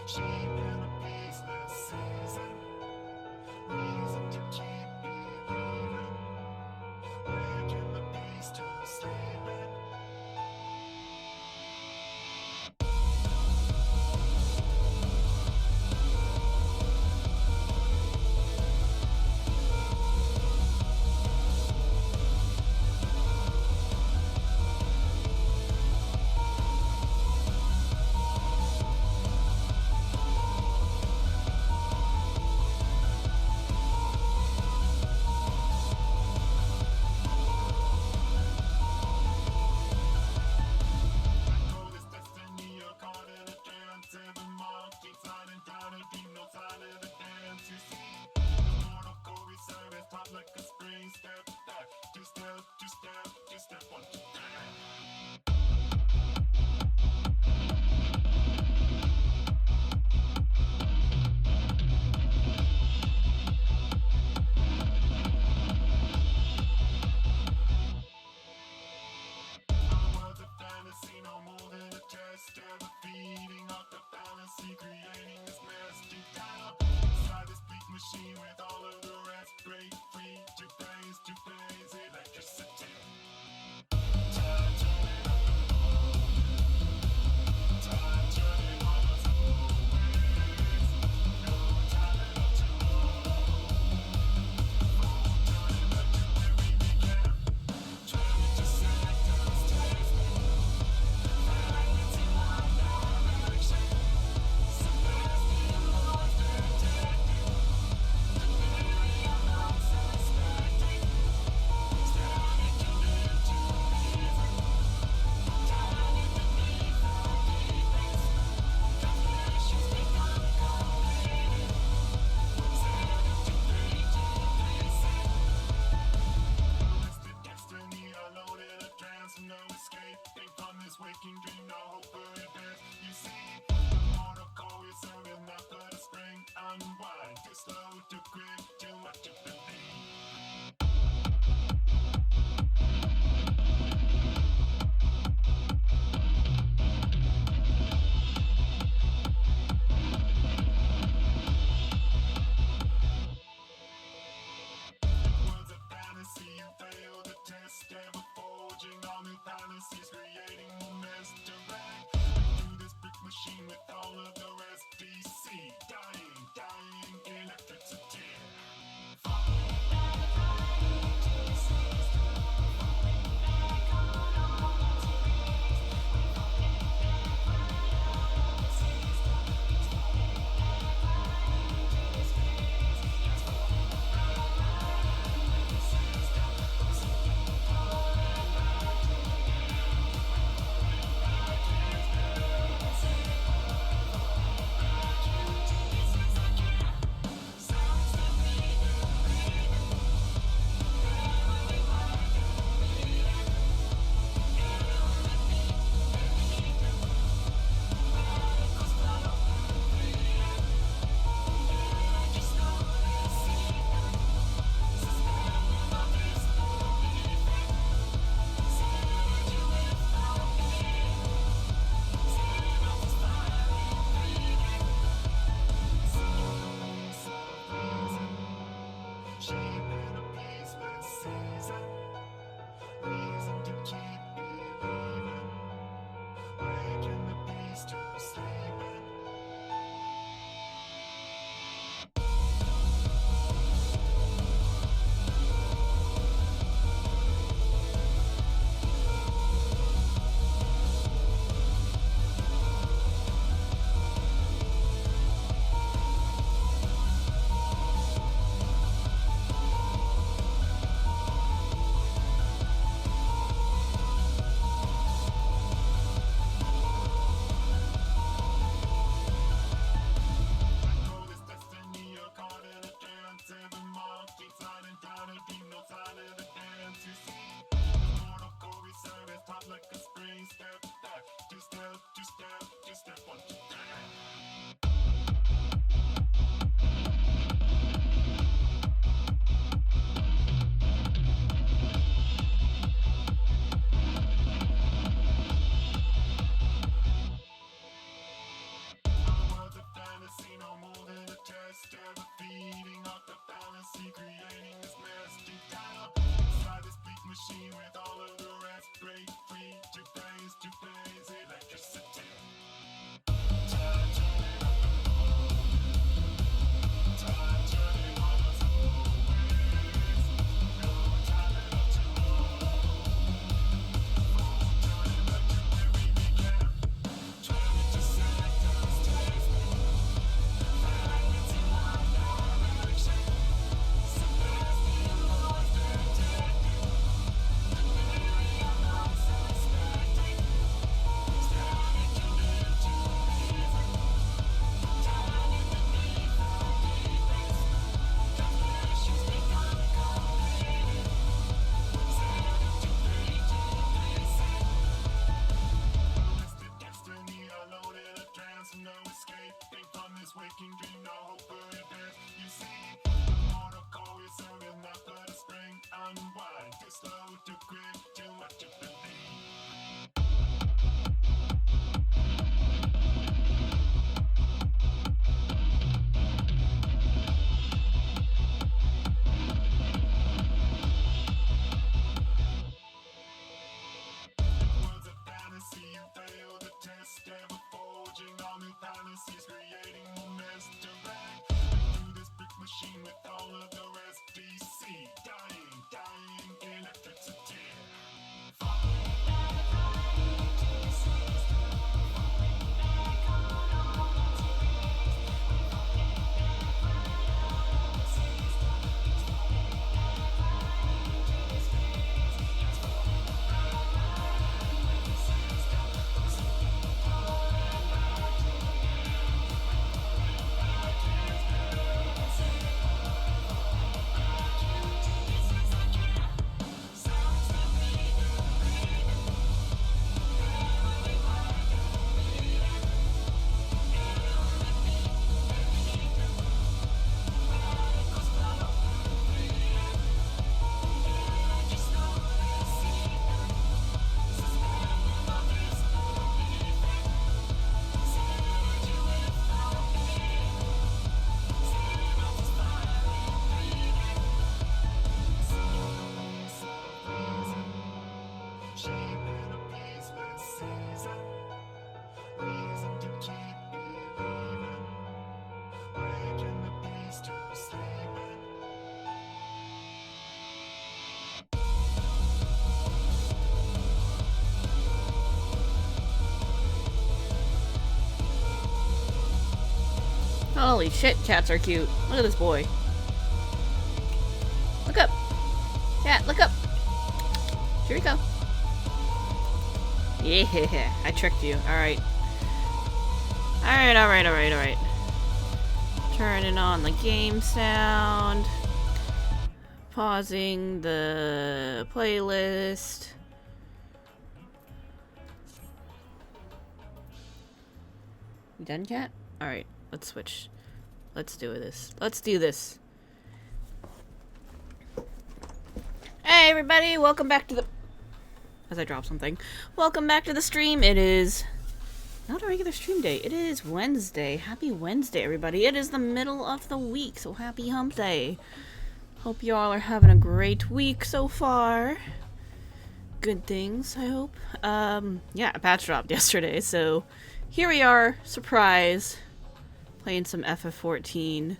Shaping a peaceless season, reason to keep believing, waking the beast who's sleeping. waking dream, no hope for your death. You see, the mortal call is sounding not but a spring. Unwind, too slow to grip, too much to believe. Words of fantasy, you fail the test. Ever forging all new fantasies, creating more mess. Direct through this brick machine with all of the rest. DC, dying in efforts of tear. Falling back into the system, falling back on all the tears. We're falling back right out of the system. It's falling back right into the space. It's falling back right with the system. We're slowly falling back to the ground. We're falling back to the system. Falling back to the pieces again. Sounds that we believe in. Heavily black and bleeding. It'll repeat, repeating. Radicals blow through freedom. Energy slowly seeping. Suspended on disbelief. Synergy without being. Synapses finally breathing. Silence of reason. Shaping a peaceless season. Reason to keep believing. Waking the beast to sleeping. Holy shit, cats are cute. Look at this boy. Look up. Cat, look up. Here we go. Yeah, I tricked you. Alright. Alright. Turning on the game sound. Pausing the playlist. You done, cat? Alright, let's switch. Let's do this. Let's do this. Hey everybody, welcome back to the... As I drop something. Welcome back to the stream. It is not a regular stream day. It is Wednesday. Happy Wednesday, everybody. It is the middle of the week, so happy hump day. Hope you all are having a great week so far. Good things, I hope. Yeah, a patch dropped yesterday, so here we are, surprise, playing some FF14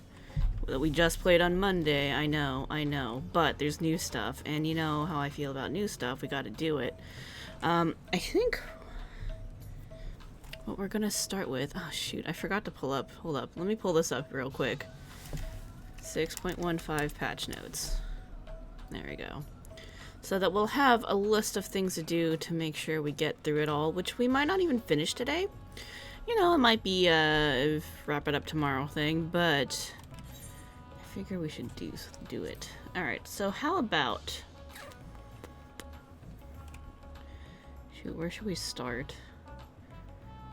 that we just played on Monday. I know, but there's new stuff, and you know how I feel about new stuff. We gotta do it. I think what we're gonna start with... Oh, shoot, I forgot to pull up. Hold up. Let me pull this up real quick. 6.15 patch notes. There we go. So that we'll have a list of things to do to make sure we get through it all, which we might not even finish today. You know, it might be a wrap it up tomorrow thing, but I figure we should do it. Alright, so how about... Shoot, where should we start?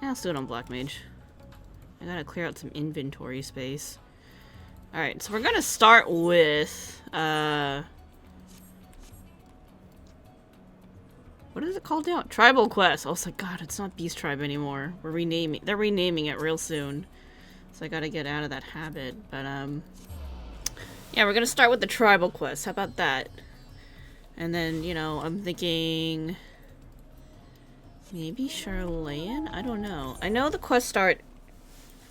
Yeah, let's do it on Black Mage. I gotta clear out some inventory space. Alright, so we're gonna start with, what is it called now? Tribal Quest. I was like, God, it's not Beast Tribe anymore. They're renaming it real soon. So I gotta get out of that habit. But, yeah, we're gonna start with the Tribal Quest. How about that? And then, you know, I'm thinking... Maybe Charlayan? I don't know. I know the quests start...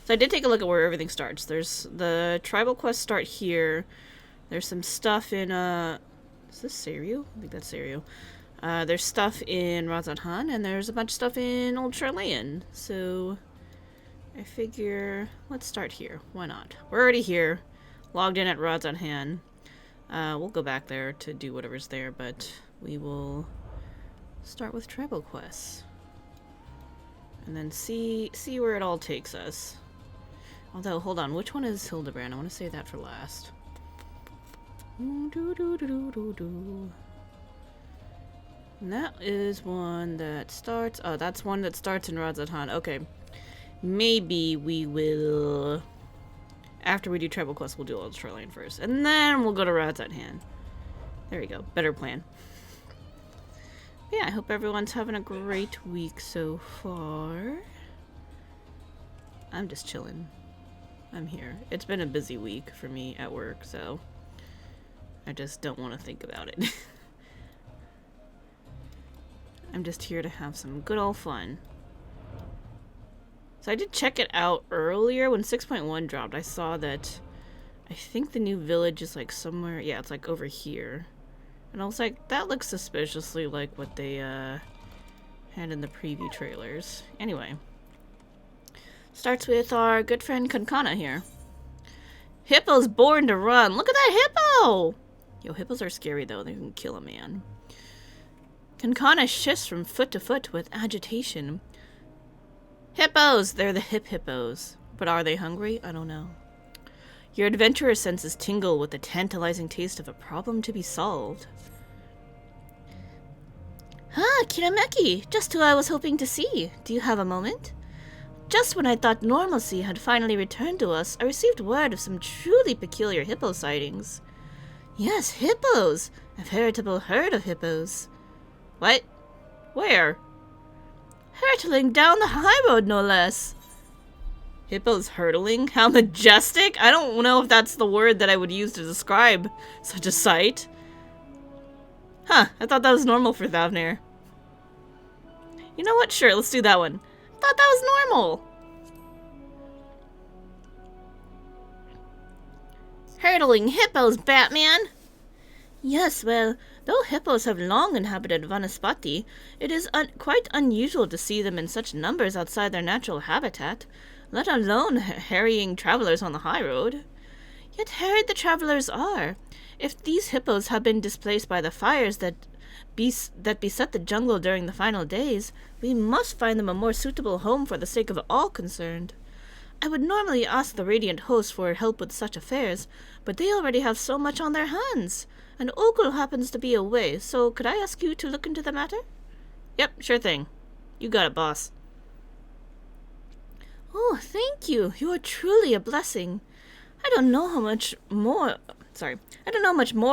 So I did take a look at where everything starts. There's the Tribal Quests start here. There's some stuff in, Is this Seiryu? I think that's Seiryu. There's stuff in Razathan, and there's a bunch of stuff in Old Charlayan. So I figure, let's start here. Why not? We're already here. Logged in at Razathan. We'll go back there to do whatever's there, but we will start with Tribal Quests. And then see where it all takes us. Although, hold on, which one is Hildebrand? I want to save that for last. And that is one that starts... Oh, that's one that starts in Razathan. Okay. Maybe we will After we do tribal quests, we'll do Ultra Lane first. And then we'll go to Rats at Hand. There we go. Better plan. Yeah, I hope everyone's having a great week so far. I'm just chilling. I'm here. It's been a busy week for me at work, so I just don't want to think about it. I'm just here to have some good old fun. So I did check it out earlier when 6.1 dropped. I saw that I think the new village is like somewhere. Yeah, it's like over here. And I was like, that looks suspiciously like what they had in the preview trailers. Anyway. Starts with our good friend Kankana here. Hippo's born to run. Look at that hippo! Yo, hippos are scary though. They can kill a man. Kankana shifts from foot to foot with agitation. Hippos! They're the hip hippos. But are they hungry? I don't know. Your adventurer senses tingle with the tantalizing taste of a problem to be solved. Ah, Kirameki! Just who I was hoping to see. Do you have a moment? Just when I thought normalcy had finally returned to us, I received word of some truly peculiar hippo sightings. Yes, hippos! A veritable herd of hippos. What? Where? Hurtling down the high road, no less. Hippos hurtling? How majestic? I don't know if that's the word that I would use to describe such a sight. Huh, I thought that was normal for Thavnair. You know what? Sure, let's do that one. I thought that was normal. Hurtling hippos, Batman! Yes, well, though hippos have long inhabited Vanaspati, it is quite unusual to see them in such numbers outside their natural habitat, let alone harrying travelers on the high road. Yet harried the travelers are. If these hippos have been displaced by the fires that beset the jungle during the final days, we must find them a more suitable home for the sake of all concerned. I would normally ask the Radiant Host for help with such affairs, but they already have so much on their hands. And Ogul happens to be away, so could I ask you to look into the matter? Yep, sure thing. You got it, boss. Oh, thank you. You are truly a blessing. I don't know much more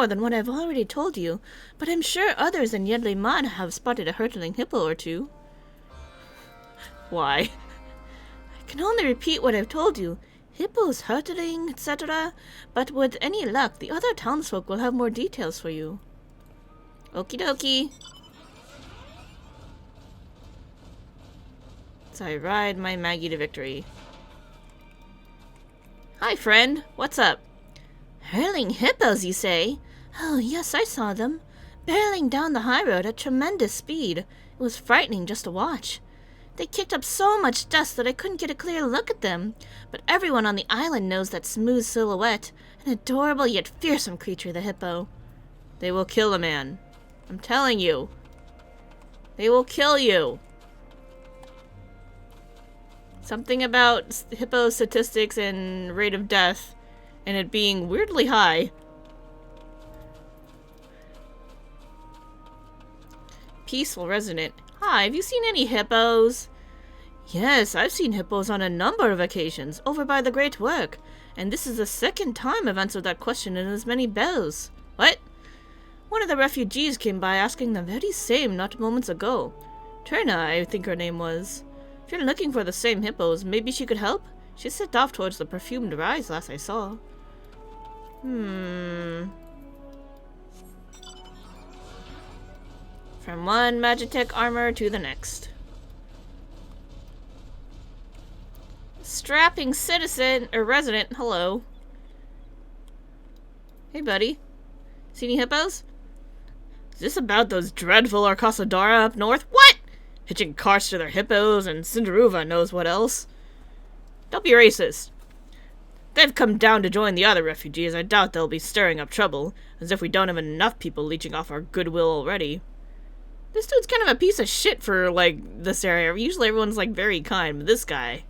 than what I've already told you, but I'm sure others in Yedley Mod have spotted a hurtling hippo or two. Why? I can only repeat what I've told you. Hippos hurtling, etc., but with any luck, the other townsfolk will have more details for you. Okie dokie. So I ride my Maggie to victory. Hi, friend. What's up? Hurling hippos, you say? Oh, yes, I saw them. Barreling down the high road at tremendous speed. It was frightening just to watch. They kicked up so much dust that I couldn't get a clear look at them, but everyone on the island knows that smooth silhouette, an adorable yet fearsome creature, the hippo. They will kill a man. I'm telling you. They will kill you. Something about hippo statistics and rate of death, and it being weirdly high. Peaceful resident. Hi, have you seen any hippos? Yes, I've seen hippos on a number of occasions, over by the Great Work, and this is the second time I've answered that question in as many bells. What? One of the refugees came by asking the very same not moments ago. Turna, I think her name was. If you're looking for the same hippos, maybe she could help? She set off towards the perfumed rise last I saw. From one Magitech armor to the next. Strapping citizen, or resident, hello. Hey, buddy. See any hippos? Is this about those dreadful Arcasadara up north? What? Hitching carts to their hippos and Cinderuva knows what else. Don't be racist. They've come down to join the other refugees. I doubt they'll be stirring up trouble, as if we don't have enough people leeching off our goodwill already. This dude's kind of a piece of shit for, like, this area. Usually everyone's, like, very kind, but this guy...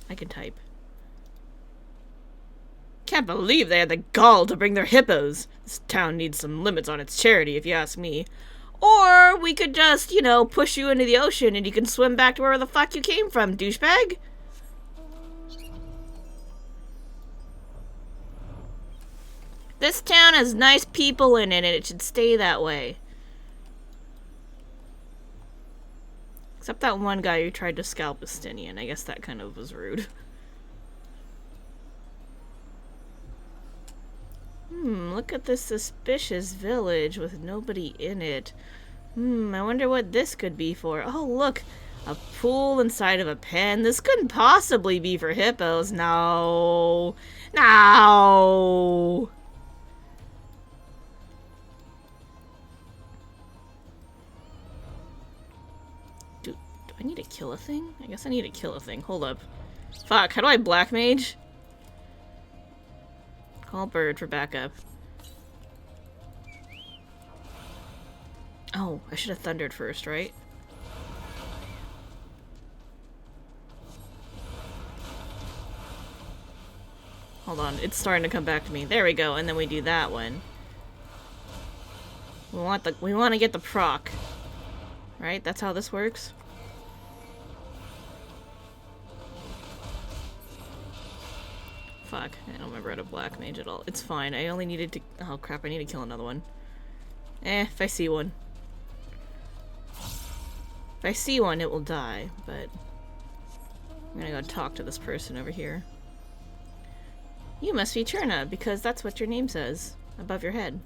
I can type. Can't believe they had the gall to bring their hippos. This town needs some limits on its charity, if you ask me. Or we could just, you know, push you into the ocean and you can swim back to wherever the fuck you came from, douchebag. This town has nice people in it and it should stay that way. Except that one guy who tried to scalp Estinian. I guess that kind of was rude. Look at this suspicious village with nobody in it. I wonder what this could be for. Oh, look! A pool inside of a pen. This couldn't possibly be for hippos. No! No! Do I need to kill a thing? I guess I need to kill a thing. Hold up. Fuck, how do I black mage? Call bird for backup. Oh, I should have thundered first, right? Hold on, it's starting to come back to me. There we go, and then we do that one. We want to get the proc. Right? That's how this works? Fuck, I don't remember how to black mage at all. It's fine, I only needed to... Oh crap, I need to kill another one. If I see one. If I see one, it will die, but... I'm gonna go talk to this person over here. You must be Cherna, because that's what your name says. Above your head.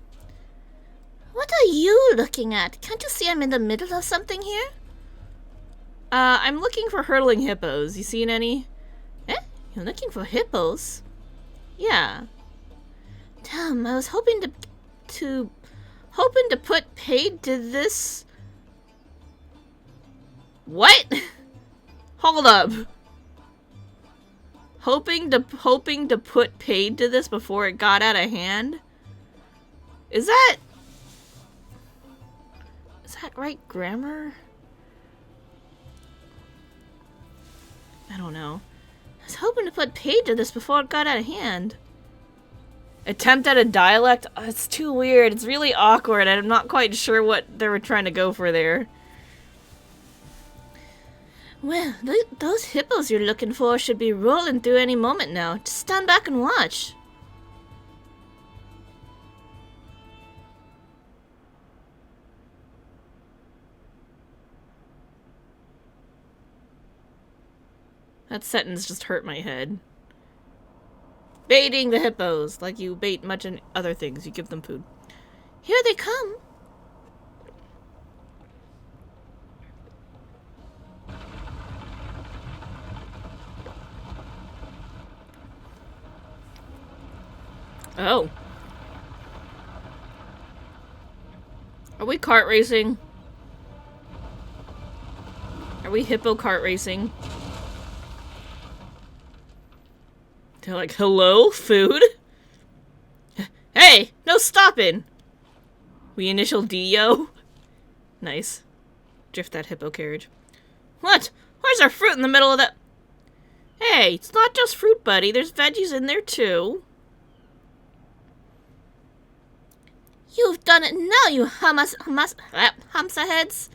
What are you looking at? Can't you see I'm in the middle of something here? I'm looking for hurtling hippos. You seen any? Eh? You're looking for hippos? Yeah. Damn, I was hoping to put paid to this. What? Hold up. Hoping to put paid to this before it got out of hand? Is that right grammar? I don't know. I was hoping to put paid to this before it got out of hand. Attempt at a dialect? Oh, it's too weird. It's really awkward. I'm not quite sure what they were trying to go for there. Well, those hippos you're looking for should be rolling through any moment now. Just stand back and watch. That sentence just hurt my head. Baiting the hippos, like you bait much in other things. You give them food. Here they come. Oh. Are we kart racing? Are we hippo kart racing? They're like, hello, food? Hey, no stopping! We initial D, yo. Nice. Drift that hippo carriage. What? Where's our fruit in the middle of that? Hey, it's not just fruit, buddy. There's veggies in there, too. You've done it now, you hamsa heads.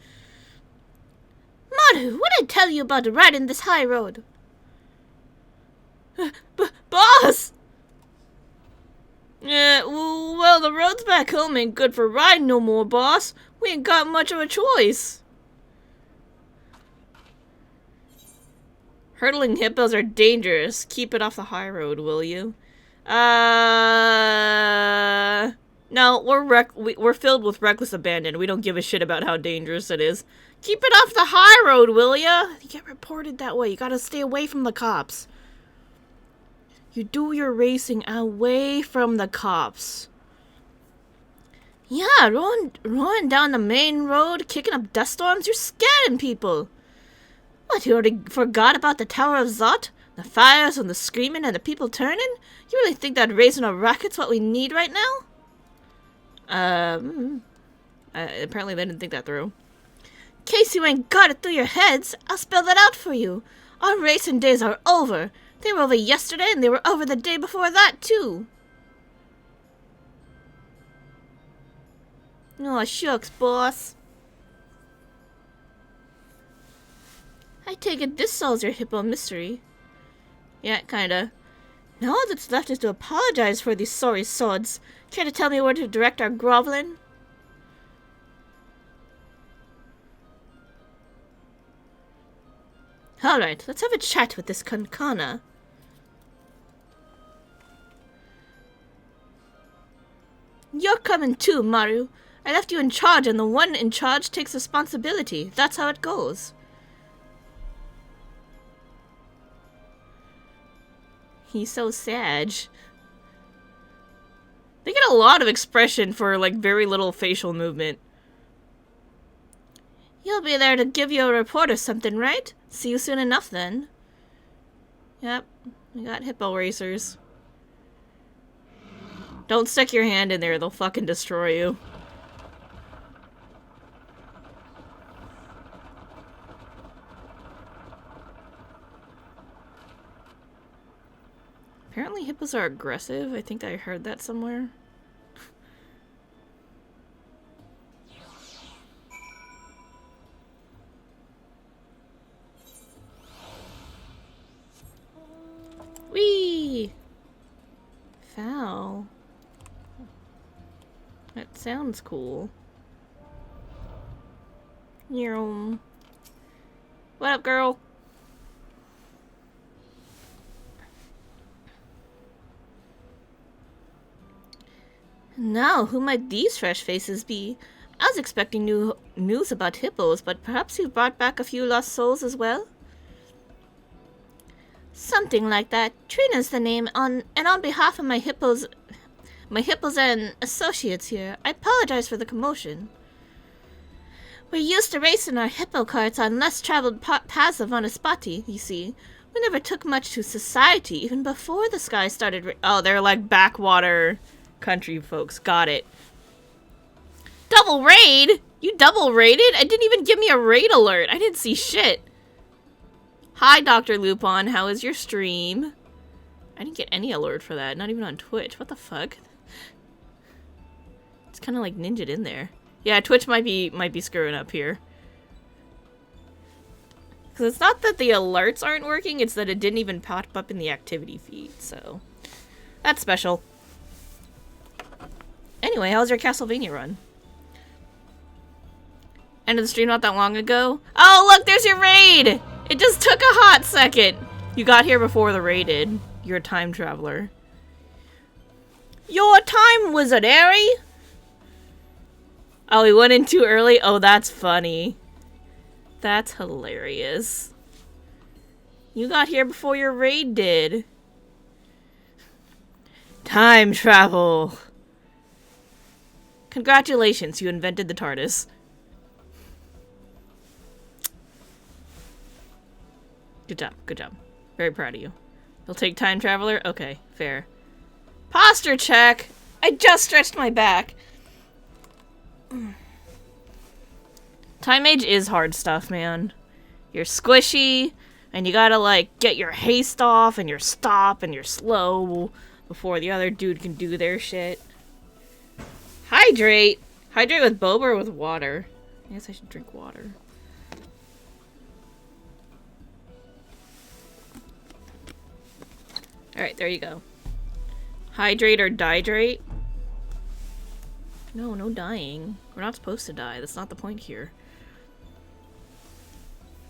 Maru, what did I tell you about riding this high road? Boss! Yeah, well, the roads back home ain't good for riding no more, boss. We ain't got much of a choice. Hurdling hippos are dangerous. Keep it off the high road, will you? No, we're filled with reckless abandon. We don't give a shit about how dangerous it is. Keep it off the high road, will ya? You get reported that way. You gotta stay away from the cops. You do your racing away from the cops. Yeah, rolling down the main road, kicking up dust storms, you're scaring people. What, you already forgot about the Tower of Zot? The fires and the screaming and the people turning? You really think that raising a rocket's what we need right now? Apparently they didn't think that through. In case you ain't got it through your heads, I'll spell that out for you. Our racing days are over. They were over yesterday, and they were over the day before that, too. Oh, shucks, boss. take it this solves your hippo mystery. Yeah, kinda. Now all that's left is to apologize for these sorry sods. Care to tell me where to direct our groveling? Alright, let's have a chat with this Kankana. You're coming too, Maru. I left you in charge, and the one in charge takes responsibility. That's how it goes. He's so sad. They get a lot of expression for, like, very little facial movement. You'll be there to give you a report or something, right? See you soon enough, then. Yep, we got hippo racers. Don't stick your hand in there, they'll fucking destroy you. Apparently hippos are aggressive. I think I heard that somewhere. Whee! Foul. That sounds cool. What up, girl? Now, who might these fresh faces be? I was expecting new news about hippos, but perhaps you've brought back a few lost souls as well? Something like that. Trina's the name, and on behalf of my hippos and associates here, I apologize for the commotion. We're used to racing our hippo carts on less traveled paths of Vanaspati, you see. We never took much to society, even before the sky started oh, they're like backwater country folks. Got it. Double raid? You double raided? I didn't even give me a raid alert. I didn't see shit. Hi, Dr. Lupon. How is your stream? I didn't get any alert for that. Not even on Twitch. What the fuck? It's kind of like ninja'd in there. Yeah, Twitch might be screwing up here. Because it's not that the alerts aren't working, it's that it didn't even pop up in the activity feed, so... That's special. Anyway, how's your Castlevania run? End of the stream not that long ago? Oh, look, there's your raid! It just took a hot second! You got here before the raid did. You're a time traveler. You're a time wizard, Harry! Oh, he went in too early? Oh, that's funny. That's hilarious. You got here before your raid did. Time travel. Congratulations, you invented the TARDIS. Good job, good job. Very proud of you. You'll take time traveler? Okay, fair. Posture check! I just stretched my back. Time Mage is hard stuff, man. You're squishy, and you gotta, like, get your haste off, and your stop, and your slow before the other dude can do their shit. Hydrate! Hydrate with boba or with water? I guess I should drink water. Alright, there you go. Hydrate or dihydrate? No, no dying. We're not supposed to die. That's not the point here.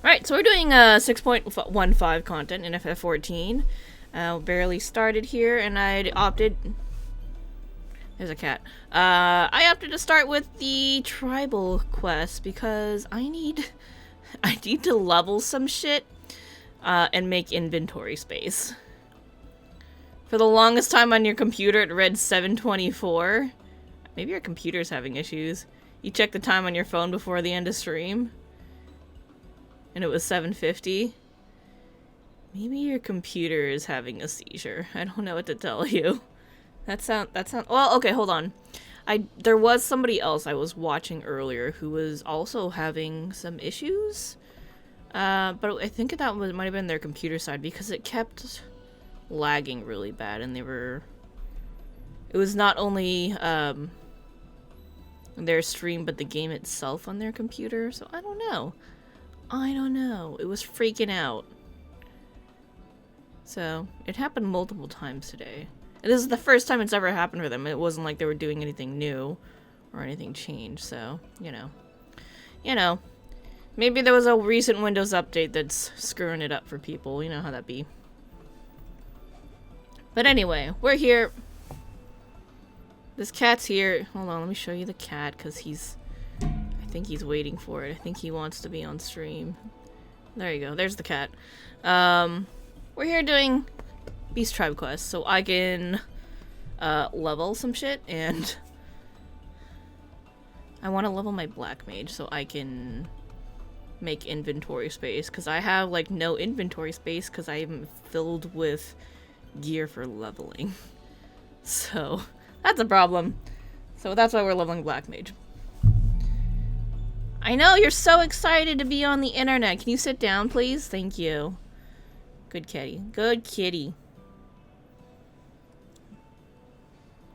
Alright, so we're doing 6.15 content in FF14. Barely started here, and I opted... There's a cat. I opted to start with the tribal quest because I need to level some shit and make inventory space. For the longest time on your computer, it read 7:24. Maybe your computer's having issues. You check the time on your phone before the end of stream, and it was 7:50. Maybe your computer is having a seizure. I don't know what to tell you. That sound. Well, okay, hold on. There was somebody else I was watching earlier who was also having some issues. But I think that might have been their computer side because it kept lagging really bad, and it was not only their stream but the game itself on their computer, so I don't know. I don't know. It was freaking out. So, it happened multiple times today. And this is the first time it's ever happened for them. It wasn't like they were doing anything new or anything changed, so, you know. You know. Maybe there was a recent Windows update that's screwing it up for people. You know how that be. But anyway, we're here. This cat's here. Hold on, let me show you the cat, because I think he's waiting for it. I think he wants to be on stream. There you go. There's the cat. We're here doing Beast Tribe quests, so I can level some shit, and I want to level my Black Mage so I can make inventory space, because I have, like, no inventory space because I am filled with gear for leveling. So, that's a problem. So that's why we're leveling Black Mage. I know, you're so excited to be on the internet. Can you sit down, please? Thank you. Good kitty. Good kitty.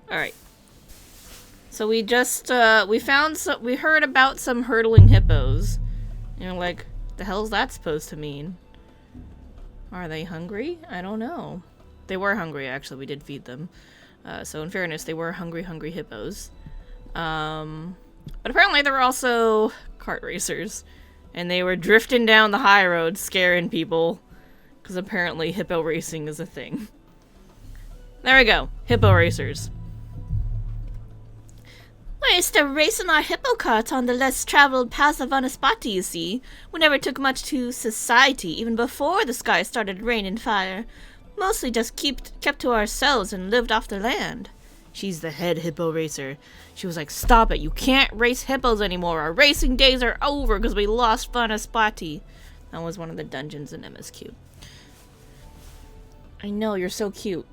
Alright. So we just, we heard about some hurtling hippos. You know, like, the hell's that supposed to mean? Are they hungry? I don't know. They were hungry, actually. We did feed them. So in fairness, they were hungry hippos. But apparently there were also cart racers. And they were drifting down the high road, scaring people. Because apparently hippo racing is a thing. There we go. Hippo racers. We used to racing our hippo carts on the less traveled paths of Anaspati, you see. We never took much to society, even before the sky started raining fire. Mostly just kept to ourselves and lived off the land. She's the head hippo racer. She was like, stop it, you can't race hippos anymore. Our racing days are over because we lost Anaspati. That was one of the dungeons in MSQ. I know, you're so cute.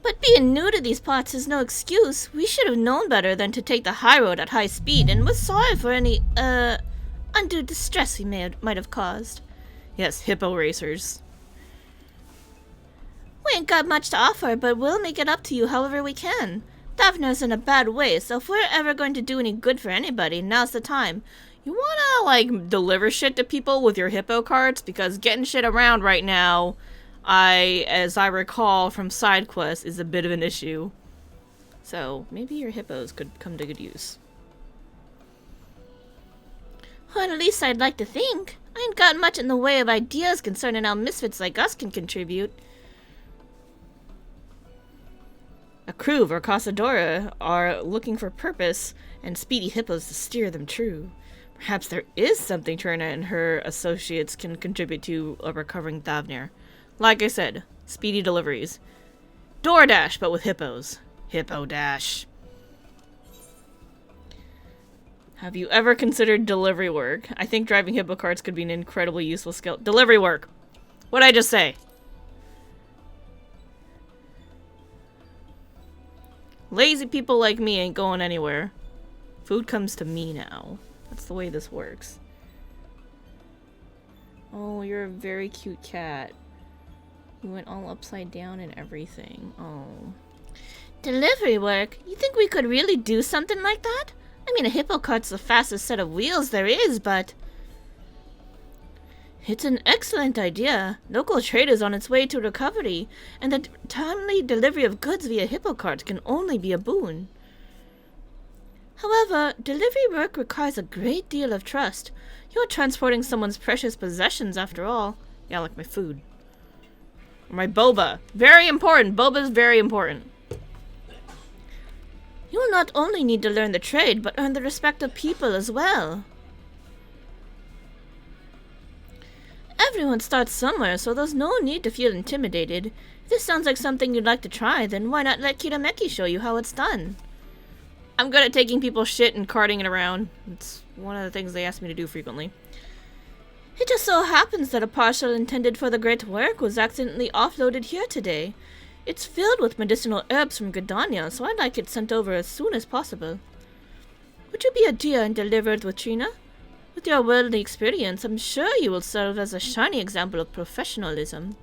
But being new to these parts is no excuse. We should have known better than to take the high road at high speed, and was sorry for any, undue distress we might have caused. Yes, hippo racers. We ain't got much to offer, but we'll make it up to you however we can. Davner's in a bad way, so if we're ever going to do any good for anybody, now's the time. You wanna, like, deliver shit to people with your hippo carts? Because getting shit around right now, as I recall from side quests, is a bit of an issue. So, maybe your hippos could come to good use. Well, at least I'd like to think. I ain't got much in the way of ideas concerning how misfits like us can contribute. A crew of Casadora are looking for purpose and speedy hippos to steer them true. Perhaps there is something Trina and her associates can contribute to a recovering Thavnir. Like I said, speedy deliveries. DoorDash, but with hippos. Hippo Dash. Have you ever considered delivery work? I think driving hippo carts could be an incredibly useful skill. Delivery work! What'd I just say? Lazy people like me ain't going anywhere. Food comes to me now. That's the way this works. Oh, you're a very cute cat. You went all upside down and everything. Oh. Delivery work? You think we could really do something like that? I mean, a hippo cart's the fastest set of wheels there is, but... It's an excellent idea. Local trade is on its way to recovery, and the timely delivery of goods via hippo cart can only be a boon. However, delivery work requires a great deal of trust. You're transporting someone's precious possessions, after all. Yeah, like my food. My boba. Very important. Boba is very important. You'll not only need to learn the trade, but earn the respect of people as well. Everyone starts somewhere, so there's no need to feel intimidated. If this sounds like something you'd like to try, then why not let Kirameki show you how it's done? I'm good at taking people's shit and carting it around. It's one of the things they ask me to do frequently. It just so happens that a parcel intended for the great work was accidentally offloaded here today. It's filled with medicinal herbs from Gridania, so I'd like it sent over as soon as possible. Would you be a dear and deliver it with Trina? With your worldly experience, I'm sure you will serve as a shining example of professionalism.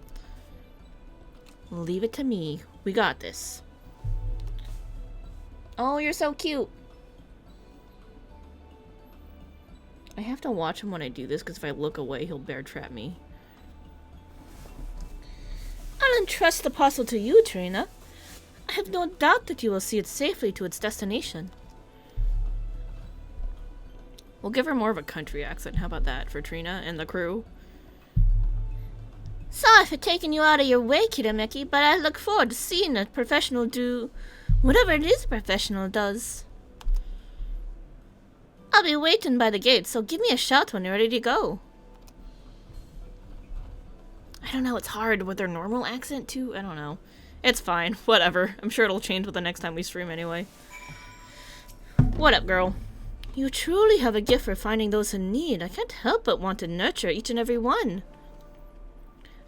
Leave it to me. We got this. Oh, you're so cute. I have to watch him when I do this, because if I look away, he'll bear trap me. I'll entrust the parcel to you, Trina. I have no doubt that you will see it safely to its destination. We'll give her more of a country accent. How about that for Trina and the crew? Sorry for taking you out of your way, Kirameki, but I look forward to seeing a professional do whatever it is a professional does. I'll be waiting by the gate, so give me a shout when you're ready to go. I don't know, it's hard with their normal accent too. I don't know. It's fine. Whatever. I'm sure it'll change with the next time we stream anyway. What up, girl? You truly have a gift for finding those in need. I can't help but want to nurture each and every one.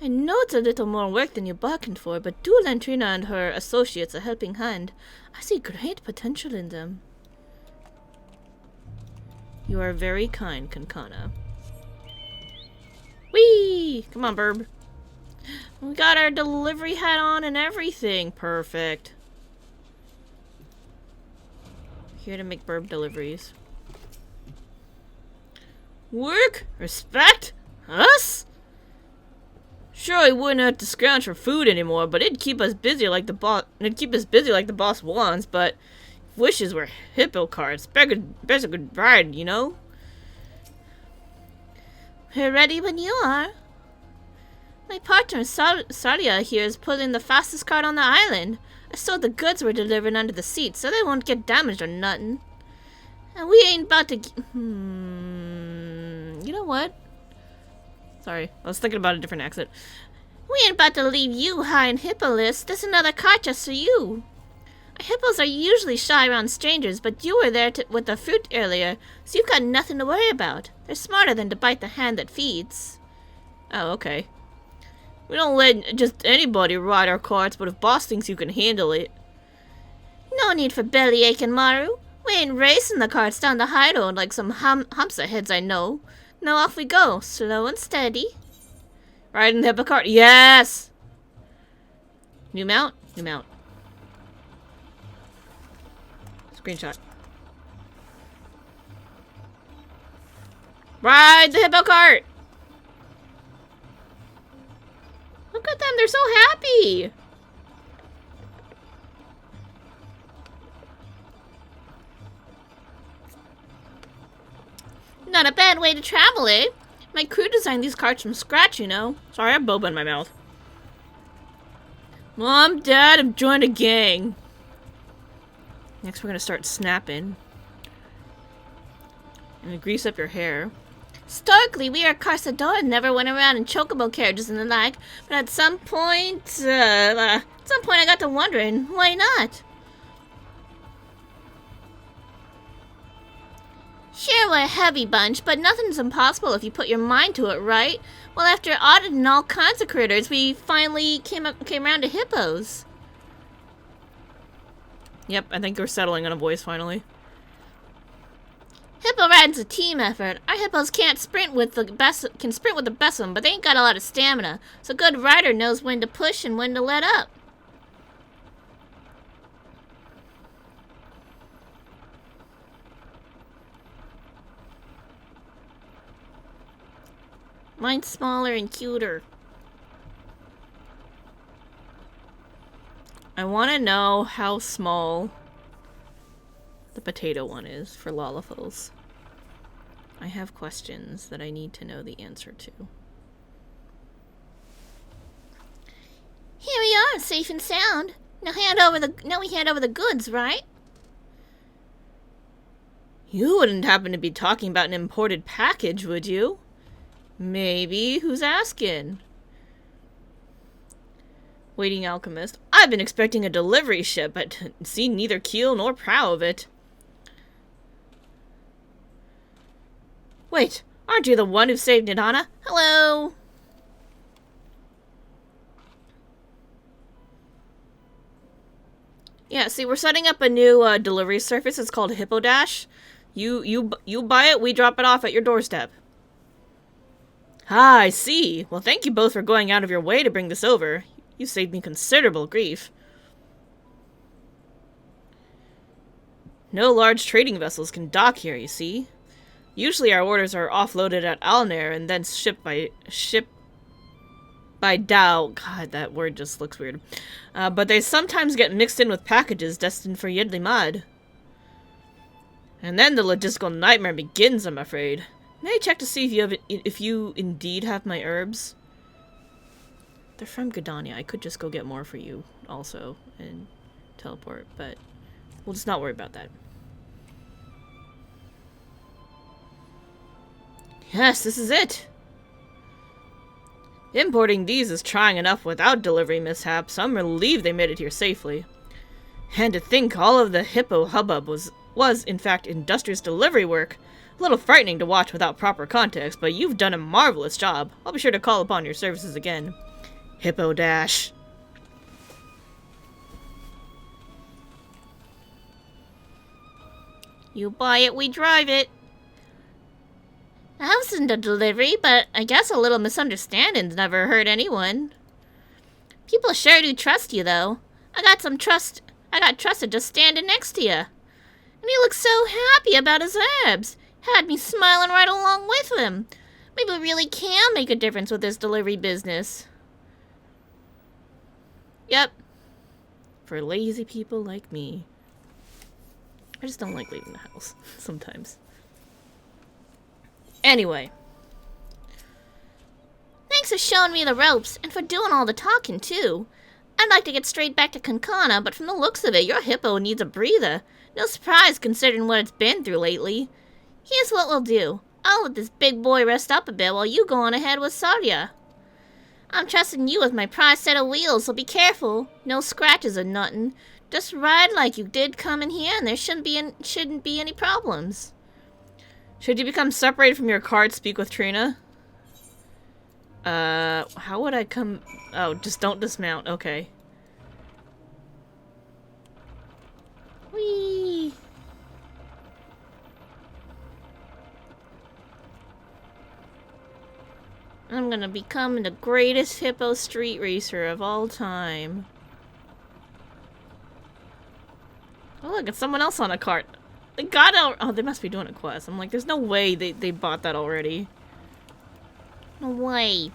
I know it's a little more work than you bargained for, but do lend Trina and her associates a helping hand. I see great potential in them. You are very kind, Kankana. Whee! Come on, Burb. We got our delivery hat on and everything. Perfect. Here to make Burb deliveries. Work? Respect? Us? Sure, we wouldn't have to scrounge for food anymore, but it'd keep us busy like the boss. It'd keep us busy like the boss wants. But wishes were hippo cards. Bears a good ride, you know. We're ready when you are. My partner Saria here is pulling the fastest cart on the island. I saw the goods were delivered under the seat, so they won't get damaged or nothing. And we ain't about to. You know what? Sorry, I was thinking about a different accent. We ain't about to leave you high in hippo list. There's another cart just for you. Hippos are usually shy around strangers, but you were there with the fruit earlier, so you've got nothing to worry about. They're smarter than to bite the hand that feeds. Oh, okay. We don't let just anybody ride our carts, but if boss thinks you can handle it. No need for bellyache and Maru. We ain't racing the carts down the high road like some hamster heads I know. Now off we go, slow and steady. Riding the hippo cart, yes! New mount? New mount. Screenshot. Ride the hippo cart! Look at them, they're so happy! Not a bad way to travel, eh? My crew designed these carts from scratch, you know. Sorry, I have boba in my mouth. Mom, Dad, I've joined a gang. Next we're gonna start snapping. And grease up your hair. Historically, we are Carsador and never went around in chocobo carriages and the like, but at some point I got to wondering, why not? Sure, we're a heavy bunch, but nothing's impossible if you put your mind to it, right? Well, after auditing all kinds of critters, we finally came around to hippos. Yep, I think we're settling on a voice finally. Hippo riding's a team effort. Our hippos can't sprint with the best of them, but they ain't got a lot of stamina. So a good rider knows when to push and when to let up. Mine's smaller and cuter. I want to know how small the potato one is for Lollifels. I have questions that I need to know the answer to. Here we are, safe and sound. Now we hand over the goods, right? You wouldn't happen to be talking about an imported package, would you? Maybe. Who's asking? Waiting alchemist. I've been expecting a delivery ship, but seen neither keel nor prow of it. Wait, aren't you the one who saved Nidana? Hello! Yeah, see, we're setting up a new delivery service. It's called Hippo Dash. You buy it, we drop it off at your doorstep. Ah, I see. Well, thank you both for going out of your way to bring this over. You saved me considerable grief. No large trading vessels can dock here, you see. Usually our orders are offloaded at Alnair and then shipped by Dao. God, that word just looks weird. But they sometimes get mixed in with packages destined for Yedlimad. And then the logistical nightmare begins, I'm afraid. May I check to see if you indeed have my herbs? They're from Gridania. I could just go get more for you also and teleport, but we'll just not worry about that. Yes, this is it. Importing these is trying enough without delivery mishaps. I'm relieved they made it here safely. And to think all of the hippo hubbub was in fact industrious delivery work. A little frightening to watch without proper context, but you've done a marvelous job. I'll be sure to call upon your services again. Hippo Dash. You buy it, we drive it. I wasn't a delivery, but I guess a little misunderstanding's never hurt anyone. People sure do trust you, though. I got trusted just standing next to you. And he looked so happy about his herbs. Had me smiling right along with him. Maybe we really can make a difference with this delivery business. Yep. For lazy people like me. I just don't like leaving the house sometimes. Anyway. Thanks for showing me the ropes, and for doing all the talking, too. I'd like to get straight back to Kankana, but from the looks of it, your hippo needs a breather. No surprise considering what it's been through lately. Here's what we'll do. I'll let this big boy rest up a bit while you go on ahead with Sarya. I'm trusting you with my prized set of wheels, so be careful. No scratches or nothing. Just ride like you did coming here, and there shouldn't be any problems. Should you become separated from your cart, speak with Trina? How would I come... Oh, just don't dismount. Okay. Whee! I'm gonna become the greatest hippo street racer of all time. Oh, look, it's someone else on a cart. They got out. Oh, they must be doing a quest. I'm like, there's no way they bought that already. No way.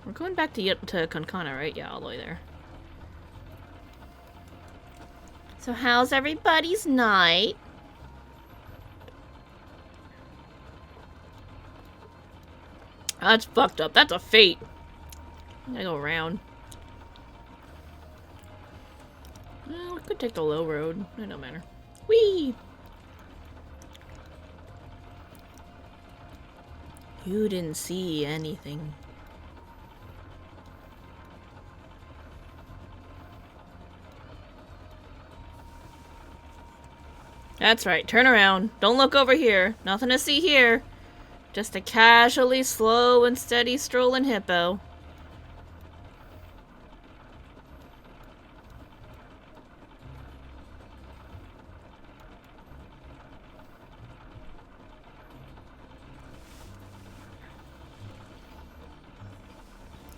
We're going back to Kankana, right? Yeah, all the way there. So how's everybody's night? That's fucked up. That's a fate. I gotta go around. Well, we could take the low road. It don't matter. Whee! You didn't see anything. That's right. Turn around. Don't look over here. Nothing to see here. Just a casually slow and steady strolling hippo.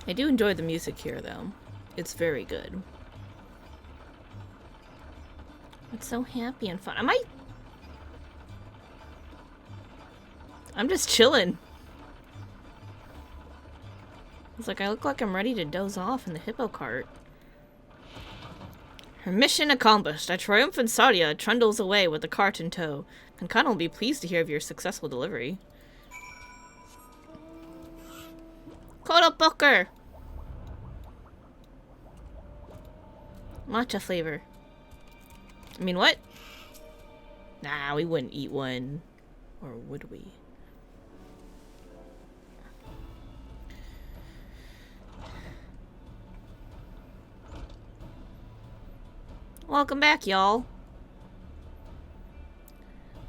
I do enjoy the music here, though. It's very good. It's so happy and fun. I'm just chilling. It's like I look like I'm ready to doze off in the hippo cart. Her mission accomplished. A triumphant Sarya trundles away with the cart in tow. Kankana will be pleased to hear of your successful delivery. Kodo Booker! Matcha flavor. I mean, what? Nah, we wouldn't eat one. Or would we? Welcome back, y'all.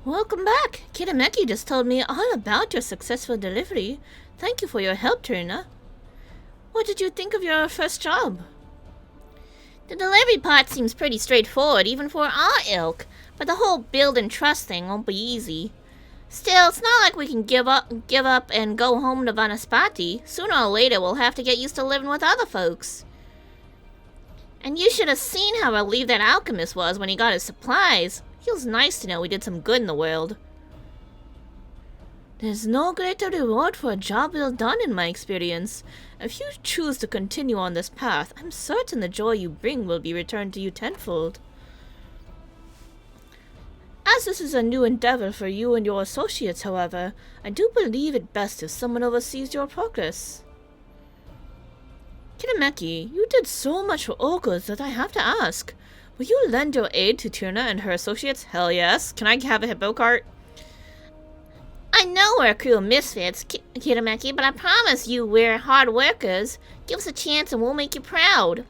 Welcome back. Kitameki just told me all about your successful delivery. Thank you for your help, Trina. What did you think of your first job? The delivery part seems pretty straightforward, even for our ilk, but the whole build and trust thing won't be easy. Still, it's not like we can give up and go home to Vanaspati. Sooner or later, we'll have to get used to living with other folks. And you should have seen how relieved that alchemist was when he got his supplies. Feels nice to know we did some good in the world. There's no greater reward for a job well done in my experience. If you choose to continue on this path, I'm certain the joy you bring will be returned to you tenfold. As this is a new endeavor for you and your associates, however, I do believe it best if someone oversees your progress. Kitameki, you did so much for Orcus that I have to ask. Will you lend your aid to Tuna and her associates? Hell yes. Can I have a hippo cart? I know we're a crew of misfits, Kitameki, but I promise you we're hard workers. Give us a chance and we'll make you proud.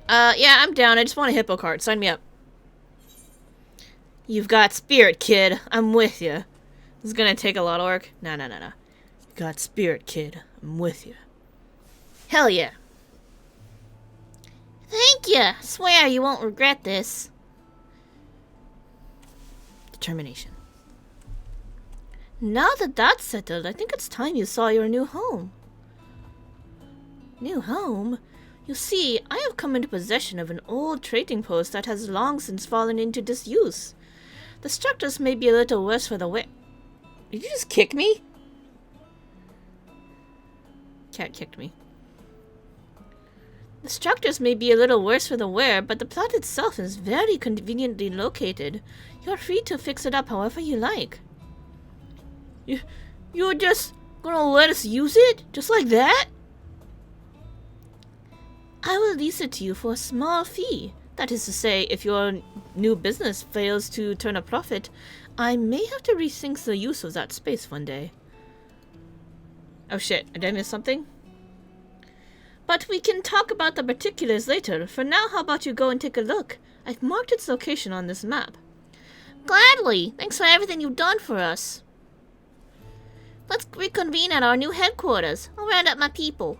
Yeah, I'm down. I just want a hippo cart. Sign me up. You've got spirit, kid. I'm with you. This is gonna take a lot of work. No. You got spirit, kid. I'm with you. Hell yeah. Thank you. I swear you won't regret this. Determination. Now that that's settled, I think it's time you saw your new home. New home? You see, I have come into possession of an old trading post that has long since fallen into disuse. The structures may be a little worse for the wear. Did you just kick me? Cat kicked me. The structures may be a little worse for the wear, but the plot itself is very conveniently located. You're free to fix it up however you like. You're just gonna let us use it? Just like that? I will lease it to you for a small fee. That is to say, if your new business fails to turn a profit, I may have to rethink the use of that space one day. Oh shit, did I miss something? But we can talk about the particulars later. For now, how about you go and take a look? I've marked its location on this map. Gladly! Thanks for everything you've done for us. Let's reconvene at our new headquarters. I'll round up my people.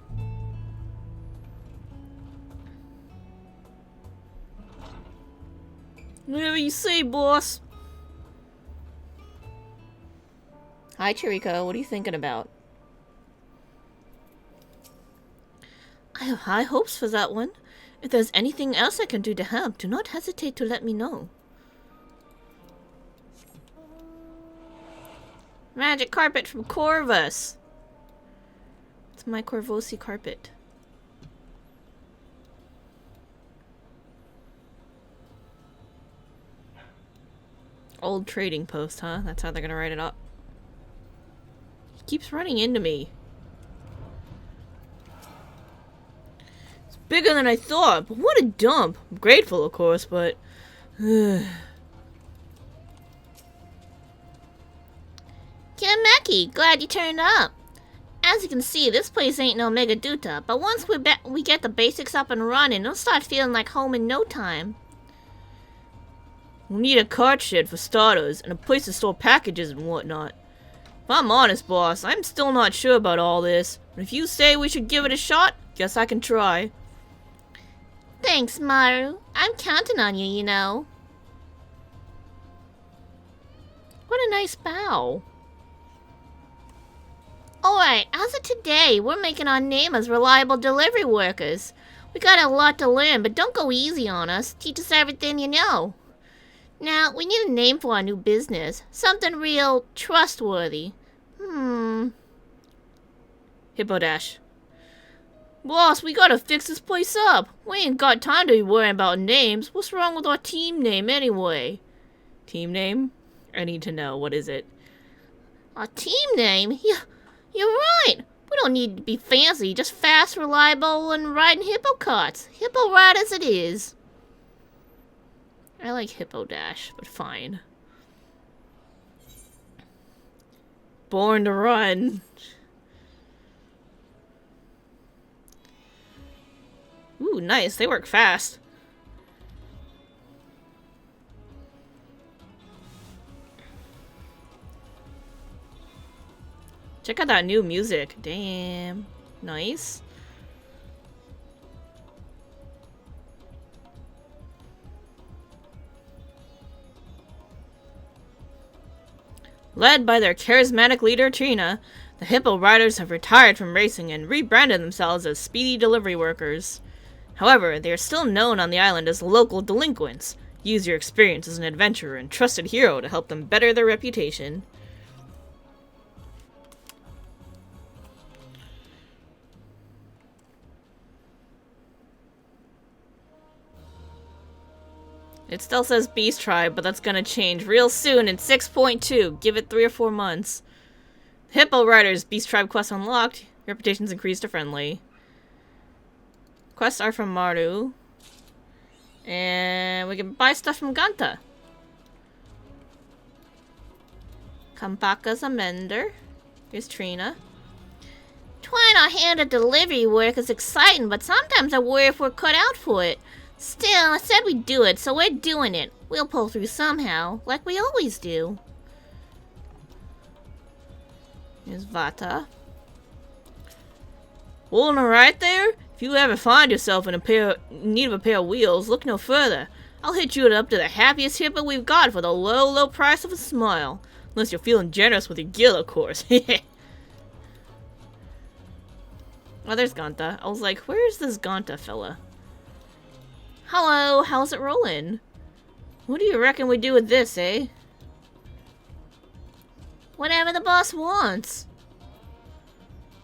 Whatever you say, boss. Hi, Chiriko. What are you thinking about? I have high hopes for that one. If there's anything else I can do to help, do not hesitate to let me know. Magic carpet from Corvus. It's my Corvosi carpet. Old trading post, huh? That's how they're gonna write it up. He keeps running into me. It's bigger than I thought, but what a dump. I'm grateful, of course, but... Kitameki, glad you turned up. As you can see, this place ain't no mega duta, but once we get the basics up and running, it'll start feeling like home in no time. We'll need a cart shed for starters, and a place to store packages and whatnot. If I'm honest, boss, I'm still not sure about all this, but if you say we should give it a shot, guess I can try. Thanks, Maru. I'm counting on you, you know. What a nice bow. Alright, as of today, we're making our name as reliable delivery workers. We got a lot to learn, but don't go easy on us. Teach us everything you know. Now, we need a name for our new business. Something real trustworthy. Hippodash. Boss, we gotta fix this place up. We ain't got time to be worrying about names. What's wrong with our team name anyway? Team name? I need to know. What is it? Our team name? Yeah, you're right. We don't need to be fancy. Just fast, reliable, and riding hippo carts. Hippo riders it is. I like Hippo Dash, but fine. Born to run. Ooh, nice. They work fast. Check out that new music. Damn. Nice. Led by their charismatic leader, Trina, the Hippo Riders have retired from racing and rebranded themselves as speedy delivery workers. However, they are still known on the island as local delinquents. Use your experience as an adventurer and trusted hero to help them better their reputation. It still says Beast Tribe, but that's gonna change real soon in 6.2. Give it 3 or 4 months. Hippo Riders, Beast Tribe quest unlocked. Reputations increased to friendly. Quests are from Maru. And we can buy stuff from Ganta. Kampaka's a mender. Here's Trina. Trying our hand at delivery work is exciting, but sometimes I worry if we're cut out for it. Still, I said we'd do it, so we're doing it. We'll pull through somehow, like we always do. Here's Vata. Holding her right there? If you ever find yourself in need of a pair of wheels, look no further. I'll hitch you up to the happiest hippo we've got for the low, low price of a smile. Unless you're feeling generous with your gill, of course. Oh, there's Ganta. I was like, where's this Ganta fella? Hello, how's it rolling? What do you reckon we do with this, eh? Whatever the boss wants.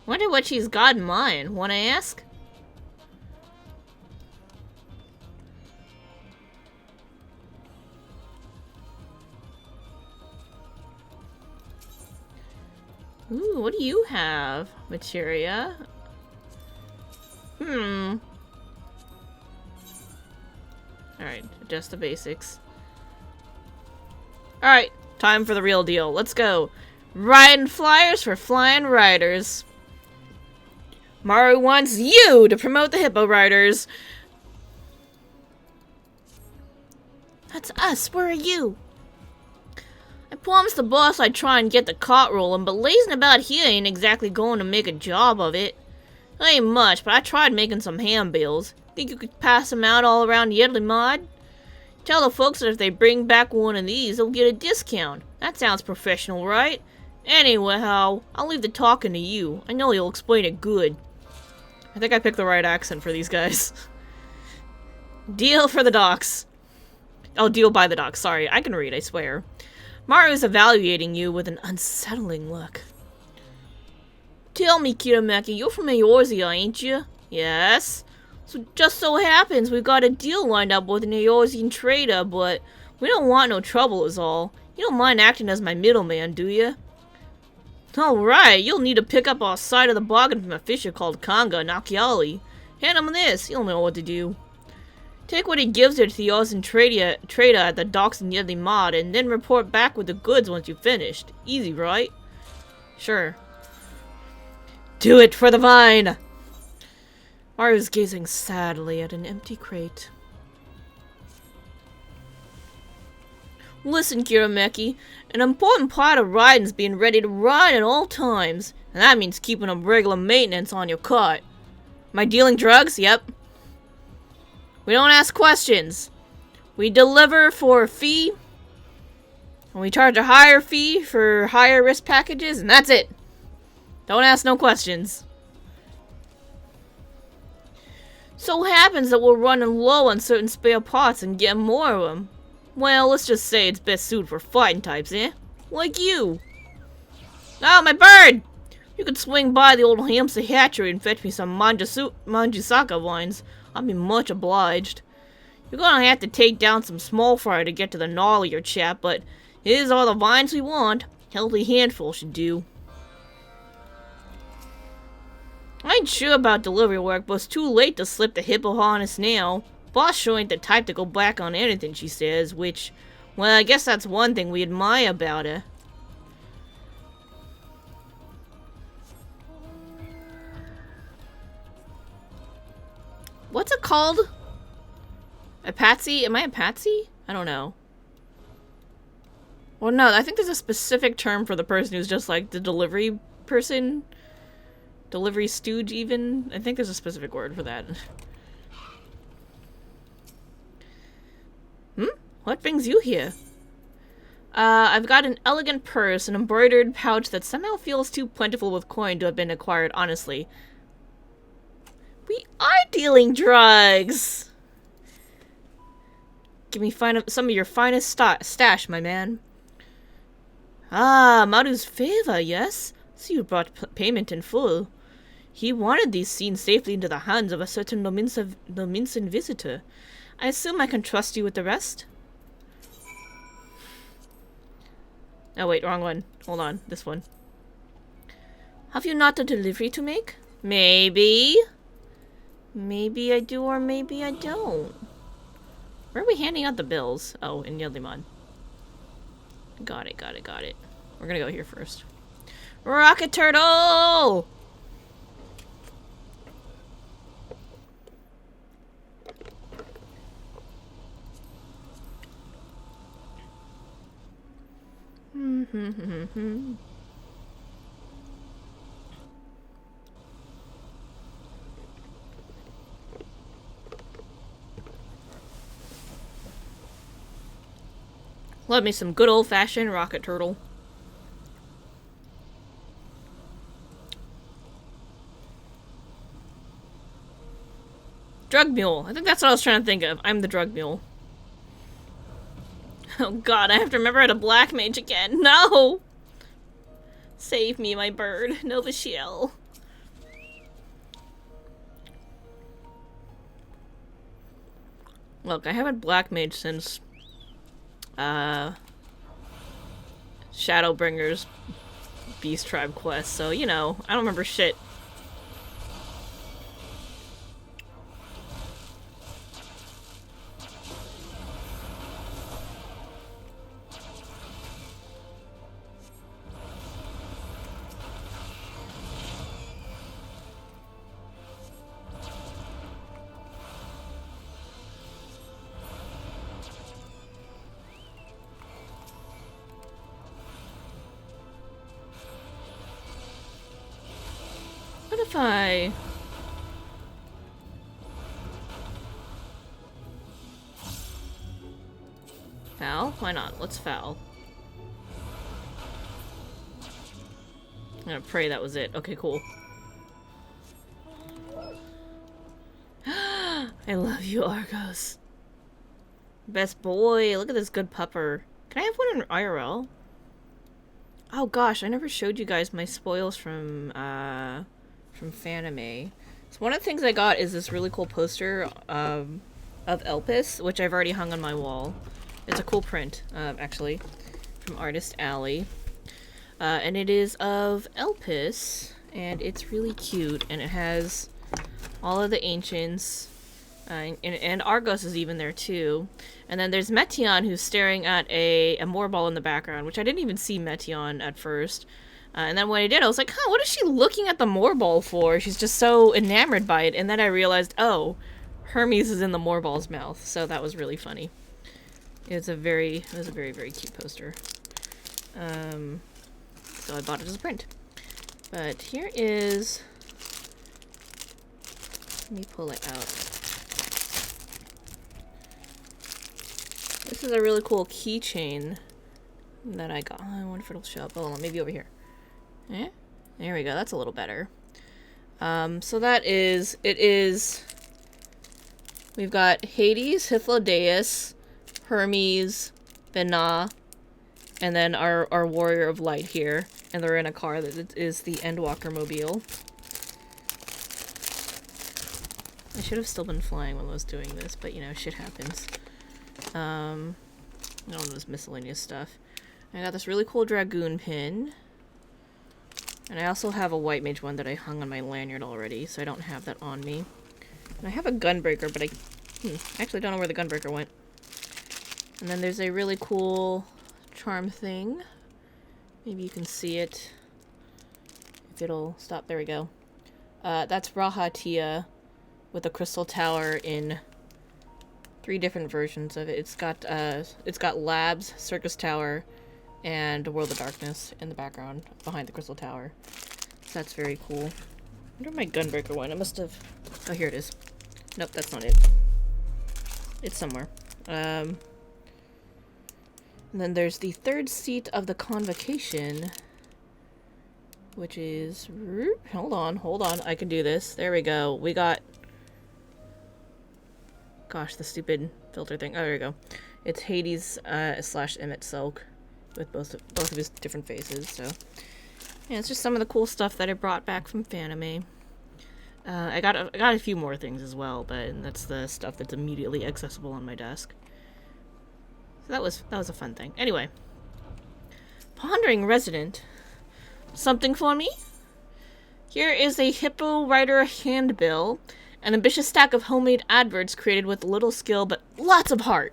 Wonder what she's got in mind. Wanna ask? Ooh, what do you have? Materia. Alright, just the basics. Alright, time for the real deal. Let's go. Riding flyers for flying riders. Maru wants you to promote the Hippo Riders. That's us. Where are you? I promised the boss I'd try and get the cart rolling, but lazing about here ain't exactly going to make a job of it. It ain't much, but I tried making some handbills. Think you could pass them out all around Yedley Mod? Tell the folks that if they bring back one of these, they'll get a discount. That sounds professional, right? Anyhow, I'll leave the talking to you. I know you'll explain it good. I think I picked the right accent for these guys. Deal for the docks. Oh, deal by the docks. Sorry, I can read, I swear. Maru's evaluating you with an unsettling look. Tell me, Kiramaki, you're from Eorzea, ain't you? Yes. So just so happens we've got a deal lined up with an Eorzean trader, but we don't want no trouble is all. You don't mind acting as my middleman, do you? Alright, you'll need to pick up our side of the bargain from a fisher called Kanga and Akiali. Hand him this, he'll know what to do. Take what he gives you to the Eorzean trader at the docks in Yedley Mod, and then report back with the goods once you've finished. Easy, right? Sure. Do it for the vine! Maru's gazing sadly at an empty crate. Listen, Kirameki, an important part of riding's being ready to ride at all times, and that means keeping up regular maintenance on your cart. Am I dealing drugs? Yep. We don't ask questions. We deliver for a fee, and we charge a higher fee for higher risk packages, and that's it. Don't ask no questions. So happens that we're running low on certain spare parts and getting more of them. Well, let's just say it's best suited for fighting types, eh? Like you. Oh, my bird! You could swing by the old hamster hatchery and fetch me some Manjusaka vines. I'd be much obliged. You're gonna have to take down some small fry to get to the gnarlier chap, but here's all the vines we want. Healthy handful should do. I ain't sure about delivery work, but it's too late to slip the hippo harness now. Boss sure ain't the type to go back on anything she says, which, well, I guess that's one thing we admire about her. What's it called? A patsy? Am I a patsy? I don't know. Well, no, I think there's a specific term for the person who's just like the delivery person. Delivery stooge, even? I think there's a specific word for that. What brings you here? I've got an elegant purse, an embroidered pouch that somehow feels too plentiful with coin to have been acquired honestly. We are dealing drugs! Give me some of your finest stash, my man. Ah, Maru's favor, yes? So you brought payment in full. He wanted these scenes safely into the hands of a certain Nominsan visitor. I assume I can trust you with the rest? Oh wait, wrong one. Hold on, this one. Have you not a delivery to make? Maybe. Maybe I do or maybe I don't. Where are we handing out the bills? Oh, in Yildiman. Got it, got it, got it. We're gonna go here first. Rocket Turtle! Love me some good old-fashioned Rocket Turtle. Drug mule. I think that's what I was trying to think of. I'm the drug mule. Oh god, I have to remember how to black mage again. No! Save me, my bird. Nova Shiel. Look, I haven't black mage since Shadowbringer's Beast Tribe quest, so you know, I don't remember shit. What if I... Foul? Why not? Let's foul. I'm gonna pray that was it. Okay, cool. I love you, Argos. Best boy. Look at this good pupper. Can I have one in IRL? Oh gosh, I never showed you guys my spoils from Fanime. So one of the things I got is this really cool poster of Elpis, which I've already hung on my wall. It's a cool print, actually, from Artist Alley. And it is of Elpis, and it's really cute, and it has all of the ancients, and Argos is even there too. And then there's Metion, who's staring at a Moorball in the background, which I didn't even see Metion at first. And then when I did, I was like, huh, what is she looking at the Moorball for? She's just so enamored by it. And then I realized, oh, Hermes is in the Moorball's mouth. So that was really funny. It was a very, very cute poster. So I bought it as a print. But here is... Let me pull it out. This is a really cool keychain that I got. Oh, I wonder if it'll show up. Oh, maybe over here. Eh? There we go. That's a little better. So that is... It is... We've got Hades, Hythlodaeus, Hermes, Vena, and then our Warrior of Light here. And they're in a car that is the Endwalker mobile. I should have still been flying when I was doing this, but you know, shit happens. All this miscellaneous stuff. I got this really cool Dragoon pin. And I also have a White Mage one that I hung on my lanyard already, so I don't have that on me. And I have a Gunbreaker, but I actually don't know where the Gunbreaker went. And then there's a really cool charm thing. Maybe you can see it. If it'll stop. There we go. That's Rahatia with a crystal tower in 3 different versions of it. It's got Labs, Circus Tower, and World of Darkness in the background behind the crystal tower. So that's very cool. I wonder my Gunbreaker one. I must have... Oh, here it is. Nope, that's not it. It's somewhere. And then there's the 3rd seat of the Convocation, which is... Hold on. I can do this. There we go. We got Gosh, the stupid filter thing. Oh, there you go. It's Hades slash Emmett Silk with both of his different faces. So yeah, it's just some of the cool stuff that I brought back from Fanime. I got a few more things as well, but that's the stuff that's immediately accessible on my desk. So that was a fun thing. Anyway, pondering resident, something for me? Here is a Hippo Rider handbill, an ambitious stack of homemade adverts created with little skill but lots of heart.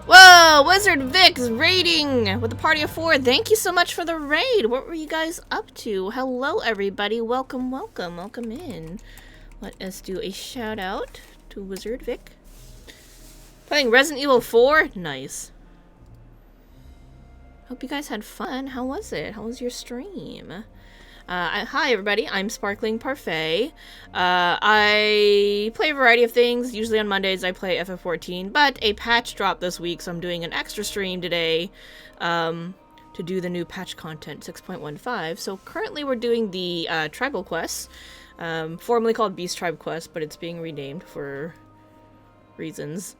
Whoa! Wizard Vic's raiding with a party of 4. Thank you so much for the raid. What were you guys up to? Hello, everybody. Welcome, welcome, welcome in. Let us do a shout out to Wizard Vic. Playing Resident Evil 4? Nice. Hope you guys had fun. How was it? How was your stream? Hi everybody, I'm Sparkling Parfait. I play a variety of things. Usually on Mondays I play FF14, but a patch dropped this week, so I'm doing an extra stream today to do the new patch content 6.15. So currently we're doing the tribal quests, formerly called Beast Tribe Quest, but it's being renamed for reasons.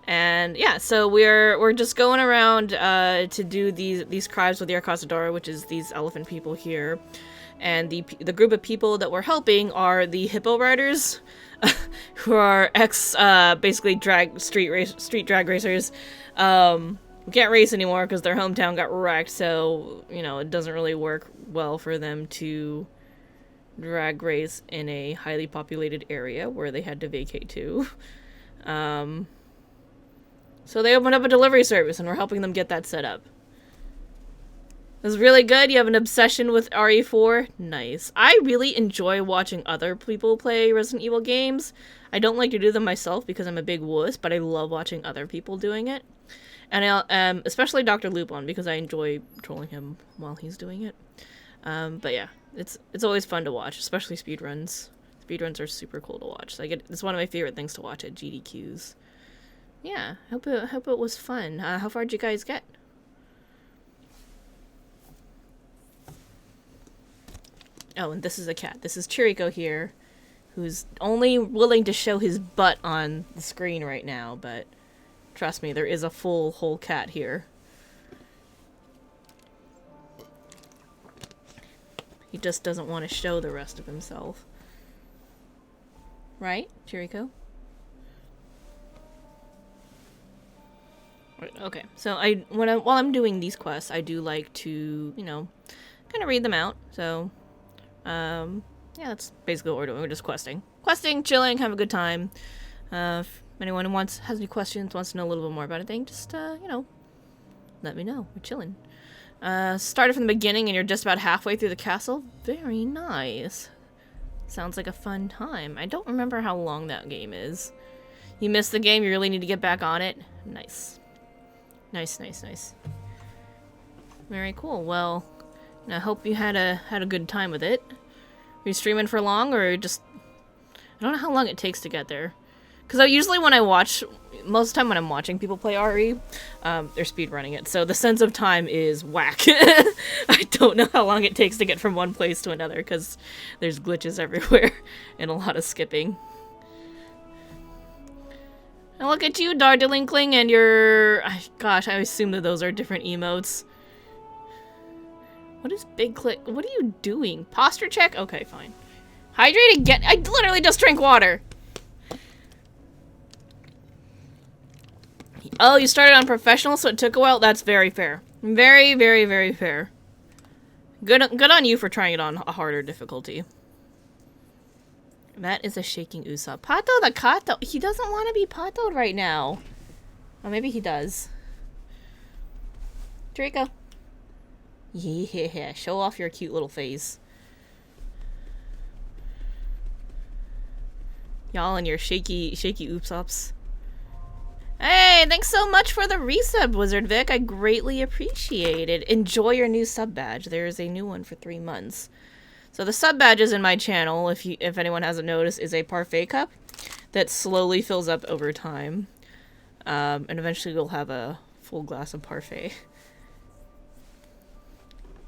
And yeah, so we're just going around to do these crimes with the Arcasadora, which is these elephant people here, and the group of people that we're helping are the Hippo Riders, who are basically street drag racers. We can't race anymore because their hometown got wrecked, so you know it doesn't really work well for them to drag race in a highly populated area where they had to vacate to. So they opened up a delivery service, and we're helping them get that set up. It was really good. You have an obsession with RE4? Nice. I really enjoy watching other people play Resident Evil games. I don't like to do them myself because I'm a big wuss, but I love watching other people doing it. And especially Dr. Lupon, because I enjoy trolling him while he's doing it. But yeah, it's always fun to watch, especially speedruns. Speedruns are super cool to watch. So it's one of my favorite things to watch at GDQs. Yeah, hope it was fun. How far did you guys get? Oh, and this is a cat. This is Chirico here, who's only willing to show his butt on the screen right now, but trust me, there is a whole cat here. He just doesn't want to show the rest of himself. Right, Chirico? Okay, so while I'm doing these quests, I do like to, you know, kind of read them out. So, yeah, that's basically what we're doing. We're just questing, chilling, have a good time. If anyone has any questions, wants to know a little bit more about anything, just you know, let me know. We're chilling. Started from the beginning, and you're just about halfway through the castle. Very nice. Sounds like a fun time. I don't remember how long that game is. You missed the game. You really need to get back on it. Nice. Nice, nice, nice. Very cool. Well, I hope you had a good time with it. Are you streaming for long, or just... I don't know how long it takes to get there. Because usually when I watch... Most of the time when I'm watching people play RE, they're speedrunning it. So the sense of time is whack. I don't know how long it takes to get from one place to another, because there's glitches everywhere and a lot of skipping. And look at you, Dardinkling, and your... Gosh, I assume that those are different emotes. What is big click? What are you doing? Posture check? Okay, fine. Hydrate again? I literally just drank water! Oh, you started on professional, so it took a while? That's very fair. Very, very, very fair. Good on you for trying it on a harder difficulty. That is a shaking Usopp. Pato the Kato. He doesn't want to be Patoed right now. Or maybe he does. Draco. Yeah, show off your cute little face. Y'all and your shaky Oops-Ops. Hey, thanks so much for the resub, Wizard Vic. I greatly appreciate it. Enjoy your new sub badge. There is a new one for 3 months. So the sub badges in my channel, if anyone hasn't noticed, is a parfait cup that slowly fills up over time. And eventually we'll have a full glass of parfait.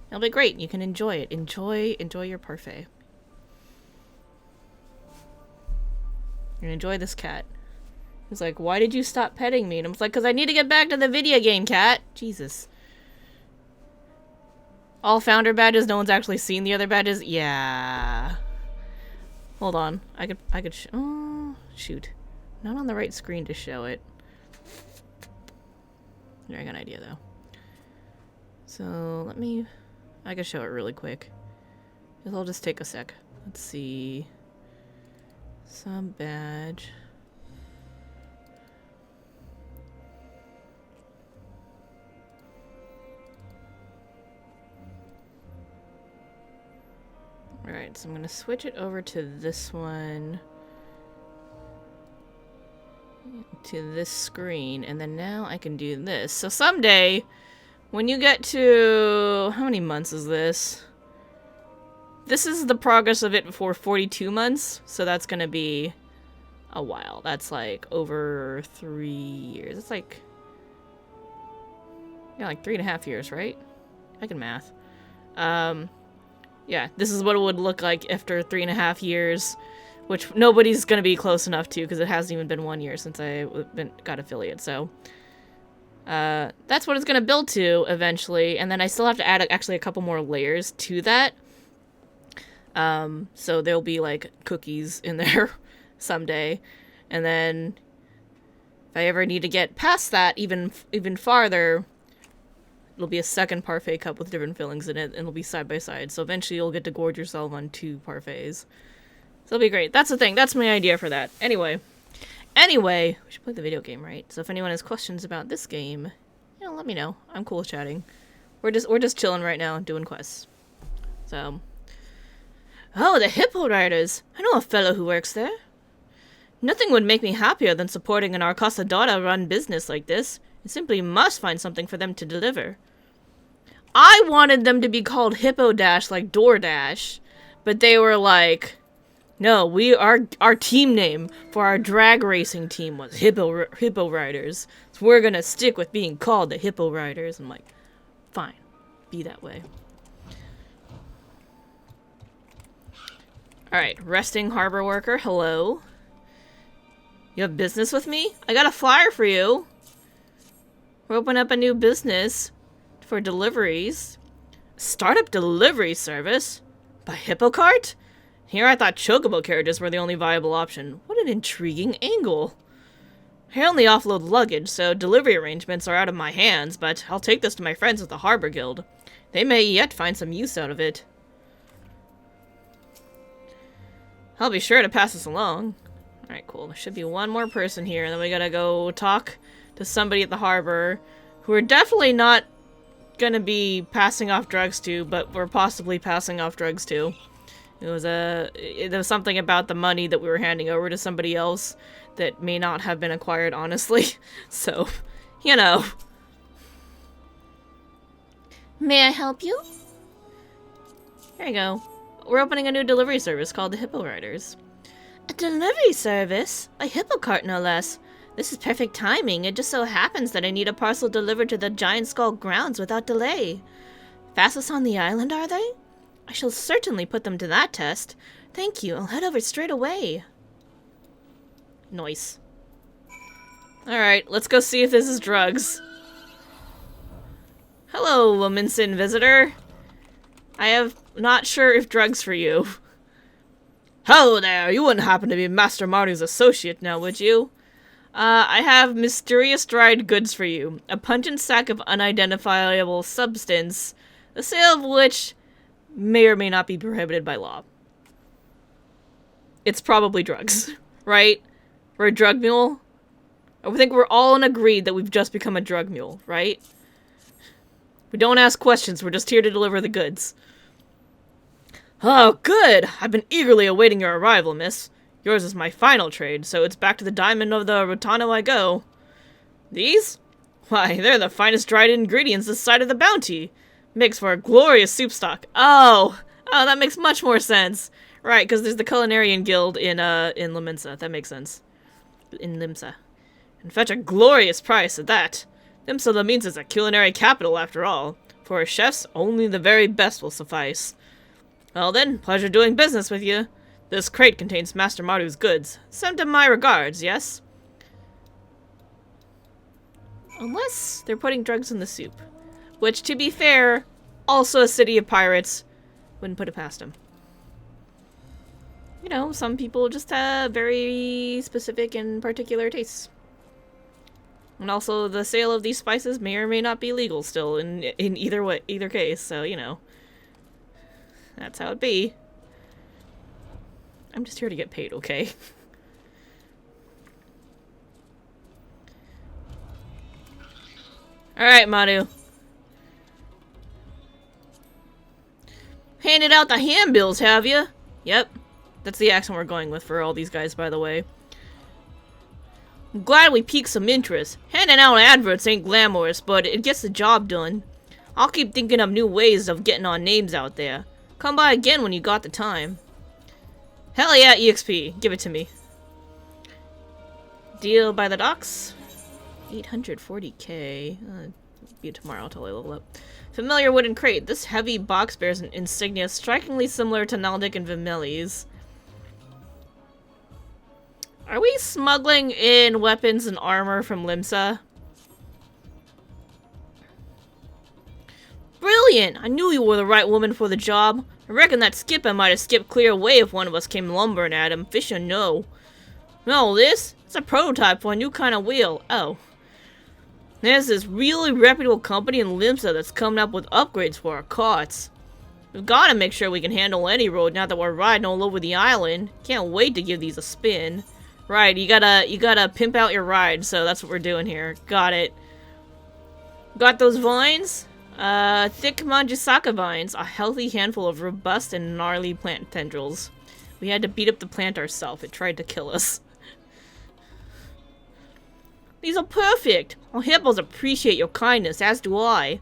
It'll be great. You can enjoy it. Enjoy your parfait. And enjoy this cat. He's like, why did you stop petting me? And I was like, because I need to get back to the video game, cat. Jesus. All founder badges, no one's actually seen the other badges? Yeah. Hold on. I could oh, shoot. Not on the right screen to show it. Yeah, I got an idea, though. So, I can show it really quick. It'll just take a sec. Let's see. Sub badge. Alright, so I'm gonna switch it over to this one. To this screen, and then now I can do this. So someday, when you get to... How many months is this? This is the progress of it for 42 months, so that's gonna be a while. That's like over 3 years. It's like... Yeah, like 3.5 years, right? I can math. Yeah, this is what it would look like after 3.5 years, which nobody's gonna be close enough to because it hasn't even been 1 year since I got affiliate. So that's what it's gonna build to eventually, and then I still have to add actually a couple more layers to that. So there'll be like cookies in there someday, and then if I ever need to get past that even farther, it'll be a second parfait cup with different fillings in it, and it'll be side by side. So eventually you'll get to gorge yourself on 2 parfaits. So it'll be great. That's the thing. That's my idea for that. Anyway, we should play the video game, right? So if anyone has questions about this game, you know, let me know. I'm cool with chatting. We're just chilling right now, doing quests. So, oh, the Hippo Riders. I know a fellow who works there. Nothing would make me happier than supporting an Arcasadora-run business like this. You simply must find something for them to deliver. I wanted them to be called Hippo Dash, like DoorDash, but they were like, no, our team name for our drag racing team was Hippo Riders, so we're gonna stick with being called the Hippo Riders. I'm like, fine, be that way. Alright, resting harbor worker, hello. You have business with me? I got a flyer for you. We're opening up a new business for deliveries. Startup delivery service? By Hippocart? Here I thought chocobo carriages were the only viable option. What an intriguing angle. I only offload luggage, so delivery arrangements are out of my hands, but I'll take this to my friends at the Harbor Guild. They may yet find some use out of it. I'll be sure to pass this along. Alright, cool. There should be one more person here, and then we gotta go talk to somebody at the harbor who are definitely not gonna be passing off drugs to, but we're possibly passing off drugs to. It was something about the money that we were handing over to somebody else that may not have been acquired honestly. So, you know. May I help you? There you go. We're opening a new delivery service called the Hippo Riders. A delivery service? A Hippocart, no less. This is perfect timing. It just so happens that I need a parcel delivered to the Giant Skull grounds without delay. Fastest on the island, are they? I shall certainly put them to that test. Thank you. I'll head over straight away. Nice. Alright, let's go see if this is drugs. Hello, Womanson visitor. I have not sure if drugs for you. Hello there, you wouldn't happen to be Master Maru's associate now, would you? I have mysterious dried goods for you. A pungent sack of unidentifiable substance, the sale of which may or may not be prohibited by law. It's probably drugs, right? We're a drug mule? I think we're all agreed that we've just become a drug mule, right? We don't ask questions, we're just here to deliver the goods. Oh, good! I've been eagerly awaiting your arrival, miss. Yours is my final trade, so it's back to the diamond of the Rotano I go. These? Why, they're the finest dried ingredients this side of the bounty. Makes for a glorious soup stock. Oh, that makes much more sense. Right, because there's the Culinarian Guild in Limsa. That makes sense. In Limsa. And fetch a glorious price at that. Limsa means it's a culinary capital, after all. For our chefs, only the very best will suffice. Well then, pleasure doing business with you. This crate contains Master Maru's goods. Send him my regards, yes? Unless they're putting drugs in the soup. Which, to be fair, also a city of pirates. Wouldn't put it past them. You know, some people just have very specific and particular tastes. And also, the sale of these spices may or may not be legal still in either case, so, you know. That's how it be. I'm just here to get paid, okay? Alright, Manu. Handed out the handbills, have you? Yep. That's the accent we're going with for all these guys, by the way. I'm glad we piqued some interest. Handing out adverts ain't glamorous, but it gets the job done. I'll keep thinking of new ways of getting our names out there. Come by again when you got the time. Hell yeah, EXP. Give it to me. Deal by the docks. 840k. Be tomorrow until I level up. Familiar wooden crate. This heavy box bears an insignia strikingly similar to Naldic and Vimeli's. Are we smuggling in weapons and armor from Limsa? Brilliant! I knew you were the right woman for the job. I reckon that skipper might have skipped clear away if one of us came lumbering at him. Fish or no. No, this? It's a prototype for a new kind of wheel. Oh. There's this really reputable company in Limsa that's coming up with upgrades for our carts. We've got to make sure we can handle any road now that we're riding all over the island. Can't wait to give these a spin. Right, you gotta pimp out your ride, so that's what we're doing here. Got it. Got those vines? Thick Manjusaka vines, a healthy handful of robust and gnarly plant tendrils. We had to beat up the plant ourselves. It tried to kill us. These are perfect! Our hippos appreciate your kindness, as do I.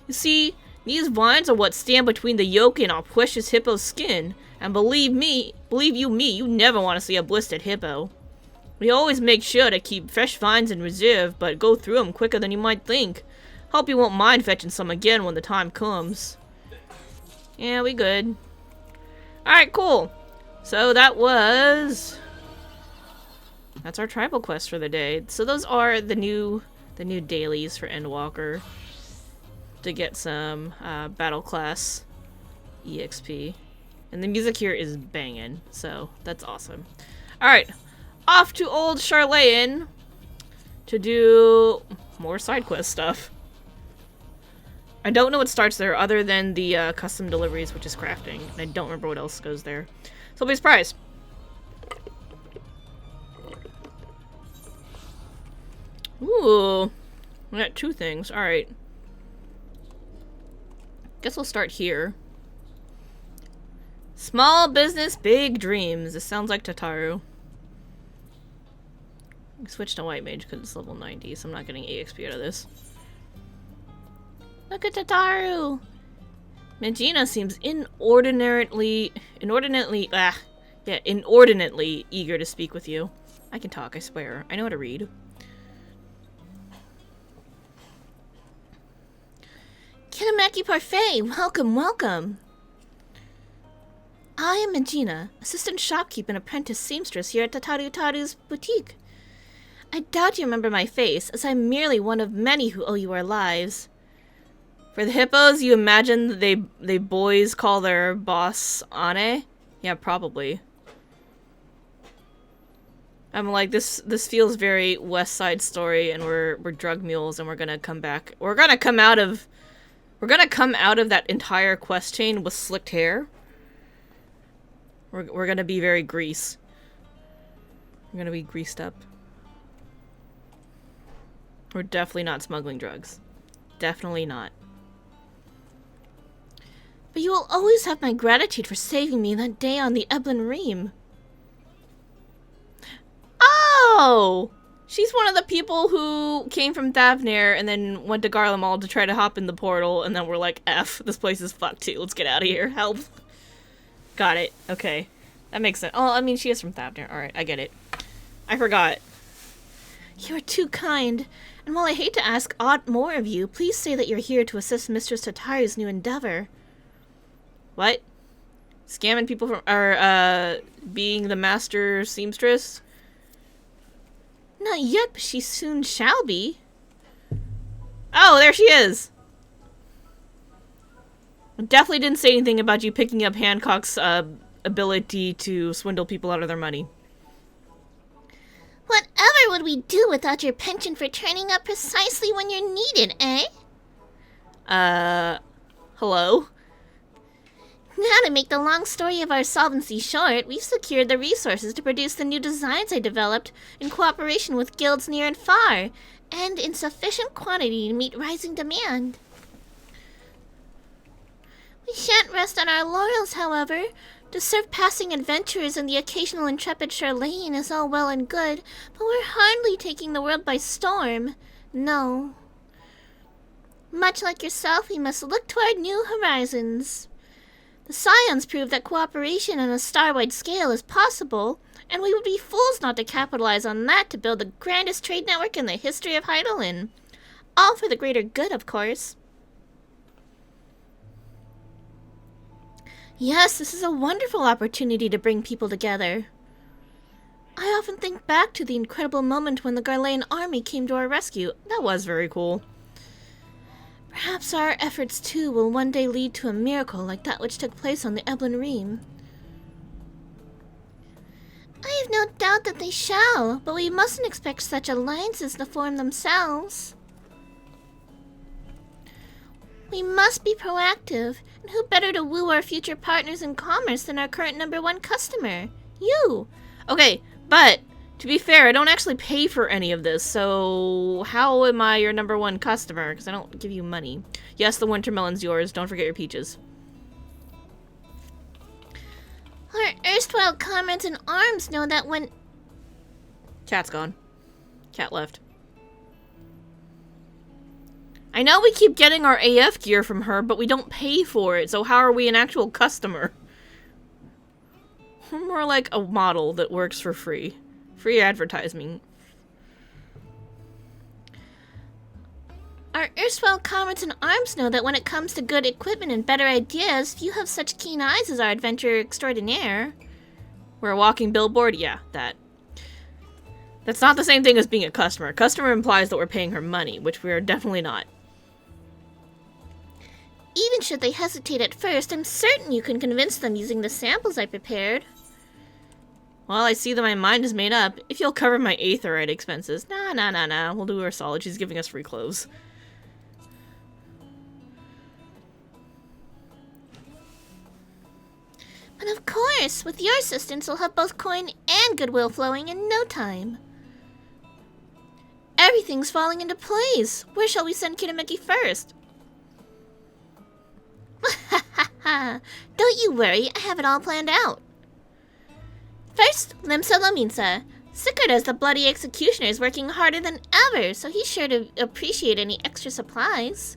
You see, these vines are what stand between the yolk and our precious hippo's skin. And believe you me, you never want to see a blistered hippo. We always make sure to keep fresh vines in reserve, but go through them quicker than you might think. Hope you won't mind fetching some again when the time comes. Yeah, we good. Alright, cool. So that's our tribal quest for the day. So those are the new dailies for Endwalker. To get some battle class EXP. And the music here is banging, so that's awesome. Alright, off to old Charlayan to do more side quest stuff. I don't know what starts there other than the custom deliveries, which is crafting. And I don't remember what else goes there. So I'll be surprised. Ooh, we got two things. Alright. Guess we'll start here. Small business, big dreams. This sounds like Tataru. We switched to White Mage because it's level 90, so I'm not getting EXP out of this. Look at Tataru! Magina seems inordinately eager to speak with you. I can talk, I swear. I know how to read. Kinamaki Parfait! Welcome, welcome! I am Magina, assistant shopkeep and apprentice seamstress here at Taru's boutique. I doubt you remember my face, as I'm merely one of many who owe you our lives. For the hippos, you imagine they boys call their boss Ane? Yeah, probably. I'm like, this feels very West Side Story, and we're drug mules, and we're gonna come back. We're gonna come out of that entire quest chain with slicked hair. We're gonna be very grease. We're gonna be greased up. We're definitely not smuggling drugs. Definitely not. But you will always have my gratitude for saving me that day on the Eblin Ream. Oh! She's one of the people who came from Thavnair and then went to Garlemald to try to hop in the portal, and then we're like, F, this place is fucked too. Let's get out of here. Help. Got it. Okay. That makes sense. Oh, I mean, she is from Thavnair. Alright, I get it. I forgot. You are too kind. And while I hate to ask aught more of you, please say that you're here to assist Mistress Tatari's new endeavor. What? Scamming people from, or, being the master seamstress? Not yet, but she soon shall be. Oh, there she is! Definitely didn't say anything about you picking up Hancock's, ability to swindle people out of their money. Whatever would we do without your penchant for turning up precisely when you're needed, eh? Hello? Now, to make the long story of our solvency short, we've secured the resources to produce the new designs I developed in cooperation with guilds near and far, and in sufficient quantity to meet rising demand. We shan't rest on our laurels, however. To serve passing adventurers and the occasional intrepid Charlene is all well and good, but we're hardly taking the world by storm. No. Much like yourself, we must look toward new horizons. The Scions prove that cooperation on a star-wide scale is possible, and we would be fools not to capitalize on that to build the grandest trade network in the history of Heidelin. All for the greater good, of course. Yes, this is a wonderful opportunity to bring people together. I often think back to the incredible moment when the Garlean army came to our rescue. That was very cool. Perhaps our efforts, too, will one day lead to a miracle like that which took place on the Eblan Ream. I have no doubt that they shall, but we mustn't expect such alliances to form themselves. We must be proactive, and who better to woo our future partners in commerce than our current #1 customer? You! Okay, but to be fair, I don't actually pay for any of this, so how am I your #1 customer? Because I don't give you money. Yes, the wintermelon's yours. Don't forget your peaches. Our erstwhile comrades in arms know that when... Cat's gone. Cat left. I know we keep getting our AF gear from her, but we don't pay for it, so how are we an actual customer? We're more like a model that works for free. Free advertising. Our erstwhile comrades in arms know that when it comes to good equipment and better ideas, few have such keen eyes as our adventurer extraordinaire. We're a walking billboard? Yeah, that. That's not the same thing as being a customer. Customer implies that we're paying her money, which we are definitely not. Even should they hesitate at first, I'm certain you can convince them using the samples I prepared. Well, I see that my mind is made up. If you'll cover my aetherite expenses. Nah. We'll do her solid. She's giving us free clothes. But of course, with your assistance, we'll have both coin and goodwill flowing in no time. Everything's falling into place. Where shall we send Kitameki first? Don't you worry, I have it all planned out. First, Limsa Lominsa. Sikkerda's the bloody executioner is working harder than ever, so he's sure to appreciate any extra supplies.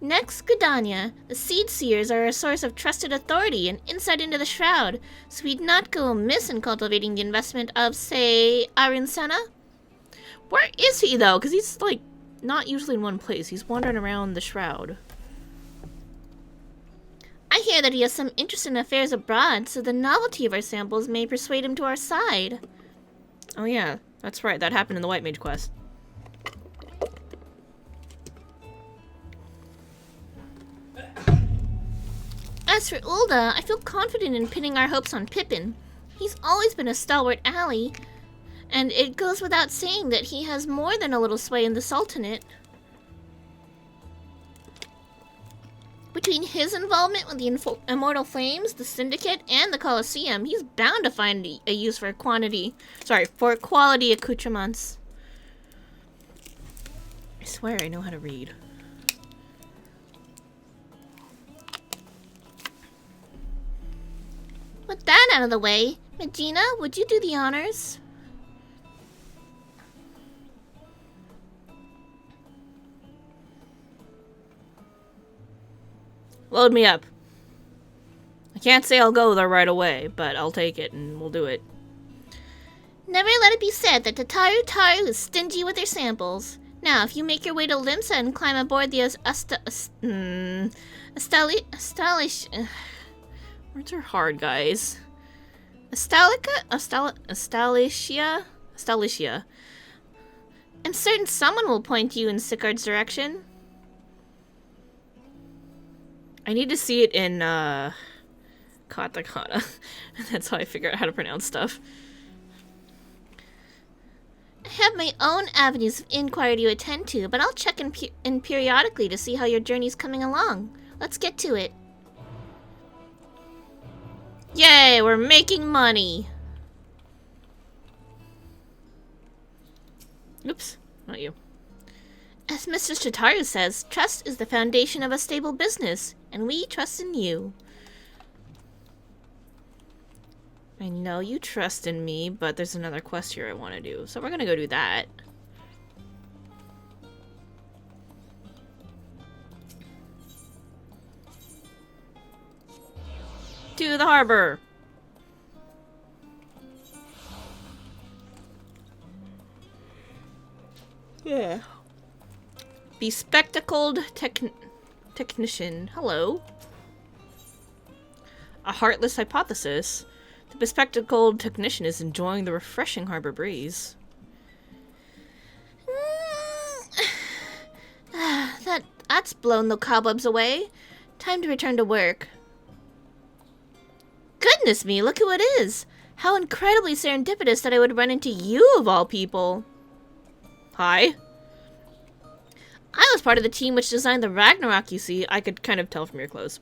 Next, Gridania. The Seed Seers are a source of trusted authority and insight into the Shroud, so we'd not go amiss in cultivating the investment of, say, Arinsena. Where is he, though? Because he's, like, not usually in one place. He's wandering around the Shroud. I hear that he has some interest in affairs abroad, so the novelty of our samples may persuade him to our side. Oh yeah, that's right. That happened in the White Mage quest. As for Ulda, I feel confident in pinning our hopes on Pippin. He's always been a stalwart ally, and it goes without saying that he has more than a little sway in the Sultanate. Between his involvement with the Immortal Flames, the Syndicate, and the Colosseum, he's bound to find a use for quality accoutrements. I swear I know how to read. With that out of the way, Medina, would you do the honors? Load me up. I can't say I'll go there right away, but I'll take it and we'll do it. Never let it be said that Tataru Taru is stingy with her samples. Now, if you make your way to Limsa and climb aboard the Words are hard, guys. Astalicia? I'm certain someone will point you in Sicard's direction. I need to see it in, katakana. That's how I figure out how to pronounce stuff. I have my own avenues of inquiry to attend to, but I'll check in periodically to see how your journey's coming along. Let's get to it. Yay, we're making money! Oops, not you. As Mr. Shitaru says, trust is the foundation of a stable business, and we trust in you. I know you trust in me, but there's another quest here I want to do, so we're gonna go do that. To the harbor! Yeah. Bespectacled technician. Hello. A heartless hypothesis. The bespectacled technician is enjoying the refreshing harbor breeze. That's blown the cobwebs away. Time to return to work. Goodness me, look who it is! How incredibly serendipitous that I would run into you of all people. Hi. I was part of the team which designed the Ragnarok, you see. I could kind of tell from your clothes.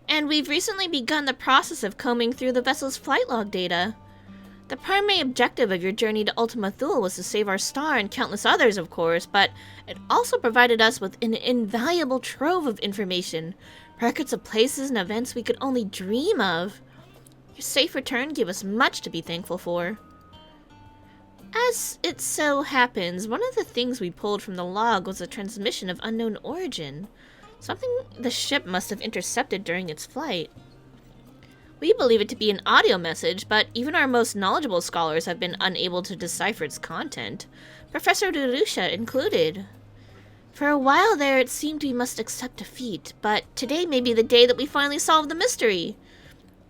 And we've recently begun the process of combing through the vessel's flight log data. The primary objective of your journey to Ultima Thule was to save our star and countless others, of course, but it also provided us with an invaluable trove of information, records of places and events we could only dream of. Your safe return gave us much to be thankful for. As it so happens, one of the things we pulled from the log was a transmission of unknown origin. Something the ship must have intercepted during its flight. We believe it to be an audio message, but even our most knowledgeable scholars have been unable to decipher its content, Professor Durusha included. For a while there, it seemed we must accept defeat, but today may be the day that we finally solve the mystery.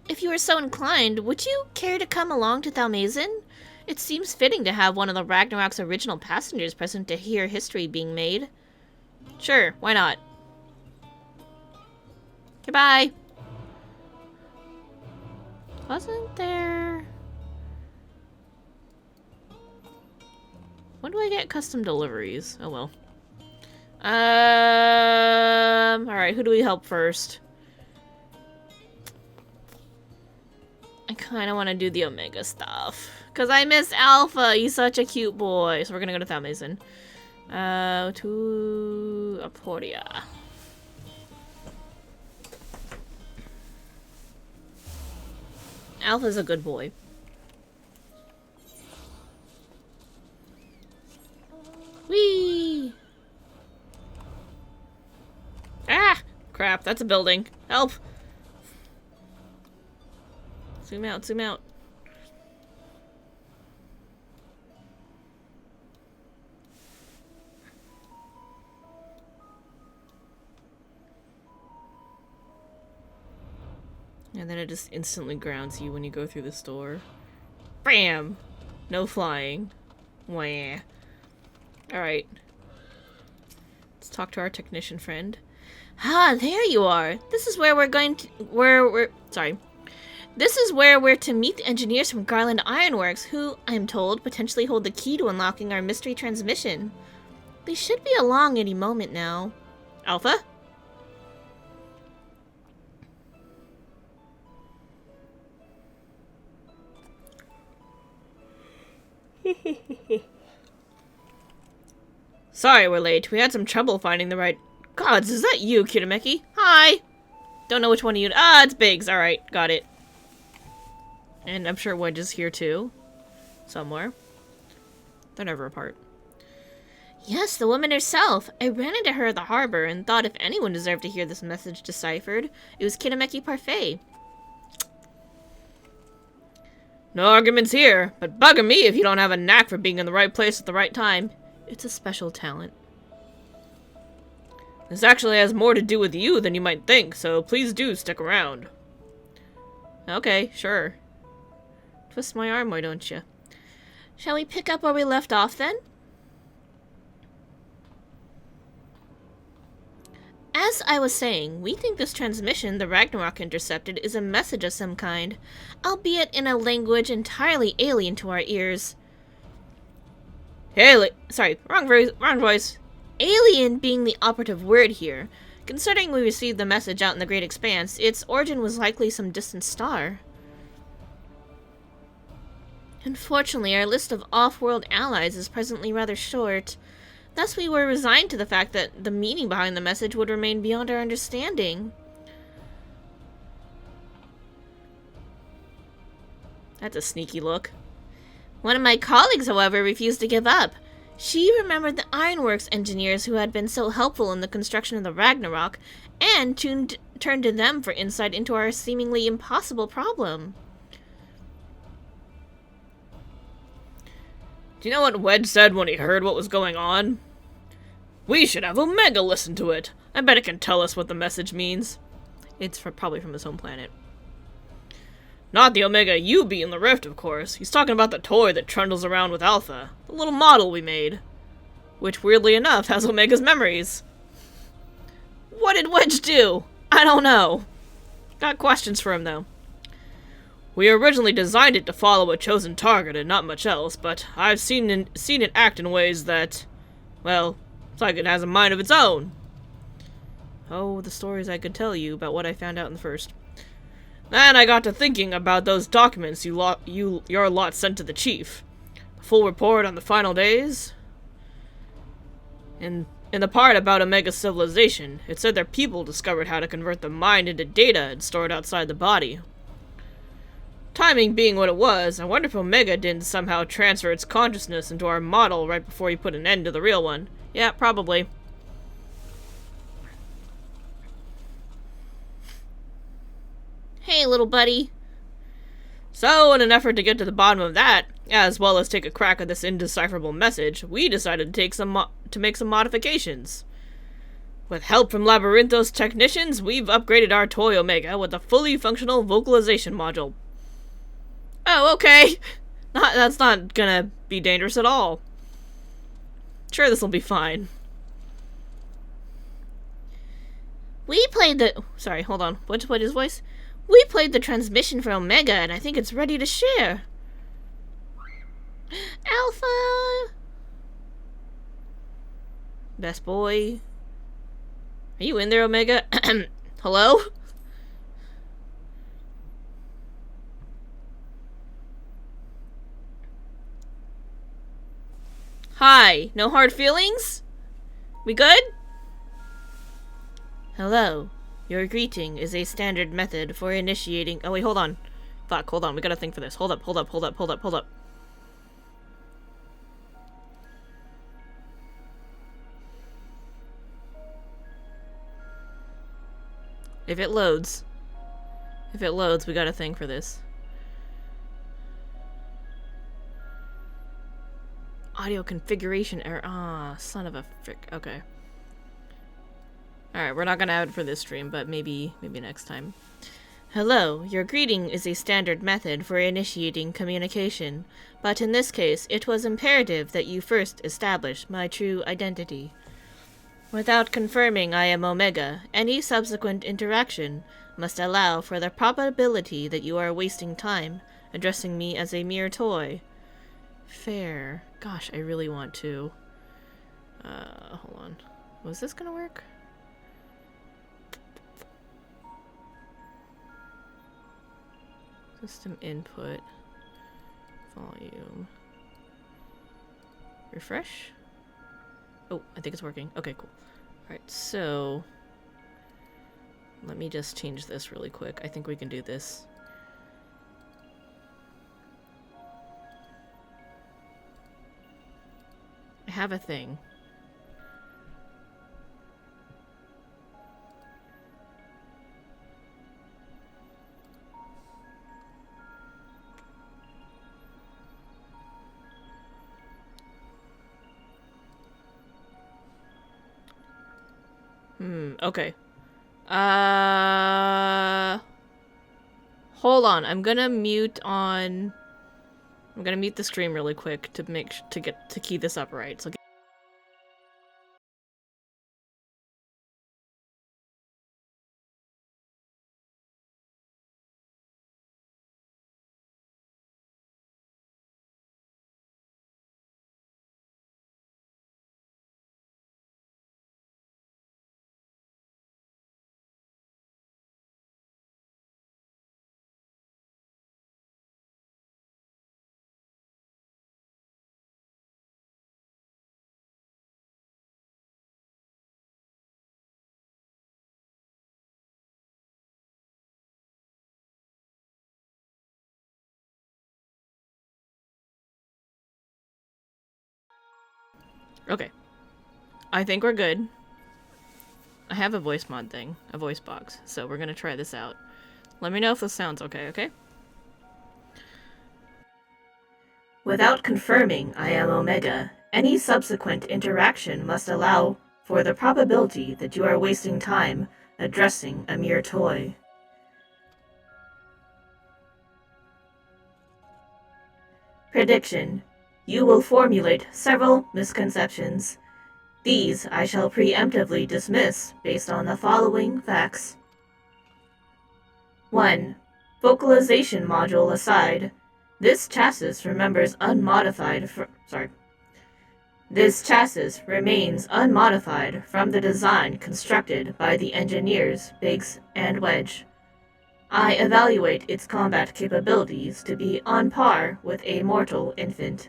If you are so inclined, would you care to come along to Thalmazen? It seems fitting to have one of the Ragnarok's original passengers present to hear history being made. Sure, why not? Goodbye. Wasn't there... When do I get custom deliveries? Oh well. Alright, who do we help first? I kinda wanna do the Omega stuff. Cause I miss Alpha, he's such a cute boy. So we're gonna go to Thalmazen. To Aporia. Alpha's a good boy. Whee! Ah! Crap, that's a building. Help! Zoom out, zoom out. And then it just instantly grounds you when you go through the store. Bam! No flying. Wah. Alright. Let's talk to our technician friend. Ah, there you are. This is where This is where we're to meet the engineers from Garland Ironworks, who, I am told, potentially hold the key to unlocking our mystery transmission. They should be along any moment now. Alpha? Sorry we're late. We had some trouble finding the right... Gods, is that you, Kitameki? Hi! Don't know which one of you... Ah, it's Biggs. Alright, got it. And I'm sure Wedge is here too. Somewhere. They're never apart. Yes, the woman herself. I ran into her at the harbor and thought if anyone deserved to hear this message deciphered, it was Kitameki Parfait. No arguments here, but bugger me if you don't have a knack for being in the right place at the right time. It's a special talent. This actually has more to do with you than you might think, so please do stick around. Okay, sure. Twist my arm, why don't you? Shall we pick up where we left off then? As I was saying, we think this transmission the Ragnarok intercepted is a message of some kind, albeit in a language entirely alien to our ears. Wrong voice. Alien being the operative word here. Considering we received the message out in the Great Expanse, its origin was likely some distant star. Unfortunately, our list of off-world allies is presently rather short. Thus, we were resigned to the fact that the meaning behind the message would remain beyond our understanding. That's a sneaky look. One of my colleagues, however, refused to give up. She remembered the ironworks engineers who had been so helpful in the construction of the Ragnarok, and turned to them for insight into our seemingly impossible problem. Do you know what Wedge said when he heard what was going on? We should have Omega listen to it. I bet it can tell us what the message means. It's probably from his home planet. Not the Omega you be in the Rift, of course. He's talking about the toy that trundles around with Alpha. The little model we made. Which, weirdly enough, has Omega's memories. What did Wedge do? I don't know. Got questions for him, though. We originally designed it to follow a chosen target and not much else, but I've seen it act in ways that, well, it's like it has a mind of its own. Oh, the stories I could tell you about what I found out in the first. Then I got to thinking about those documents your lot sent to the chief. The full report on the final days. In the part about Omega civilization, it said their people discovered how to convert the mind into data and store it outside the body. Timing being what it was, I wonder if Omega didn't somehow transfer its consciousness into our model right before he put an end to the real one. Yeah, probably. Hey, little buddy. So, in an effort to get to the bottom of that, as well as take a crack at this indecipherable message, we decided to make some modifications. With help from Labyrinthos technicians, we've upgraded our toy Omega with a fully functional vocalization module. Oh, okay. That's not gonna be dangerous at all. Sure, this'll be fine. We played the... Sorry, hold on. What's his voice? We played the transmission for Omega, and I think it's ready to share. Alpha! Best boy. Are you in there, Omega? Hello? Hi. No hard feelings? We good? Hello. Your greeting is a standard method for initiating... Oh, wait, hold on. Fuck, hold on. We gotta think for this. Hold up. If it loads, we gotta think for this. Audio configuration error. Ah, son of a frick. Okay. Alright, we're not gonna have it for this stream, but maybe next time. Hello, your greeting is a standard method for initiating communication, but in this case, it was imperative that you first establish my true identity. Without confirming I am Omega, any subsequent interaction must allow for the probability that you are wasting time addressing me as a mere toy. Fair. Gosh, I really want to. Hold on. Was this gonna work? System input. Volume. Refresh? Oh, I think it's working. Okay, cool. Alright, so... let me just change this really quick. I think we can do this. I have a thing. Okay. Hold on. I'm gonna mute the stream really quick to to key this up right. So. Okay. I think we're good. I have a voice mod thing, a voice box, so we're gonna try this out. Let me know if this sounds okay, okay? Without confirming I am Omega, any subsequent interaction must allow for the probability that you are wasting time addressing a mere toy. Prediction. You will formulate several misconceptions. These I shall preemptively dismiss based on the following facts. 1. Vocalization module aside, this chassis remains unmodified from the design constructed by the engineers Biggs and Wedge. I evaluate its combat capabilities to be on par with a mortal infant.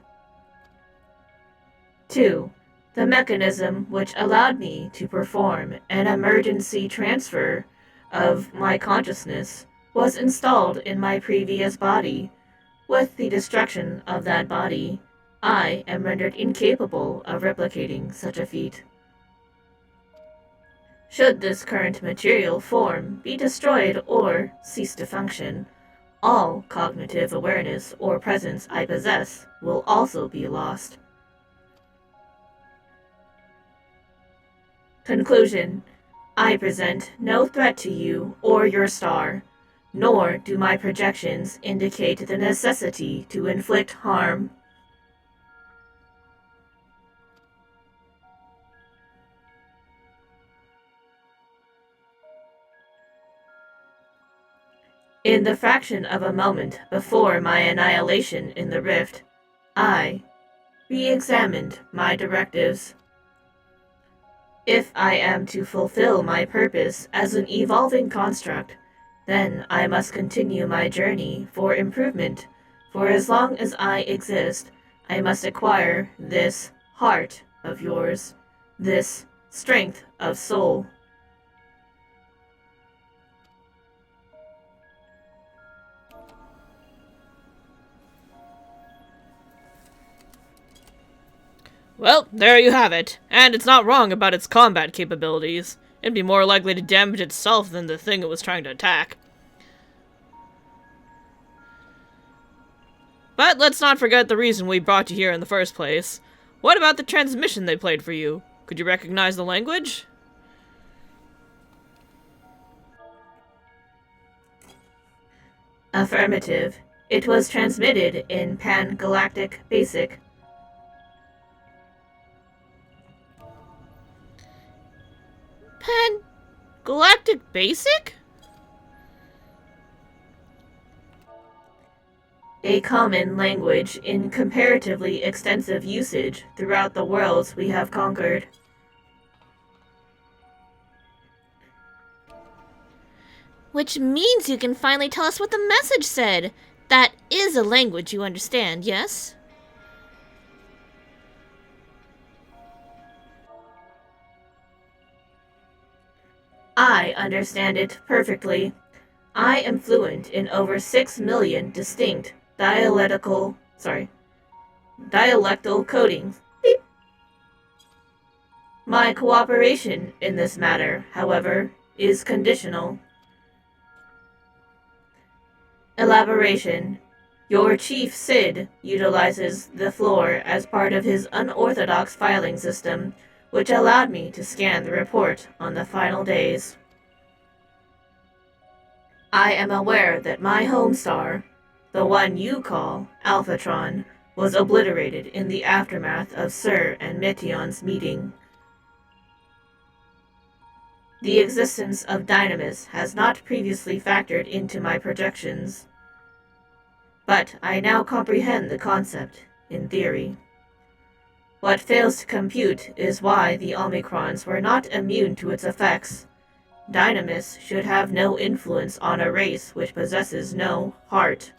2. The mechanism which allowed me to perform an emergency transfer of my consciousness was installed in my previous body. With the destruction of that body, I am rendered incapable of replicating such a feat. Should this current material form be destroyed or cease to function, all cognitive awareness or presence I possess will also be lost. Conclusion. I present no threat to you or your star, nor do my projections indicate the necessity to inflict harm. In the fraction of a moment before my annihilation in the rift, I re-examined my directives. If I am to fulfill my purpose as an evolving construct, then I must continue my journey for improvement. For as long as I exist, I must acquire this heart of yours, this strength of soul. Well, there you have it. And it's not wrong about its combat capabilities. It'd be more likely to damage itself than the thing it was trying to attack. But let's not forget the reason we brought you here in the first place. What about the transmission they played for you? Could you recognize the language? Affirmative. It was transmitted in Pan-Galactic Basic. Pan-Galactic Basic? A common language in comparatively extensive usage throughout the worlds we have conquered. Which means you can finally tell us what the message said. That is a language you understand, yes? I understand it perfectly. I am fluent in over 6 million distinct dialectal codings. Beep. My cooperation in this matter, however, is conditional. Elaboration. Your chief Sid utilizes the floor as part of his unorthodox filing system, which allowed me to scan the report on the final days. I am aware that my home star, the one you call Alphatron, was obliterated in the aftermath of Sir and Metion's meeting. The existence of Dynamis has not previously factored into my projections, but I now comprehend the concept, in theory. What fails to compute is why the Omicrons were not immune to its effects. Dynamis should have no influence on a race which possesses no heart.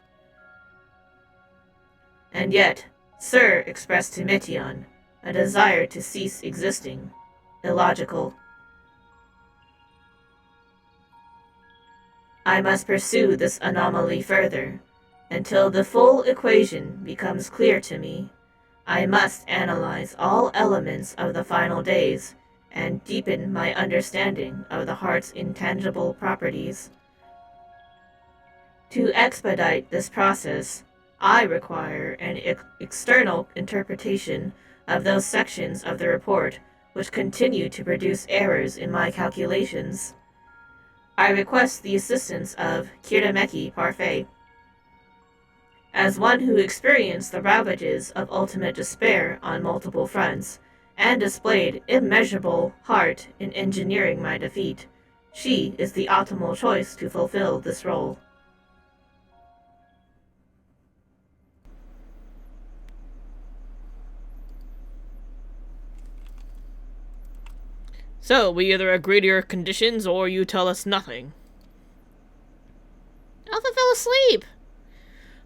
And yet, Sir expressed to Metion a desire to cease existing. Illogical. I must pursue this anomaly further. Until the full equation becomes clear to me, I must analyze all elements of the final days and deepen my understanding of the heart's intangible properties. To expedite this process, I require an external interpretation of those sections of the report which continue to produce errors in my calculations. I request the assistance of Kirameki Parfait. As one who experienced the ravages of ultimate despair on multiple fronts, and displayed immeasurable heart in engineering my defeat, she is the optimal choice to fulfill this role. So, we either agree to your conditions or you tell us nothing. Alpha fell asleep.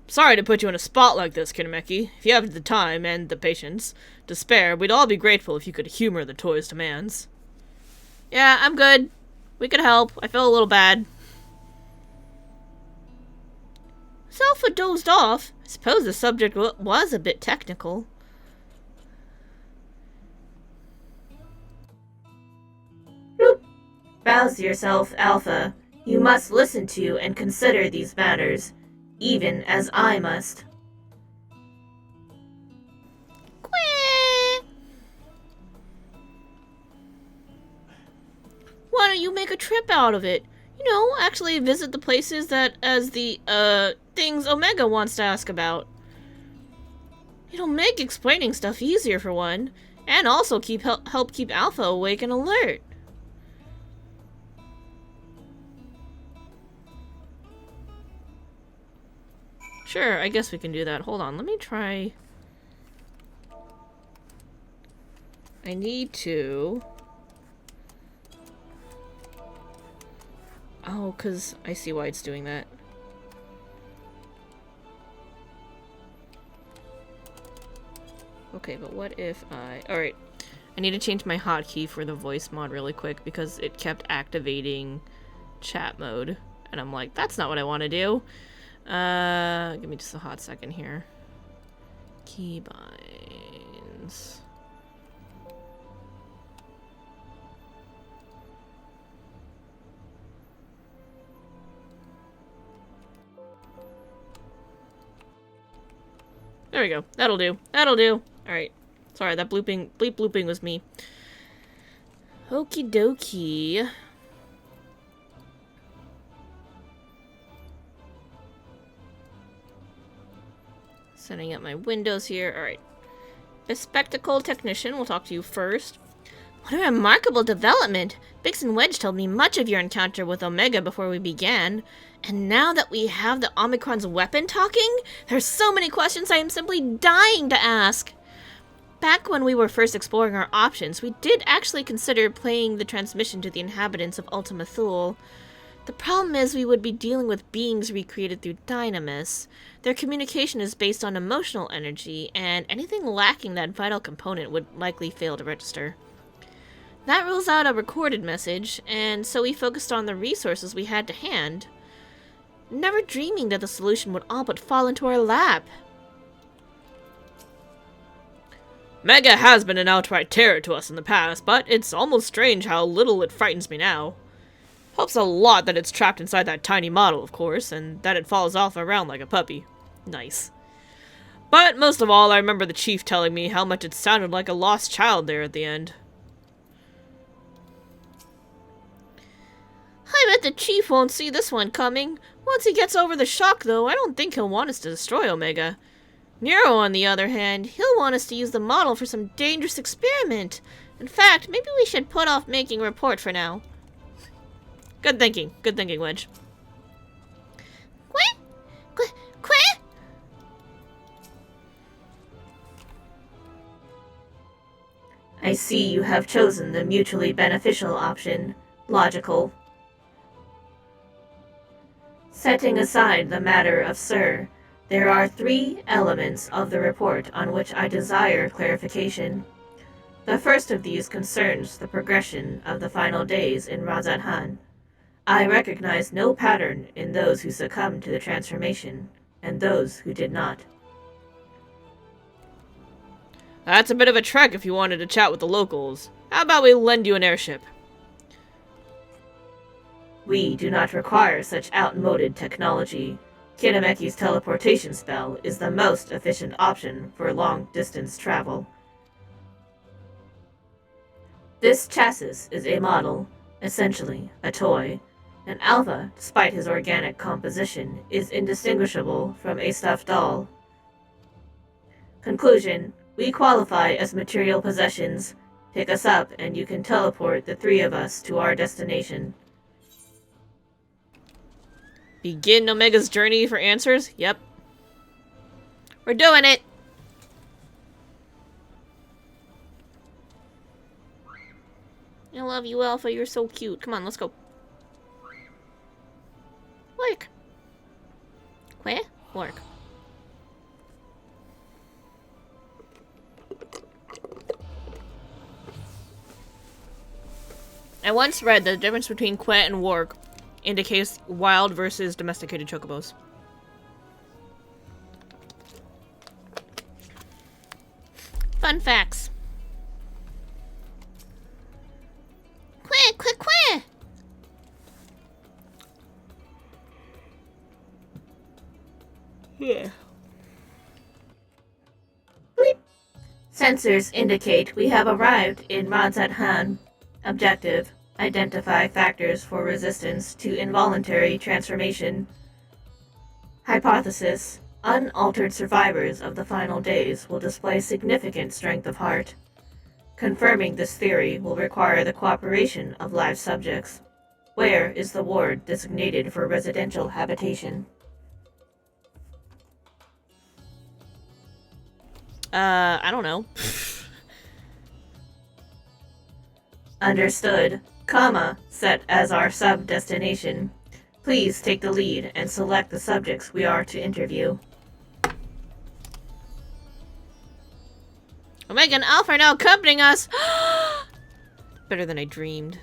Sorry to put you in a spot like this, Kirameki. If you have the time and the patience to spare, we'd all be grateful if you could humor the toy's demands. Yeah, I'm good. We could help. I feel a little bad. Alpha dozed off. I suppose the subject was a bit technical. Rouse yourself, Alpha. You must listen to and consider these matters, even as I must. Quack. Why don't you make a trip out of it? You know, actually visit the places that, as the, things Omega wants to ask about. It'll make explaining stuff easier for one, and also help keep Alpha awake and alert. Sure, I guess we can do that. Hold on, let me try... I need to... Oh, because I see why it's doing that. Okay, but what if I... Alright, I need to change my hotkey for the voice mod really quick because it kept activating chat mode. And I'm like, that's not what I want to do. Give me just a hot second here. Keybinds. There we go. That'll do. That'll do. Alright. Sorry, that bleep blooping was me. Okie dokie. Setting up my windows here. Alright. Bespectacled technician, we'll talk to you first. What a remarkable development. Bix and Wedge told me much of your encounter with Omega before we began. And now that we have the Omicron's weapon talking, there's so many questions I am simply dying to ask. Back when we were first exploring our options, we did actually consider playing the transmission to the inhabitants of Ultima Thule. The problem is we would be dealing with beings recreated through Dynamis. Their communication is based on emotional energy, and anything lacking that vital component would likely fail to register. That rules out a recorded message, and so we focused on the resources we had to hand, never dreaming that the solution would all but fall into our lap. Mega has been an outright terror to us in the past, but it's almost strange how little it frightens me now. Helps a lot that it's trapped inside that tiny model, of course, and that it follows off around like a puppy. Nice. But most of all, I remember the chief telling me how much it sounded like a lost child there at the end. the chief won't see this one coming. Once he gets over the shock, though, I don't think he'll want us to destroy Omega. Nero, on the other hand, he'll want us to use the model for some dangerous experiment. In fact, maybe we should put off making a report for now. Good thinking, Wedge. Quit? I see you have chosen the mutually beneficial option. Logical. Setting aside the matter of Sir, there are 3 elements of the report on which I desire clarification. The first of these concerns the progression of the final days in Razathan. I recognize no pattern in those who succumbed to the transformation, and those who did not. That's a bit of a trek if you wanted to chat with the locals. How about we lend you an airship? We do not require such outmoded technology. Kinameki's teleportation spell is the most efficient option for long-distance travel. This chassis is a model, essentially a toy, and Alpha, despite his organic composition, is indistinguishable from a stuffed doll. Conclusion: we qualify as material possessions. Pick us up and you can teleport the 3 of us to our destination. Begin Omega's journey for answers? Yep. We're doing it! I love you, Alpha. You're so cute. Come on, let's go. Work. Where? Work. I once read that the difference between Quet and Warg indicates wild versus domesticated chocobos. Fun facts. Quit! Yeah. Sensors indicate we have arrived in Razathan. Objective: identify factors for resistance to involuntary transformation. Hypothesis: unaltered survivors of the final days will display significant strength of heart. Confirming this theory will require the cooperation of live subjects. Where is the ward designated for residential habitation? I don't know. Understood. Comma, set as our sub-destination. Please take the lead and select the subjects we are to interview. Omega and Alpha are now accompanying us! Better than I dreamed.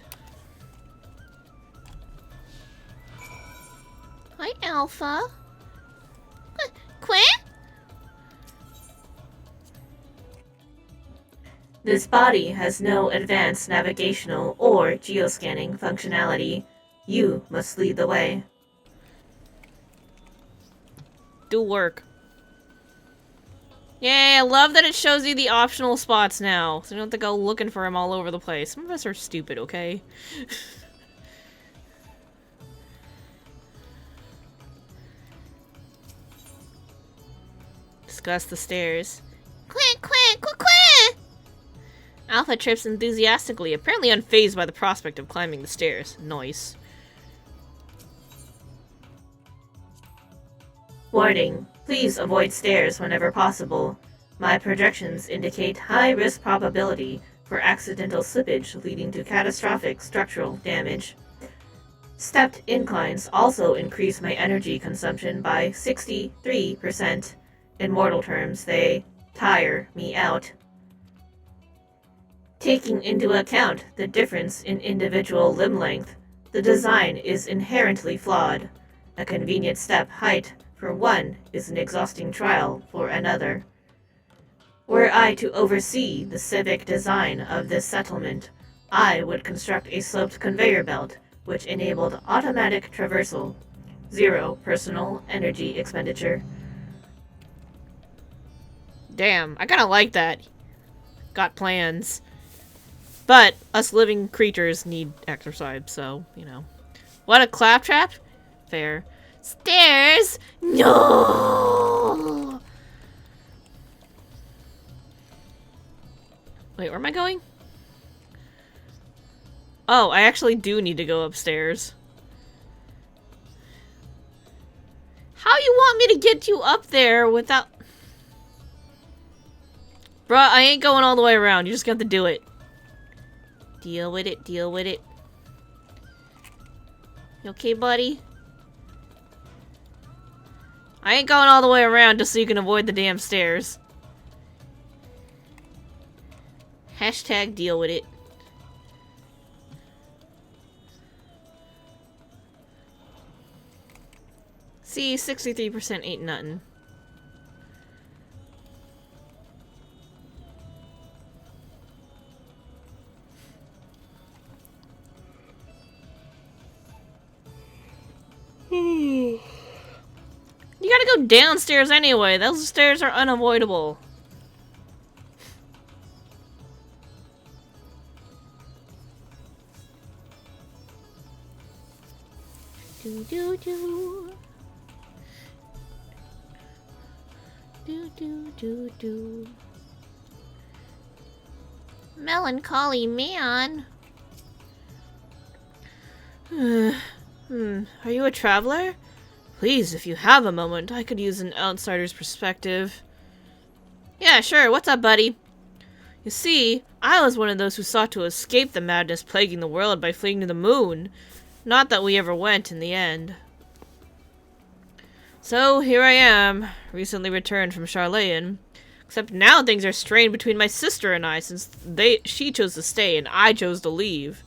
Hi, Alpha. Quit? This body has no advanced navigational or geoscanning functionality. You must lead the way. Do work. Yay, I love that it shows you the optional spots now, so you don't have to go looking for them all over the place. Some of us are stupid, okay? Discuss the stairs. Quit! Alpha trips enthusiastically, apparently unfazed by the prospect of climbing the stairs. Nice. Warning: please avoid stairs whenever possible. My projections indicate high risk probability for accidental slippage leading to catastrophic structural damage. Stepped inclines also increase my energy consumption by 63%. In mortal terms, they tire me out. Taking into account the difference in individual limb length, the design is inherently flawed. A convenient step height for one is an exhausting trial for another. Were I to oversee the civic design of this settlement, I would construct a sloped conveyor belt which enabled automatic traversal. 0 personal energy expenditure. Damn, I kinda like that. Got plans. But us living creatures need exercise, so, you know. What, a claptrap? Fair. Stairs? No! Wait, where am I going? Oh, I actually do need to go upstairs. How you want me to get you up there without... Bruh, I ain't going all the way around. You just got to do it. Deal with it, deal with it. You okay, buddy? I ain't going all the way around just so you can avoid the damn stairs. Hashtag deal with it. See, 63% ain't nothing. You gotta go downstairs anyway. Those stairs are unavoidable. Do do do. Do do do do. Melancholy man. Are you a traveler? Please, if you have a moment, I could use an outsider's perspective. Yeah, sure. What's up, buddy? You see, I was one of those who sought to escape the madness plaguing the world by fleeing to the moon. Not that we ever went in the end. So, here I am, recently returned from Charlayan. Except now things are strained between my sister and I, since she chose to stay and I chose to leave.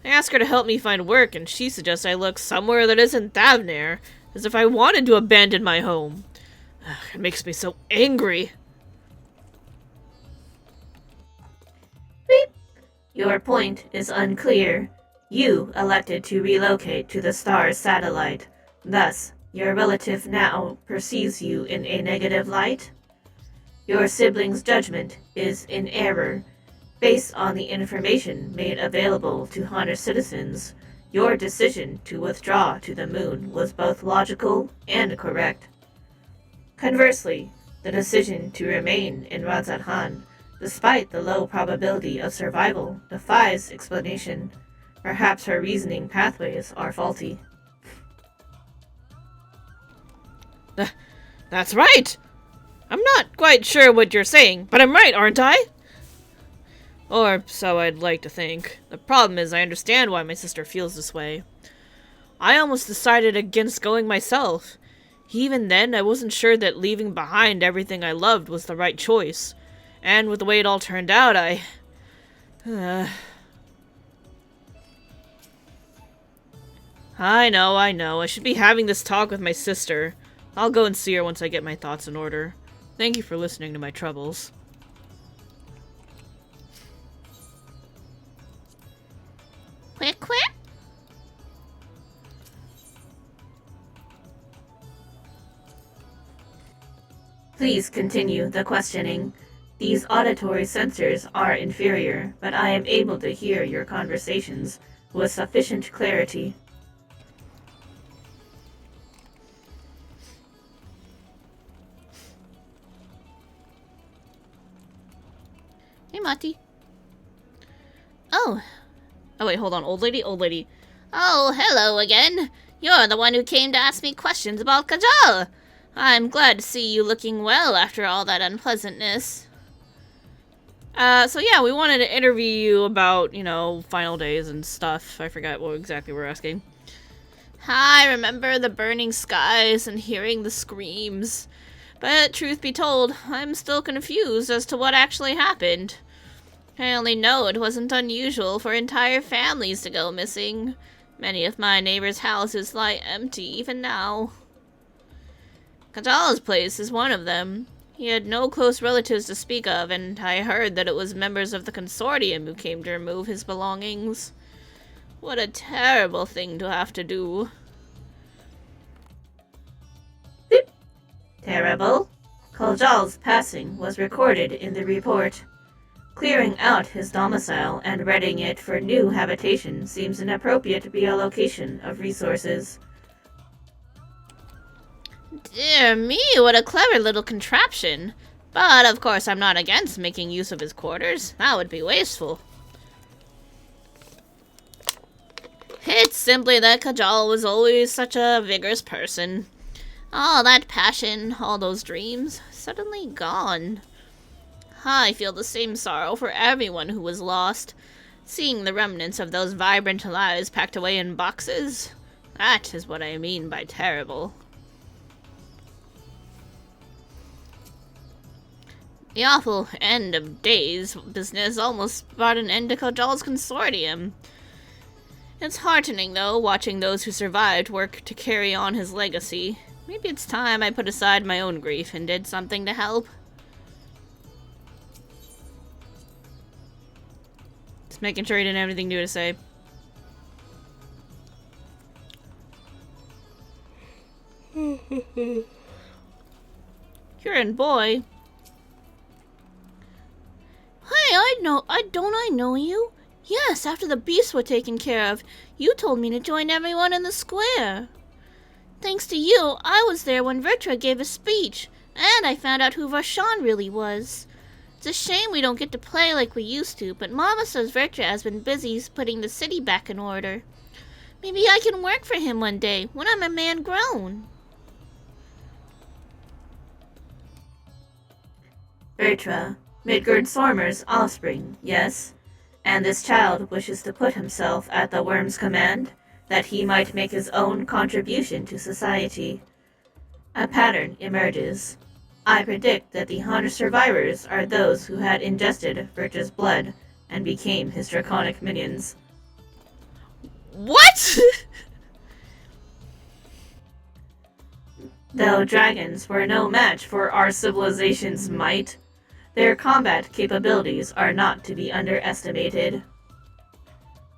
I ask her to help me find work, and she suggests I look somewhere that isn't Thavnair, as if I wanted to abandon my home. It makes me so angry. Beep. Your point is unclear. You elected to relocate to the star's satellite. Thus, your relative now perceives you in a negative light. Your sibling's judgment is in error. Based on the information made available to Honor citizens, your decision to withdraw to the moon was both logical and correct. Conversely, the decision to remain in Razathan, despite the low probability of survival, defies explanation. Perhaps her reasoning pathways are faulty. That's right! I'm not quite sure what you're saying, but I'm right, aren't I? Or so I'd like to think. The problem is I understand why my sister feels this way. I almost decided against going myself. Even then, I wasn't sure that leaving behind everything I loved was the right choice. And with the way it all turned out, I know. I should be having this talk with my sister. I'll go and see her once I get my thoughts in order. Thank you for listening to my troubles. Quick, quick. Please continue the questioning. These auditory sensors are inferior, but I am able to hear your conversations with sufficient clarity. Hey, Mati. Oh, wait, hold on. Old lady? Old lady. Oh, hello again. You're the one who came to ask me questions about Kajal. I'm glad to see you looking well after all that unpleasantness. So yeah, we wanted to interview you about, final days and stuff. I forgot what exactly we're asking. I remember the burning skies and hearing the screams. But truth be told, I'm still confused as to what actually happened. I only know it wasn't unusual for entire families to go missing. Many of my neighbors' houses lie empty even now. Kajal's place is one of them. He had no close relatives to speak of, and I heard that it was members of the consortium who came to remove his belongings. What a terrible thing to have to do. Terrible? Kajal's passing was recorded in the report. Clearing out his domicile and readying it for new habitation seems an appropriate reallocation of resources. Dear me, what a clever little contraption. But of course I'm not against making use of his quarters. That would be wasteful. It's simply that Kajal was always such a vigorous person. All that passion, all those dreams, suddenly gone. I feel the same sorrow for everyone who was lost. Seeing the remnants of those vibrant lives packed away in boxes, that is what I mean by terrible. The awful end of days business almost brought an end to Kojal's consortium. It's heartening, though, watching those who survived work to carry on his legacy. Maybe it's time I put aside my own grief and did something to help. Just making sure he didn't have anything new to say. Huron boy. Hey, don't I know you? Yes, after the beasts were taken care of, you told me to join everyone in the square. Thanks to you, I was there when Vertra gave a speech, and I found out who Varshan really was. It's a shame we don't get to play like we used to, but Mama says Vertra has been busy putting the city back in order. Maybe I can work for him one day, when I'm a man grown. Vertra, Midgard Sormer's offspring, yes? And this child wishes to put himself at the worm's command, that he might make his own contribution to society. A pattern emerges. I predict that the Hunter survivors are those who had ingested Vertra's blood and became his draconic minions. What? Though dragons were no match for our civilization's might, their combat capabilities are not to be underestimated.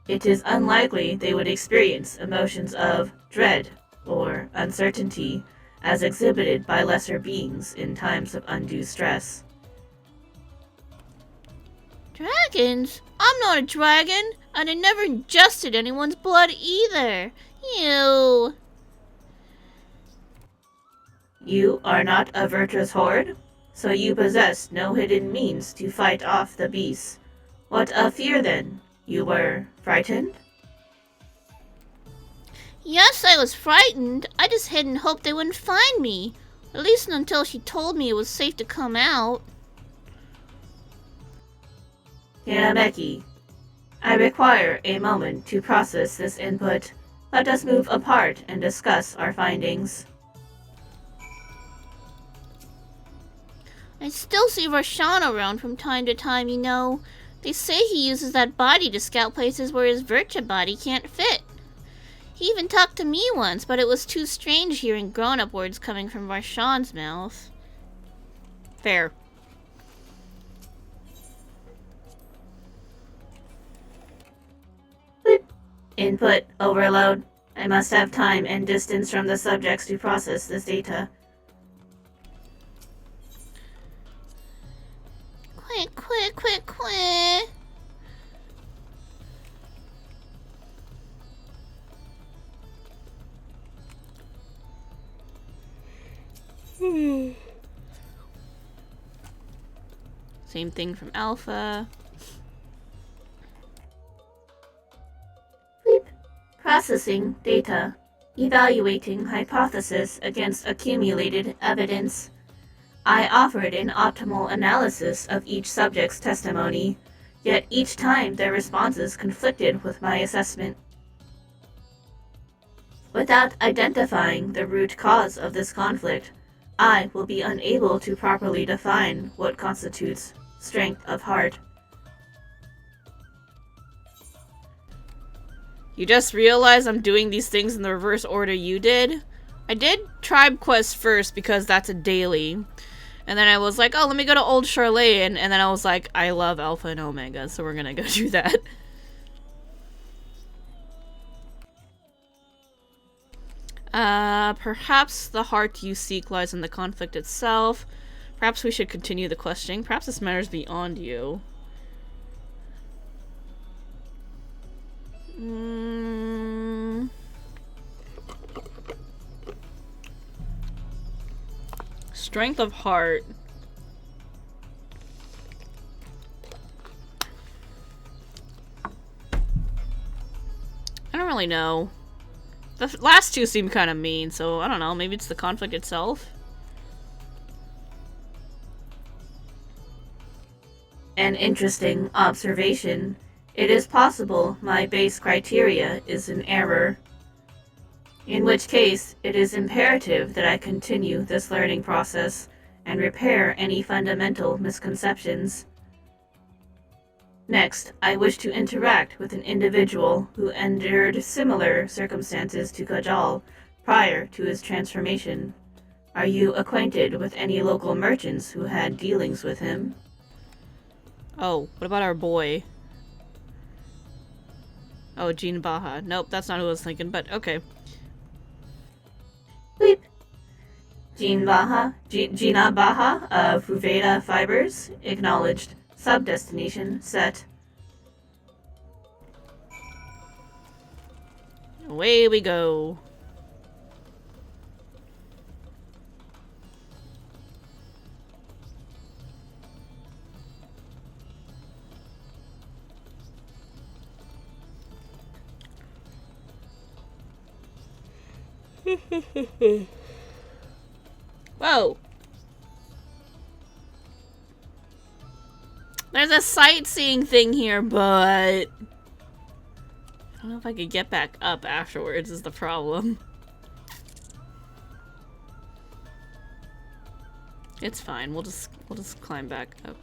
It is unlikely they would experience emotions of dread or uncertainty as exhibited by lesser beings in times of undue stress. Dragons? I'm not a dragon, and I never ingested anyone's blood either. Ew. You are not a Vertra's horde, so you possess no hidden means to fight off the beasts. What of fear then? You were frightened? Yes, I was frightened. I just hid and hoped they wouldn't find me. At least until she told me it was safe to come out. Hinameki, I require a moment to process this input. Let us move apart and discuss our findings. I still see Varshan around from time to time, you know. They say he uses that body to scout places where his Vertra body can't fit. He even talked to me once, but it was too strange hearing grown-up words coming from Varshan's mouth. Fair. Input overload. I must have time and distance from the subjects to process this data. Quick. Same thing from Alpha. Processing data. Evaluating hypothesis against accumulated evidence. I offered an optimal analysis of each subject's testimony, yet each time their responses conflicted with my assessment. Without identifying the root cause of this conflict, I will be unable to properly define what constitutes strength of heart. You just realize I'm doing these things in the reverse order you did? I did Tribe Quest first because that's a daily. And then I was like, oh, let me go to Old Charlene. And then I was like, I love Alpha and Omega, so we're gonna go do that. Perhaps the heart you seek lies in the conflict itself. Perhaps we should continue the questioning. Perhaps this matters beyond you. Strength of heart. I don't really know. The last two seem kind of mean, so I don't know. Maybe it's the conflict itself? An interesting observation. It is possible my base criteria is in error. In which case, it is imperative that I continue this learning process and repair any fundamental misconceptions. Next, I wish to interact with an individual who endured similar circumstances to Kajal prior to his transformation. Are you acquainted with any local merchants who had dealings with him? Oh, what about our boy? Oh, Jean Baha. Nope, that's not who I was thinking, but okay. Bleep. Gina Baha of VoD Fibers, acknowledged. Subdestination set. Away we go. Whoa. There's a sightseeing thing here, but I don't know if I could get back up afterwards is the problem. It's fine. We'll just climb back up.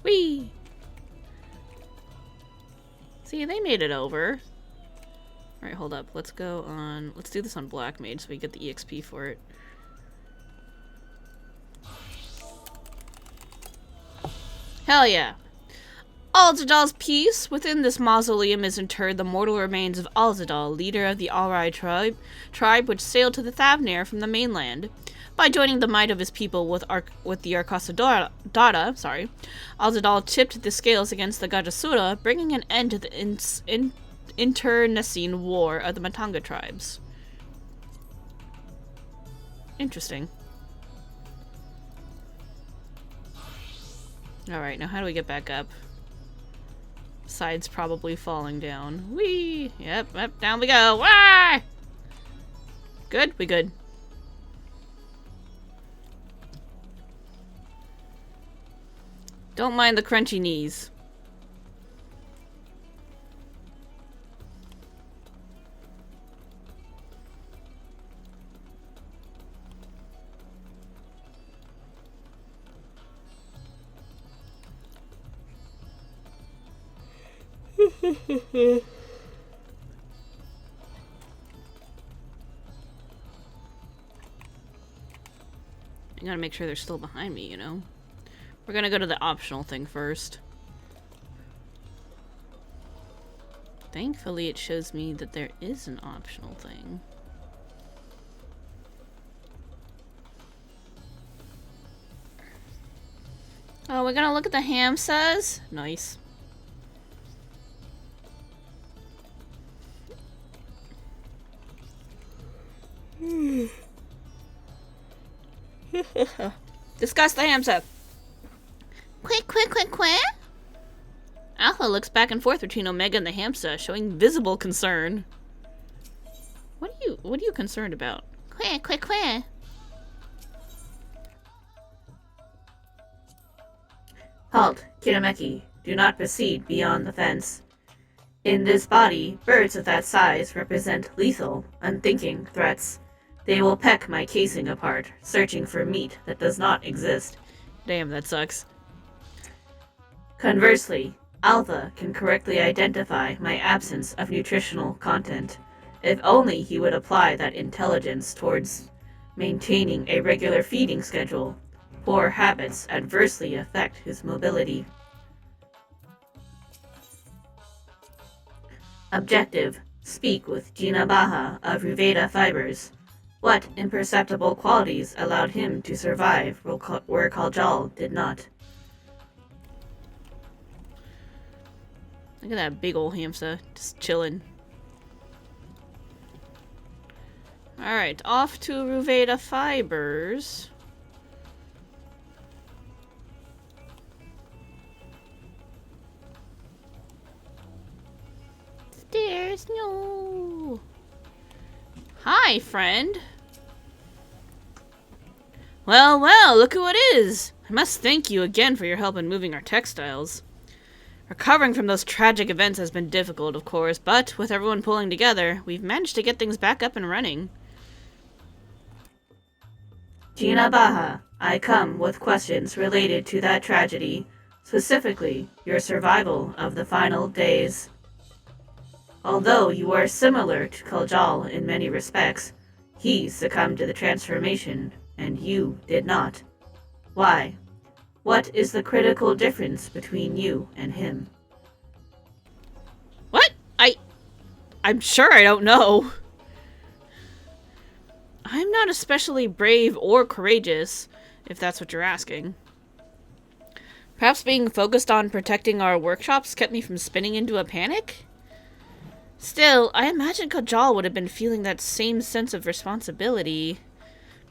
Whee! See, they made it over. Alright, hold up. Let's go on... Let's do this on Black Mage so we get the EXP for it. Hell yeah. Alzadal's peace. Within this mausoleum is interred the mortal remains of Alzadal, leader of the Alrai tribe which sailed to the Thavnir from the mainland. By joining the might of his people with the Arkasadara, Alzadal tipped the scales against the Gajasura, bringing an end to the internecine war of the Matanga tribes. Interesting. Alright, now how do we get back up? Besides probably falling down. Whee! Yep, down we go. Wah! Good? We good. Don't mind the crunchy knees. I gotta make sure they're still behind me, you know? We're gonna go to the optional thing first. Thankfully, it shows me that there is an optional thing. Oh, we're gonna look at the Hamsas? Nice. Discuss the Hamsa. Quick. Alpha looks back and forth between Omega and the Hamsa, showing visible concern. What are you concerned about? Quick. Halt, Kirameki. Do not proceed beyond the fence. In this body, birds of that size represent lethal, unthinking threats. They will peck my casing apart, searching for meat that does not exist. Damn, that sucks. Conversely, Alpha can correctly identify my absence of nutritional content. If only he would apply that intelligence towards maintaining a regular feeding schedule. Poor habits adversely affect his mobility. Objective: speak with Gina Baha of VoD Fibers. What imperceptible qualities allowed him to survive where Kaljal did not? Look at that big old hamster, just chilling. Alright, off to Ruveda Fibers. Stairs, no. Hi, friend. Well, well, look who it is. I must thank you again for your help in moving our textiles. Recovering from those tragic events has been difficult, of course, but with everyone pulling together, we've managed to get things back up and running. Gina Baha, I come with questions related to that tragedy, specifically your survival of the final days. Although you are similar to Kajal in many respects, he succumbed to the transformation, and you did not. Why? What is the critical difference between you and him? What? I'm sure I don't know. I'm not especially brave or courageous, if that's what you're asking. Perhaps being focused on protecting our workshops kept me from spinning into a panic? Still, I imagine Kajal would have been feeling that same sense of responsibility.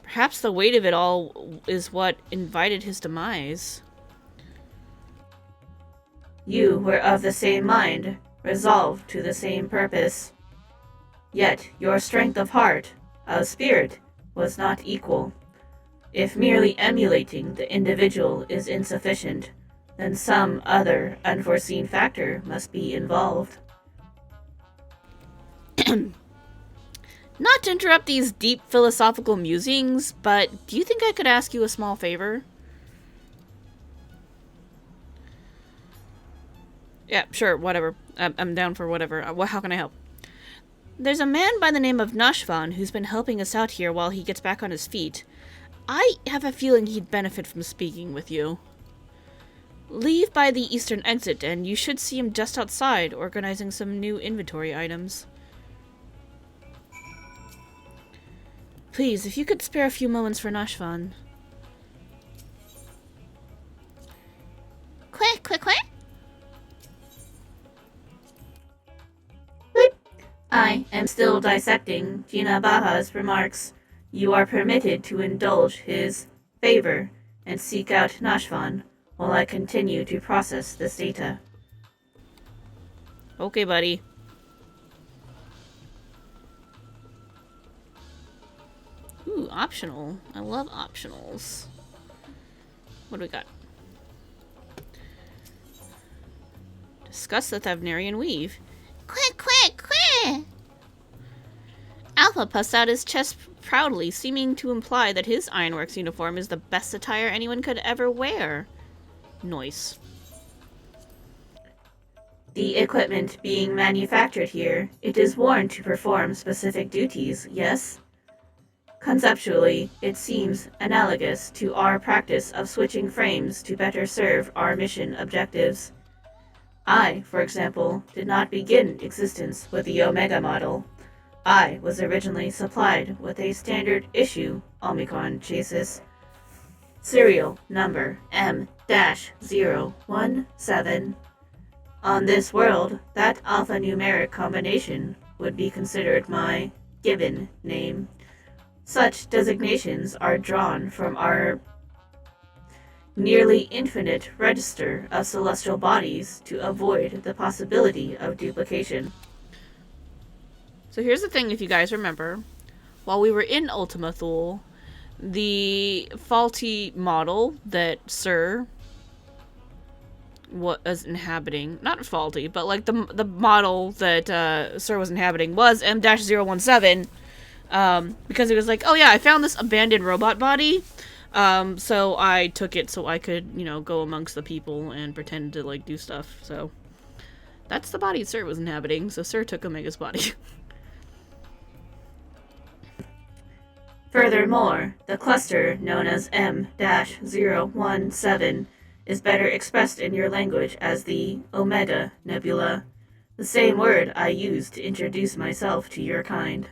Perhaps the weight of it all is what invited his demise. You were of the same mind, resolved to the same purpose. Yet your strength of heart, of spirit, was not equal. If merely emulating the individual is insufficient, then some other unforeseen factor must be involved. Not to interrupt these deep philosophical musings, but do you think I could ask you a small favor? Yeah, sure, whatever. I'm down for whatever. How can I help? There's a man by the name of Nashvan who's been helping us out here while he gets back on his feet. I have a feeling he'd benefit from speaking with you. Leave by the eastern exit, and you should see him just outside, organizing some new inventory items. Please, if you could spare a few moments for Nashvan. Quick, quick, quick! I am still dissecting Gina Baha's remarks. You are permitted to indulge his favor and seek out Nashvan while I continue to process this data. Okay, buddy. Ooh, optional. I love optionals. What do we got? Discuss the Thavnarian weave. Quick, quick, quick! Alpha puffs out his chest proudly, seeming to imply that his Ironworks uniform is the best attire anyone could ever wear. Noise. The equipment being manufactured here, it is worn to perform specific duties, yes? Conceptually, it seems analogous to our practice of switching frames to better serve our mission objectives. I, for example, did not begin existence with the Omega model. I was originally supplied with a standard issue Omicron chassis. Serial number M-017. On this world, that alphanumeric combination would be considered my given name. Such designations are drawn from our nearly infinite register of celestial bodies to avoid the possibility of duplication. So here's the thing, if you guys remember. While we were in Ultima Thule, the faulty model that Sir was inhabiting, not faulty, but like the model that Sir was inhabiting was M-017, because it was like, oh yeah, I found this abandoned robot body, so I took it so I could, you know, go amongst the people and pretend to like do stuff. So that's the body Sir was inhabiting, so Sir took Omega's body. Furthermore, the cluster known as M-017 is better expressed in your language as the Omega Nebula, the same word I use to introduce myself to your kind.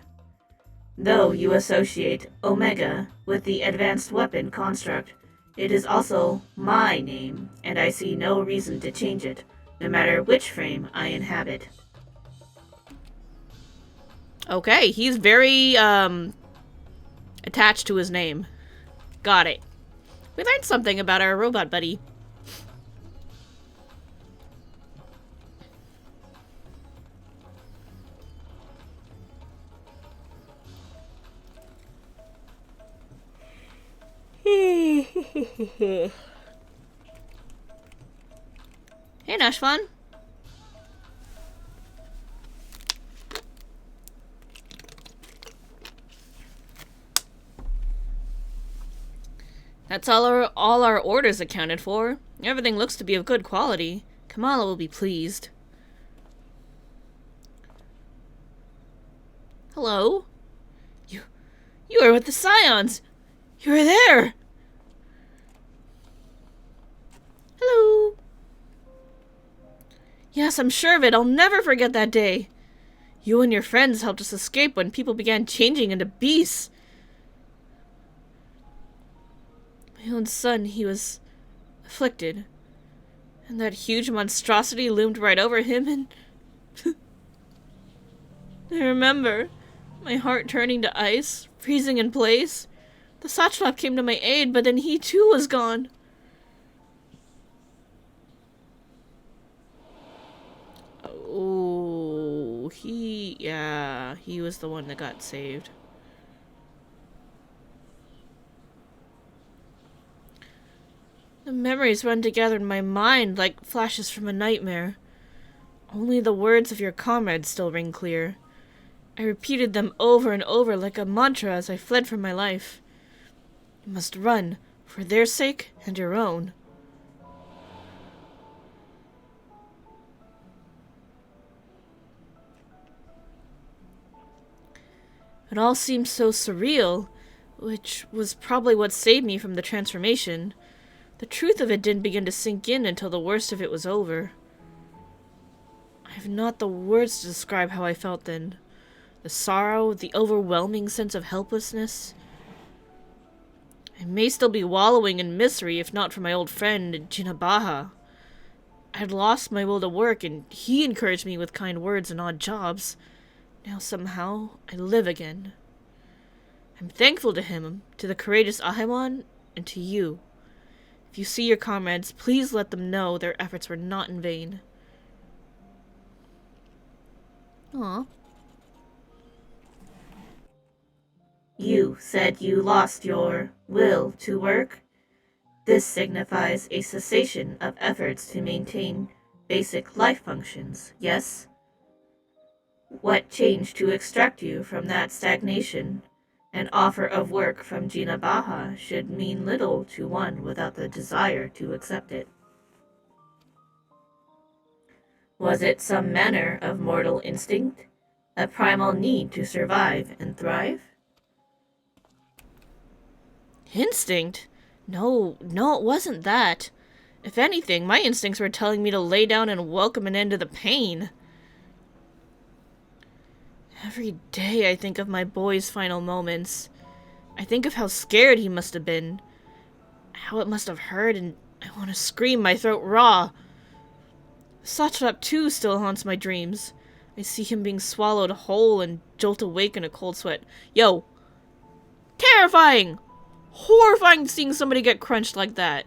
Though you associate Omega with the advanced weapon construct, it is also my name, and I see no reason to change it, no matter which frame I inhabit. Okay, he's very, attached to his name. Got it. We learned something about our robot buddy. Hey, Nashvon. That's all our orders accounted for. Everything looks to be of good quality. Kamala will be pleased. Hello? You are with the Scions! You are there! Hello? Yes, I'm sure of it. I'll never forget that day. You and your friends helped us escape when people began changing into beasts. My own son, he was afflicted. And that huge monstrosity loomed right over him, and I remember my heart turning to ice, freezing in place. The Satrap came to my aid, but then he too was gone. Oh, he was the one that got saved. The memories run together in my mind like flashes from a nightmare. Only the words of your comrades still ring clear. I repeated them over and over like a mantra as I fled from my life. You must run, for their sake and your own. It all seemed so surreal, which was probably what saved me from the transformation. The truth of it didn't begin to sink in until the worst of it was over. I have not the words to describe how I felt then. The sorrow, the overwhelming sense of helplessness. I may still be wallowing in misery if not for my old friend, Jinabaha. I had lost my will to work, and he encouraged me with kind words and odd jobs. Now somehow, I live again. I'm thankful to him, to the courageous Ahemon, and to you. If you see your comrades, please let them know their efforts were not in vain. Aw. You said you lost your will to work? This signifies a cessation of efforts to maintain basic life functions, yes? What changed to extract you from that stagnation? An offer of work from Jinabaha should mean little to one without the desire to accept it. Was it some manner of mortal instinct? A primal need to survive and thrive? Instinct? No, it wasn't that. If anything, my instincts were telling me to lay down and welcome an end to the pain. Every day I think of my boy's final moments. I think of how scared he must have been. How it must have hurt, and I want to scream, my throat raw. Satrap too still haunts my dreams. I see him being swallowed whole and jolt awake in a cold sweat. Yo! Terrifying! Horrifying seeing somebody get crunched like that.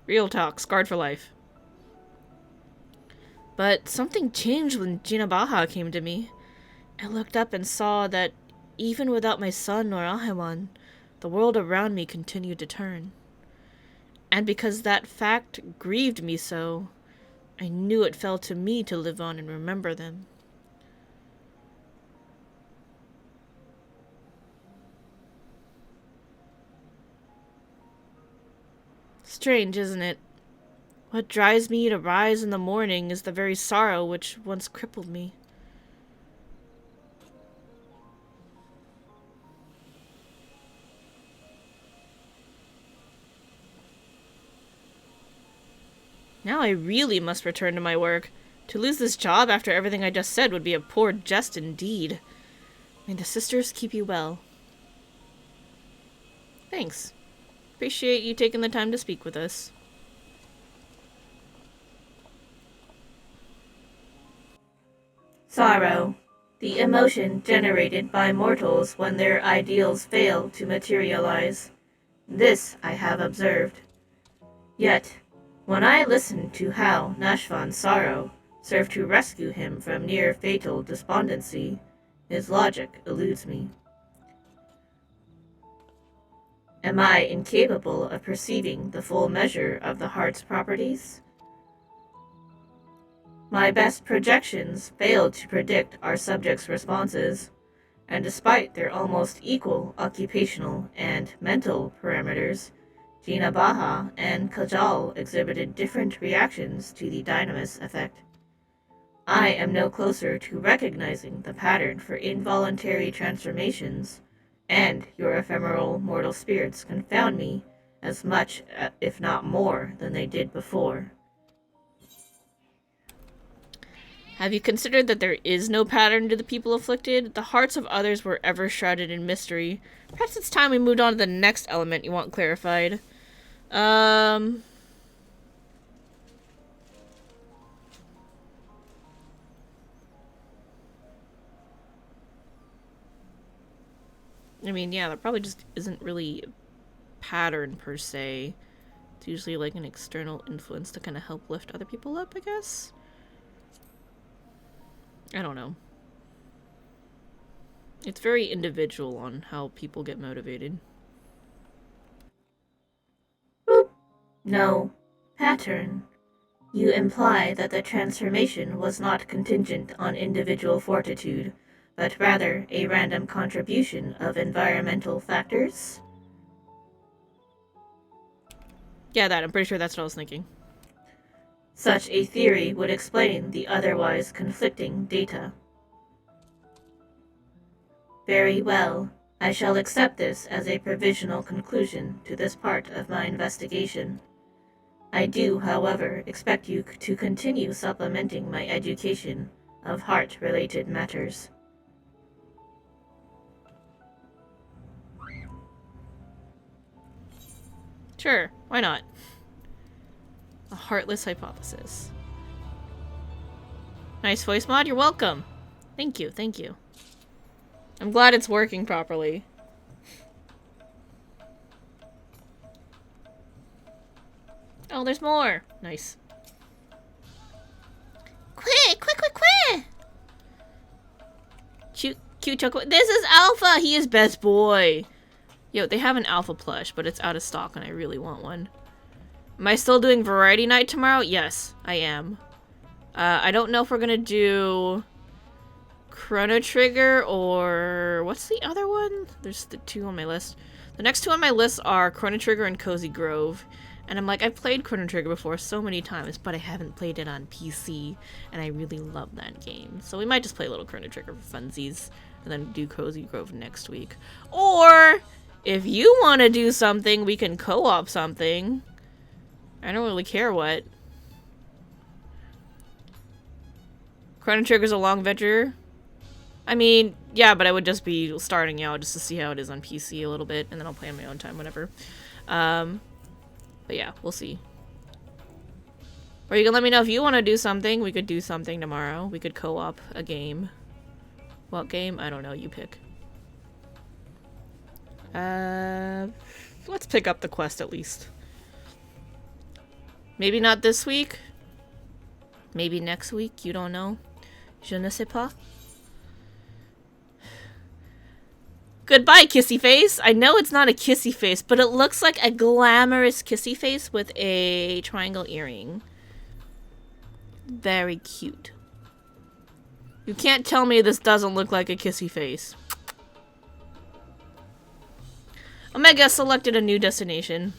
Real talk, scarred for life. But something changed when Jinabaha came to me. I looked up and saw that even without my son or Ahemon, the world around me continued to turn. And because that fact grieved me so, I knew it fell to me to live on and remember them. Strange, isn't it? What drives me to rise in the morning is the very sorrow which once crippled me. Now I really must return to my work. To lose this job after everything I just said would be a poor jest indeed. May the sisters keep you well. Thanks. Appreciate you taking the time to speak with us. Sorrow, the emotion generated by mortals when their ideals fail to materialize. This I have observed. Yet, when I listen to how Nashvan's sorrow served to rescue him from near-fatal despondency, his logic eludes me. Am I incapable of perceiving the full measure of the heart's properties? My best projections failed to predict our subjects' responses, and despite their almost equal occupational and mental parameters, Gina Baha and Kajal exhibited different reactions to the dynamis effect. I am no closer to recognizing the pattern for involuntary transformations, and your ephemeral mortal spirits confound me as much, if not more, than they did before. Have you considered that there is no pattern to the people afflicted? The hearts of others were ever shrouded in mystery. Perhaps it's time we moved on to the next element you want clarified. I mean, yeah, there probably just isn't really a pattern per se. It's usually like an external influence to kind of help lift other people up, I guess. I don't know. It's very individual on how people get motivated. No. Pattern. You imply that the transformation was not contingent on individual fortitude, but rather a random contribution of environmental factors? Yeah, I'm pretty sure that's what I was thinking. Such a theory would explain the otherwise conflicting data. Very well. I shall accept this as a provisional conclusion to this part of my investigation. I do, however, expect you to continue supplementing my education of heart-related matters. Sure, why not? A heartless hypothesis. Nice voice mod, you're welcome. Thank you, thank you. I'm glad it's working properly. Oh, there's more. Nice. Quick, quick, quick, quick! Cute chocolate. This is Alpha! He is best boy! Yo, they have an Alpha plush, but it's out of stock and I really want one. Am I still doing Variety Night tomorrow? Yes, I am. I don't know if we're gonna do Chrono Trigger or... what's the other one? There's the two on my list. The next two on my list are Chrono Trigger and Cozy Grove. And I'm like, I've played Chrono Trigger before so many times, but I haven't played it on PC, and I really love that game. So we might just play a little Chrono Trigger for funsies, and then do Cozy Grove next week. Or, if you want to do something, we can co-op something. I don't really care what. Chrono Trigger's a long venture. I mean, yeah, but I would just be starting out just to see how it is on PC a little bit, and then I'll play on my own time, whatever. But yeah, we'll see. Or you can let me know if you want to do something. We could do something tomorrow. We could co-op a game. What game? I don't know. You pick. Let's pick up the quest at least. Maybe not this week. Maybe next week. You don't know. Je ne sais pas. Goodbye, kissy face. I know it's not a kissy face, but it looks like a glamorous kissy face with a triangle earring. Very cute. You can't tell me this doesn't look like a kissy face. Omega selected a new destination.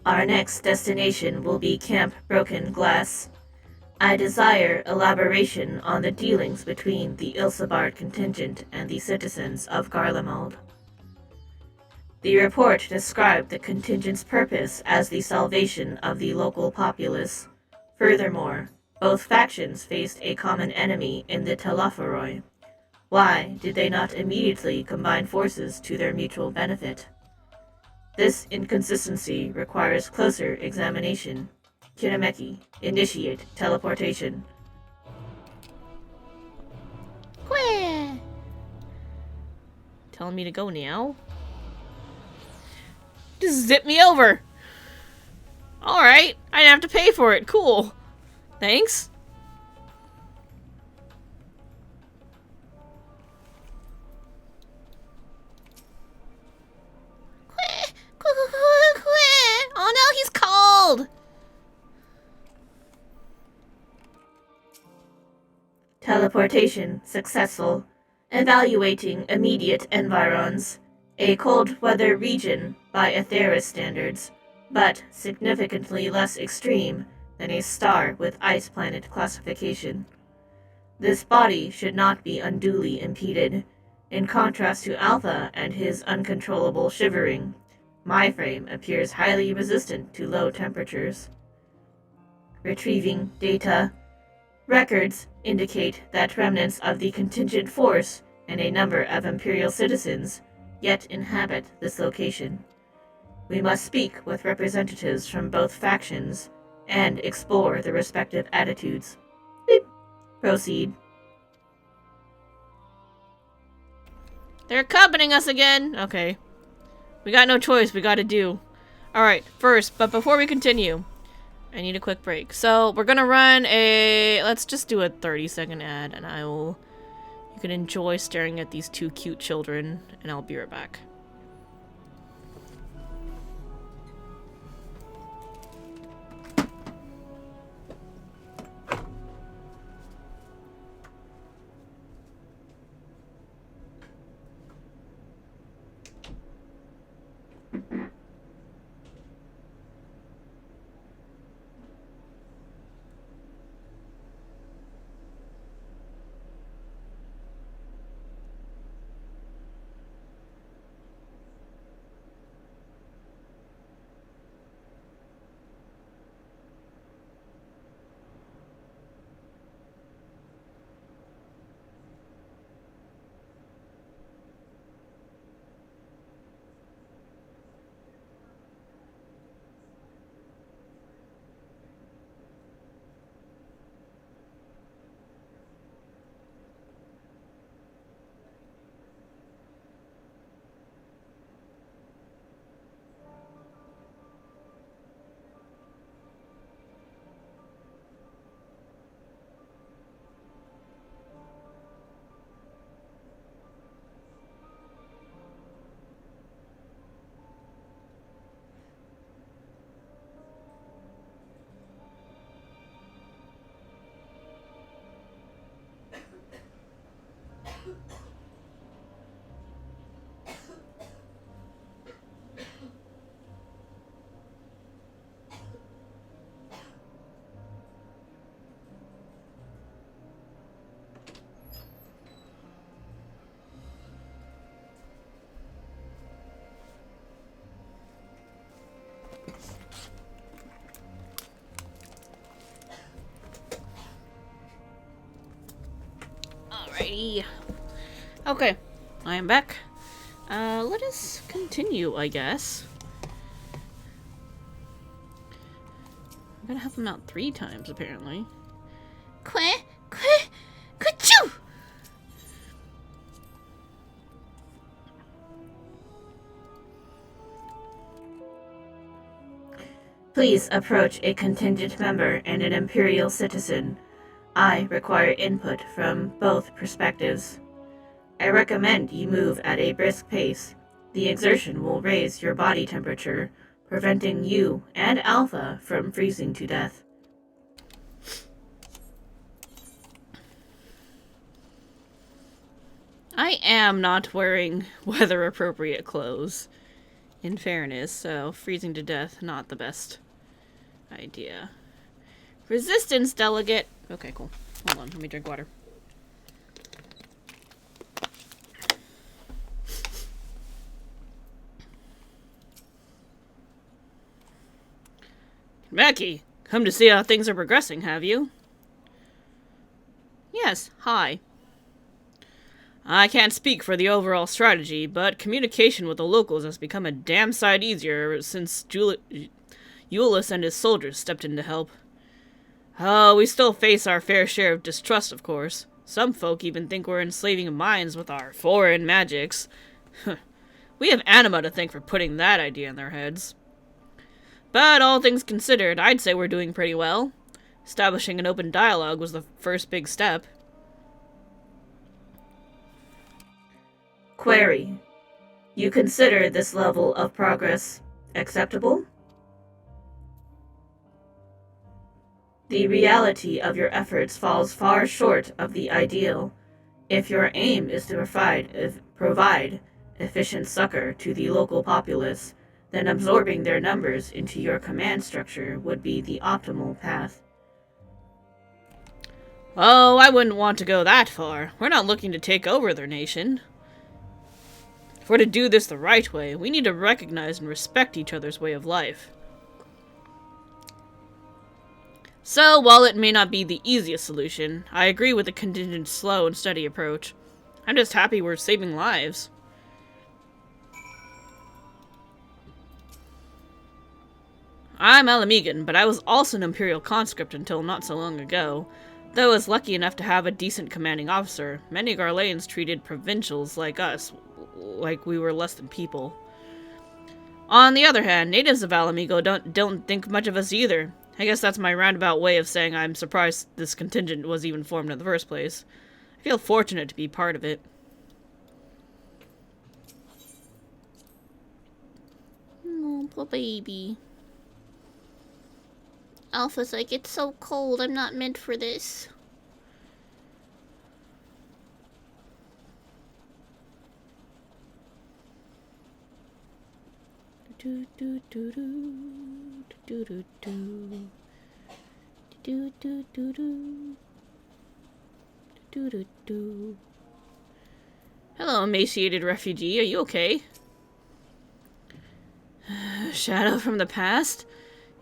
Our next destination will be Camp Broken Glass. I desire elaboration on the dealings between the Ilsabard contingent and the citizens of Garlemald. The report described the contingent's purpose as the salvation of the local populace. Furthermore, both factions faced a common enemy in the Talafaroi. Why did they not immediately combine forces to their mutual benefit? This inconsistency requires closer examination. Kinemeki, initiate teleportation. Queh. Telling me to go now? Just zip me over! Alright, I didn't have to pay for it. Cool. Thanks. Oh no, he's cold! Teleportation successful. Evaluating immediate environs. A cold weather region by Aetheris standards, but significantly less extreme than a star with ice planet classification. This body should not be unduly impeded. In contrast to Alpha and his uncontrollable shivering, my frame appears highly resistant to low temperatures. Retrieving data. Records indicate that remnants of the contingent force and a number of Imperial citizens yet inhabit this location. We must speak with representatives from both factions and explore the respective attitudes. Beep. Proceed. They're accompanying us again! Okay. We got no choice, we gotta do. Alright, first, but before we continue, I need a quick break. So, we're gonna run a... Let's just do a 30-second ad, and I will... You can enjoy staring at these two cute children, and I'll be right back. Alrighty. Okay, I am back. Let us continue, I guess. I'm gonna have them out 3 times, apparently. Queh, queh, ka-choo! Please approach a contingent member and an Imperial citizen. I require input from both perspectives. I recommend you move at a brisk pace. The exertion will raise your body temperature, preventing you and Alpha from freezing to death. I am not wearing weather-appropriate clothes, in fairness, so freezing to death, not the best idea. Resistance delegate. Okay, cool. Hold on, let me drink water. Mackie, come to see how things are progressing, have you? Yes, hi. I can't speak for the overall strategy, but communication with the locals has become a damn sight easier since Euless and his soldiers stepped in to help. Oh, we still face our fair share of distrust, of course. Some folk even think we're enslaving minds with our foreign magics. We have Anima to thank for putting that idea in their heads. But all things considered, I'd say we're doing pretty well. Establishing an open dialogue was the first big step. Query. You consider this level of progress acceptable? The reality of your efforts falls far short of the ideal. If your aim is to provide efficient succor to the local populace, then absorbing their numbers into your command structure would be the optimal path. Oh, I wouldn't want to go that far. We're not looking to take over their nation. If we're to do this the right way, we need to recognize and respect each other's way of life. So, while it may not be the easiest solution, I agree with the contingent slow and steady approach. I'm just happy we're saving lives. I'm Alamigan, but I was also an Imperial conscript until not so long ago. Though I was lucky enough to have a decent commanding officer, many Garleans treated provincials like us like we were less than people. On the other hand, natives of Alamigo don't think much of us either. I guess that's my roundabout way of saying I'm surprised this contingent was even formed in the first place. I feel fortunate to be part of it. Oh, poor baby. Alpha's like, it's so cold, I'm not meant for this. Do do do do do do do do do do do do do do. Hello, emaciated refugee. Are you okay? Shadow from the past?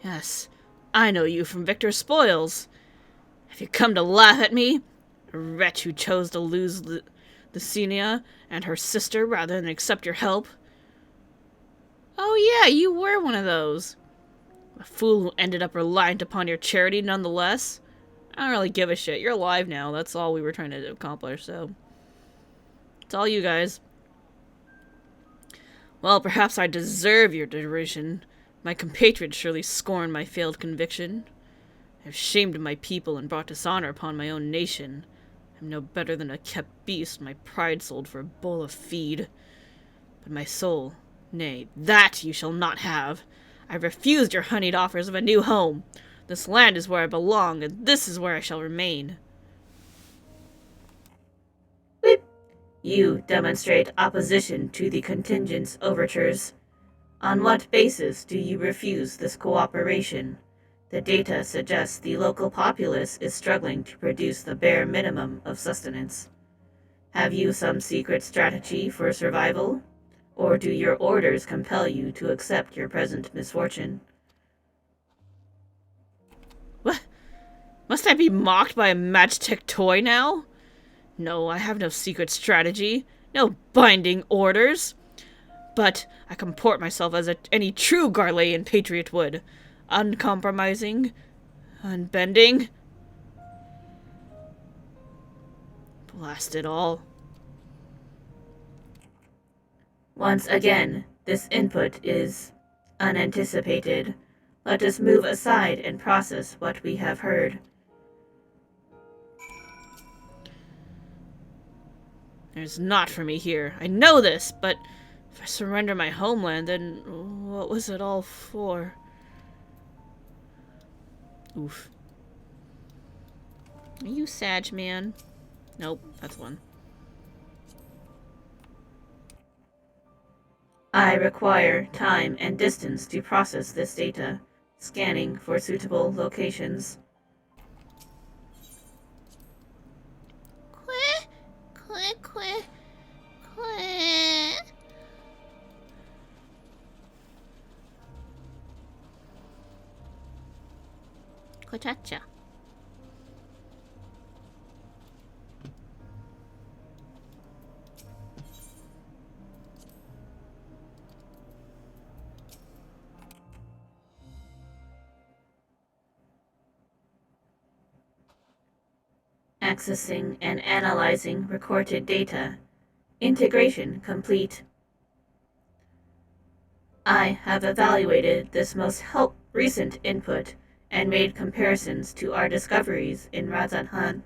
Yes, I know you from Victor Spoils. Have you come to laugh at me? A wretch who chose to lose Lucinia and her sister rather than accept your help? Oh yeah, you were one of those. A fool who ended up reliant upon your charity nonetheless. I don't really give a shit. You're alive now. That's all we were trying to accomplish, so... It's all you guys. Well, perhaps I deserve your derision. My compatriots surely scorn my failed conviction. I have shamed my people and brought dishonor upon my own nation. I'm no better than a kept beast my pride sold for a bowl of feed. But my soul... Nay, that you shall not have. I refused your honeyed offers of a new home. This land is where I belong, and this is where I shall remain. Whip. You demonstrate opposition to the contingent's overtures. On what basis do you refuse this cooperation? The data suggests the local populace is struggling to produce the bare minimum of sustenance. Have you some secret strategy for survival? Or do your orders compel you to accept your present misfortune? What? Must I be mocked by a Magitech toy now? No, I have no secret strategy, no binding orders. But I comport myself as any true Garlean patriot would. Uncompromising, unbending. Blast it all. Once again, this input is unanticipated. Let us move aside and process what we have heard. There's not for me here. I know this, but if I surrender my homeland, then what was it all for? Oof. Are you Sag, man? Nope, that's one. I require time and distance to process this data, scanning for suitable locations. Quachacha. Accessing and analyzing recorded data. Integration complete. I have evaluated this most recent input and made comparisons to our discoveries in Razanhan.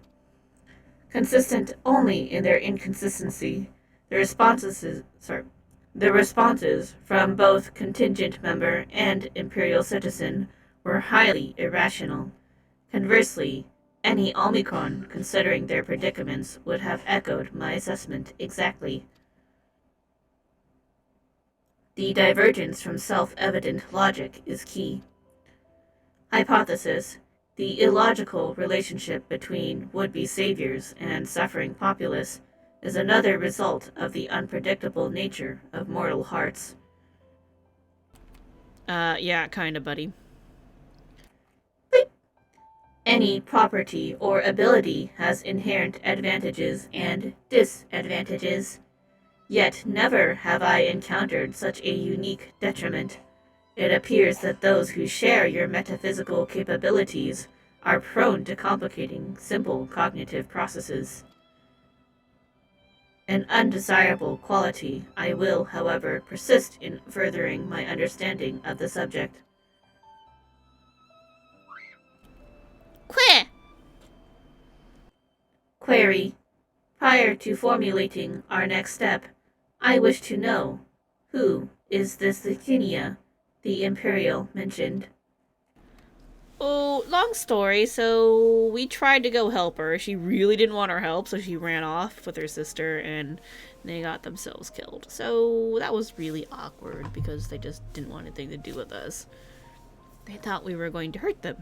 Consistent only in their inconsistency, the responses from both contingent member and imperial citizen were highly irrational. Conversely, any Omicron considering their predicaments would have echoed my assessment exactly. The divergence from self-evident logic is key. Hypothesis: the illogical relationship between would-be saviors and suffering populace is another result of the unpredictable nature of mortal hearts. Yeah, kinda, buddy. Any property or ability has inherent advantages and disadvantages, yet never have I encountered such a unique detriment. It appears that those who share your metaphysical capabilities are prone to complicating simple cognitive processes. An undesirable quality, I will, however, persist in furthering my understanding of the subject. Queer! Query: prior to formulating our next step, I wish to know, who is this Lithinia the Imperial mentioned? Oh, long story. So we tried to go help her. She really didn't want our help, so she ran off with her sister, and they got themselves killed. So that was really awkward because they just didn't want anything to do with us. They thought we were going to hurt them.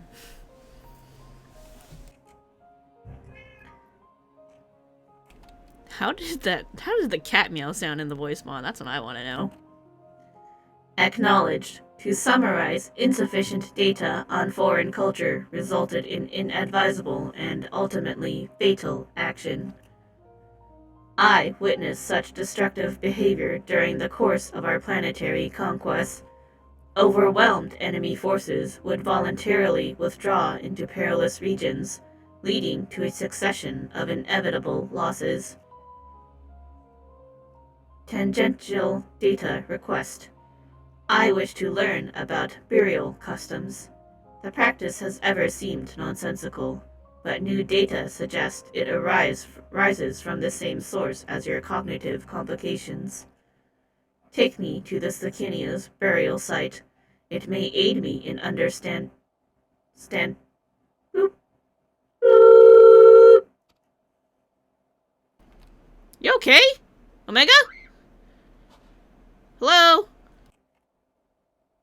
How did the cat meow sound in the voice mod? That's what I want to know. Acknowledged. To summarize, insufficient data on foreign culture resulted in inadvisable and ultimately fatal action. I witnessed such destructive behavior during the course of our planetary conquests. Overwhelmed enemy forces would voluntarily withdraw into perilous regions, leading to a succession of inevitable losses. Tangential data request. I wish to learn about burial customs. The practice has ever seemed nonsensical, but new data suggest it rises from the same source as your cognitive complications. Take me to the Slakinia's burial site. It may aid me in Boop. Boop. You okay? Omega? Hello?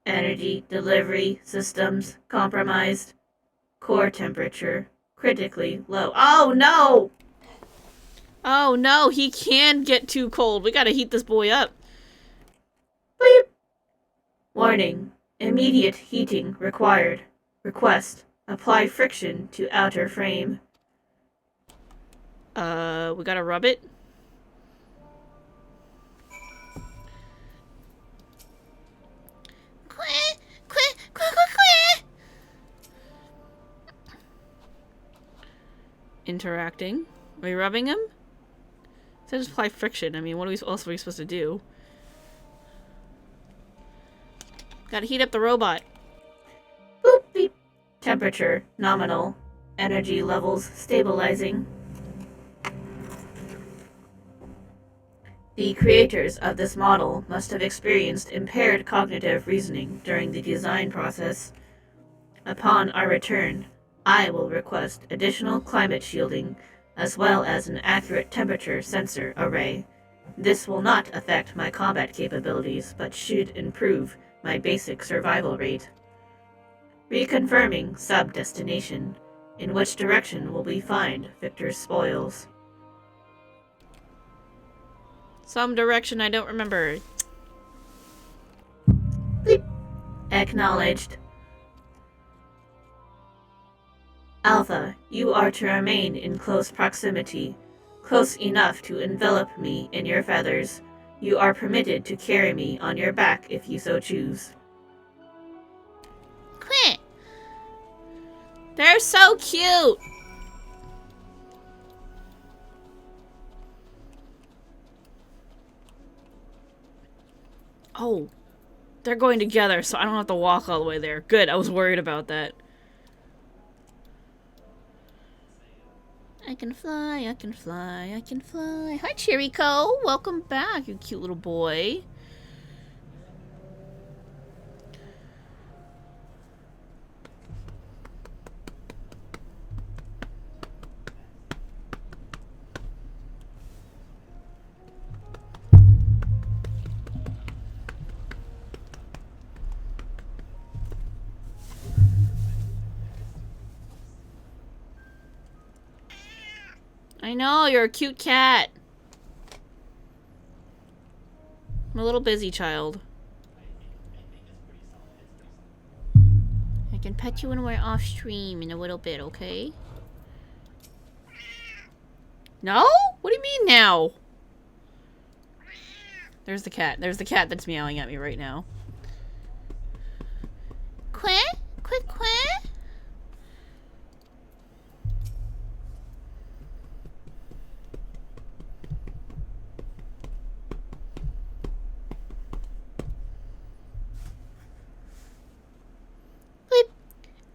Energy delivery systems compromised. Core temperature critically low. Oh no! Oh no, he can get too cold. We gotta heat this boy up. Bleep. Warning. Immediate heating required. Request. Apply friction to outer frame. We gotta rub it. Interacting. Are we rubbing him? It says apply friction. I mean, what else are we supposed to do? Gotta heat up the robot. Boop beep. Temperature nominal. Energy levels stabilizing. The creators of this model must have experienced impaired cognitive reasoning during the design process. Upon our return, I will request additional climate shielding as well as an accurate temperature sensor array. This will not affect my combat capabilities, but should improve my basic survival rate. Reconfirming sub-destination. In which direction will we find Victor's spoils? Some direction I don't remember. Bleep. Acknowledged. Alpha, you are to remain in close proximity, close enough to envelop me in your feathers. You are permitted to carry me on your back if you so choose. Quit! They're so cute! Oh, they're going together, so I don't have to walk all the way there. Good, I was worried about that. I can fly, I can fly, I can fly. Hi, Chirico. Welcome back, you cute little boy. I know, you're a cute cat. I'm a little busy child. I can pet you when we're off stream in a little bit, okay? No? What do you mean now? There's the cat. There's the cat that's meowing at me right now. Quack? Quack, quack?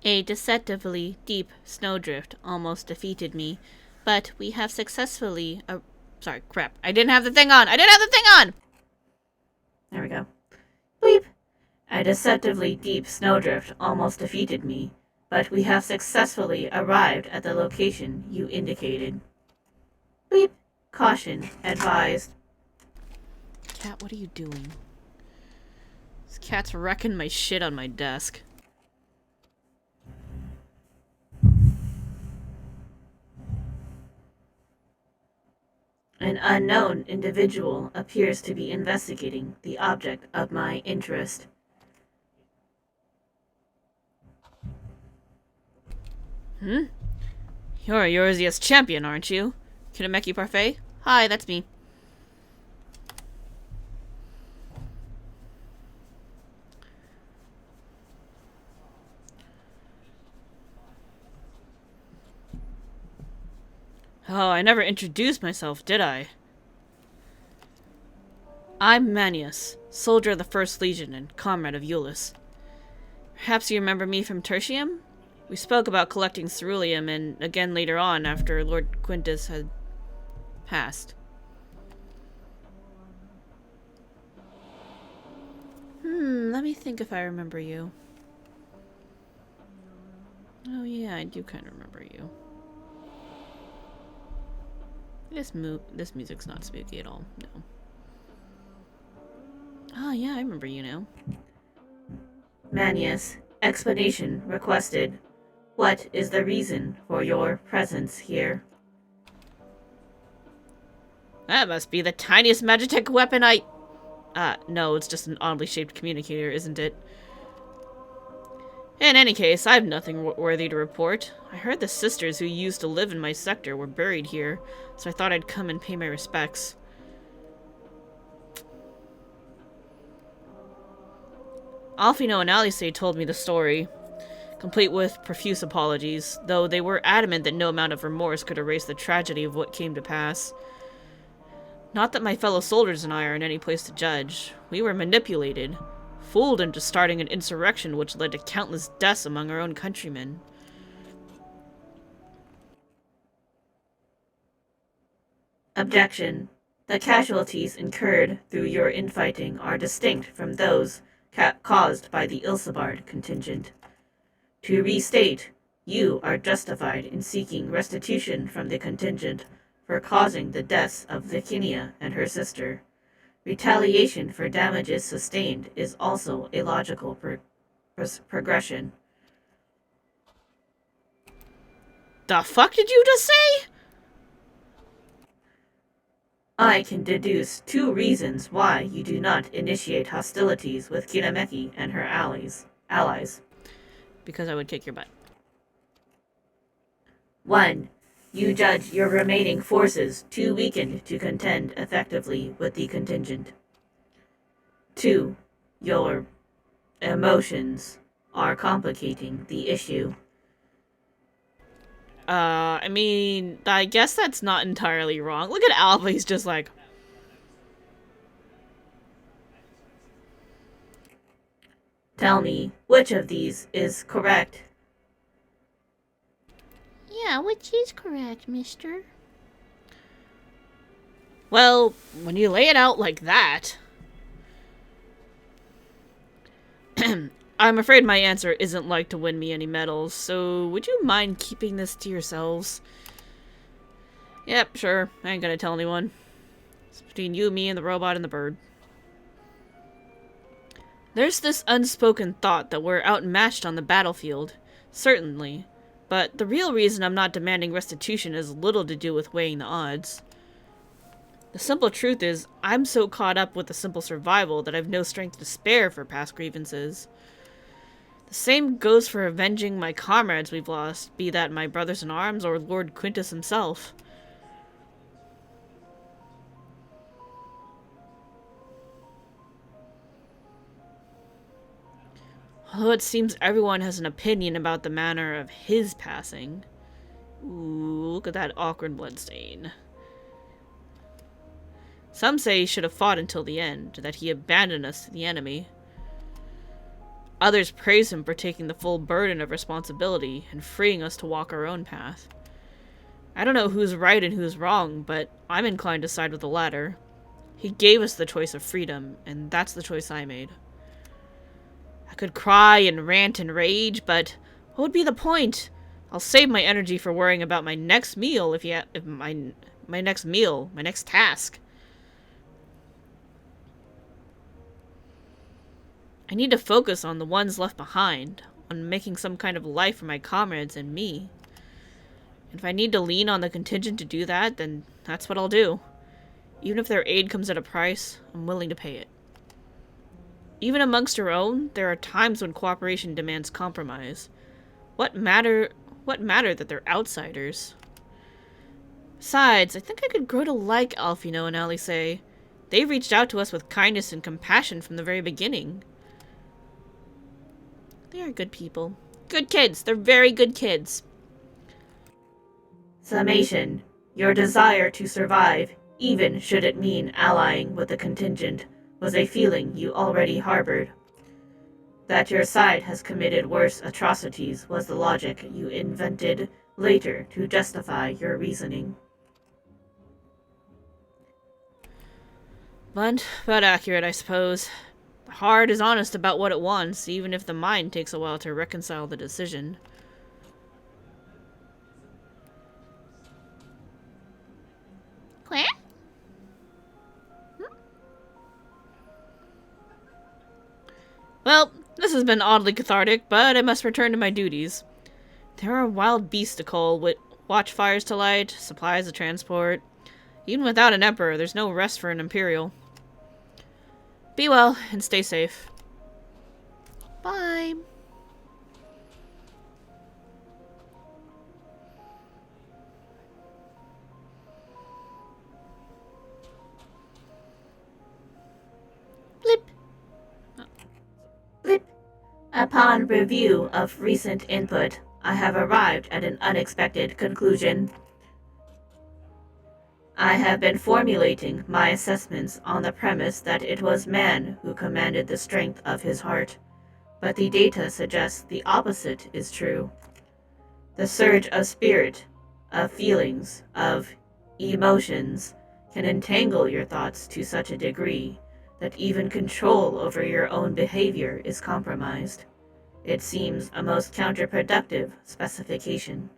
A deceptively deep snowdrift almost defeated me, but we have successfully... sorry, crap. I didn't have the thing on! I didn't have the thing on! There we go. Bleep. A deceptively deep snowdrift almost defeated me, but we have successfully arrived at the location you indicated. Bleep. Caution advised. Cat, what are you doing? This cat's wrecking my shit on my desk. An unknown individual appears to be investigating the object of my interest. You're a Eurasia's champion, aren't you? Kinemeki Parfait? Hi, that's me. Oh, I never introduced myself, did I? I'm Manius, soldier of the First Legion and comrade of Eulus. Perhaps you remember me from Tertium? We spoke about collecting ceruleum and again later on after Lord Quintus had passed. Let me think if I remember you. Oh yeah, I do kind of remember you. This music's not spooky at all, no. Oh yeah, I remember you now. Manius, explanation requested. What is the reason for your presence here? That must be the tiniest Magitech weapon no, it's just an oddly shaped communicator, isn't it? In any case, I have nothing worthy to report. I heard the sisters who used to live in my sector were buried here, so I thought I'd come and pay my respects. Alfino and Alice told me the story, complete with profuse apologies, though they were adamant that no amount of remorse could erase the tragedy of what came to pass. Not that my fellow soldiers and I are in any place to judge. We were manipulated, fooled into starting an insurrection which led to countless deaths among our own countrymen. Objection. The casualties incurred through your infighting are distinct from those caused by the Ilsabard contingent. To restate, you are justified in seeking restitution from the contingent for causing the deaths of Vikinia and her sister. Retaliation for damages sustained is also a logical progression. The fuck did you just say? I can deduce 2 reasons why you do not initiate hostilities with Kinemeki and her allies. Because I would kick your butt. 1. You judge your remaining forces too weakened to contend effectively with the contingent. 2. Your emotions are complicating the issue. I mean, I guess that's not entirely wrong. Look at Alpha, he's just like... Tell me, which of these is correct? Yeah, which is correct, mister? Well, when you lay it out like that... I'm afraid my answer isn't like to win me any medals, so would you mind keeping this to yourselves? Yep, sure. I ain't gonna tell anyone. It's between you, me, and the robot and the bird. There's this unspoken thought that we're outmatched on the battlefield. Certainly. But the real reason I'm not demanding restitution has little to do with weighing the odds. The simple truth is, I'm so caught up with the simple survival that I've no strength to spare for past grievances. The same goes for avenging my comrades we've lost, be that my brothers in arms or Lord Quintus himself. Although it seems everyone has an opinion about the manner of his passing. Ooh, look at that awkward bloodstain. Some say he should have fought until the end, that he abandoned us to the enemy. Others praise him for taking the full burden of responsibility and freeing us to walk our own path. I don't know who's right and who's wrong, but I'm inclined to side with the latter. He gave us the choice of freedom, and that's the choice I made. I could cry and rant and rage, but what would be the point? I'll save my energy for worrying about my next meal my next task. I need to focus on the ones left behind, on making some kind of life for my comrades and me. And if I need to lean on the contingent to do that, then that's what I'll do. Even if their aid comes at a price, I'm willing to pay it. Even amongst our own, there are times when cooperation demands compromise. What matter that they're outsiders? Besides, I think I could grow to like Alfino and Alice. They reached out to us with kindness and compassion from the very beginning. They are good people. Good kids. They're very good kids. Summation. Your desire to survive, even should it mean allying with the contingent, was a feeling you already harbored. That your side has committed worse atrocities was the logic you invented later to justify your reasoning. Blunt, but accurate, I suppose. The heart is honest about what it wants, even if the mind takes a while to reconcile the decision. Where? Well, this has been oddly cathartic, but I must return to my duties. There are wild beasts to cull, with watchfires to light, supplies to transport. Even without an emperor, there's no rest for an imperial. Be well, and stay safe. Bye. Blip. Blip. Upon review of recent input, I have arrived at an unexpected conclusion. I have been formulating my assessments on the premise that it was man who commanded the strength of his heart, but the data suggests the opposite is true. The surge of spirit, of feelings, of emotions, can entangle your thoughts to such a degree that even control over your own behavior is compromised. It seems a most counterproductive specification.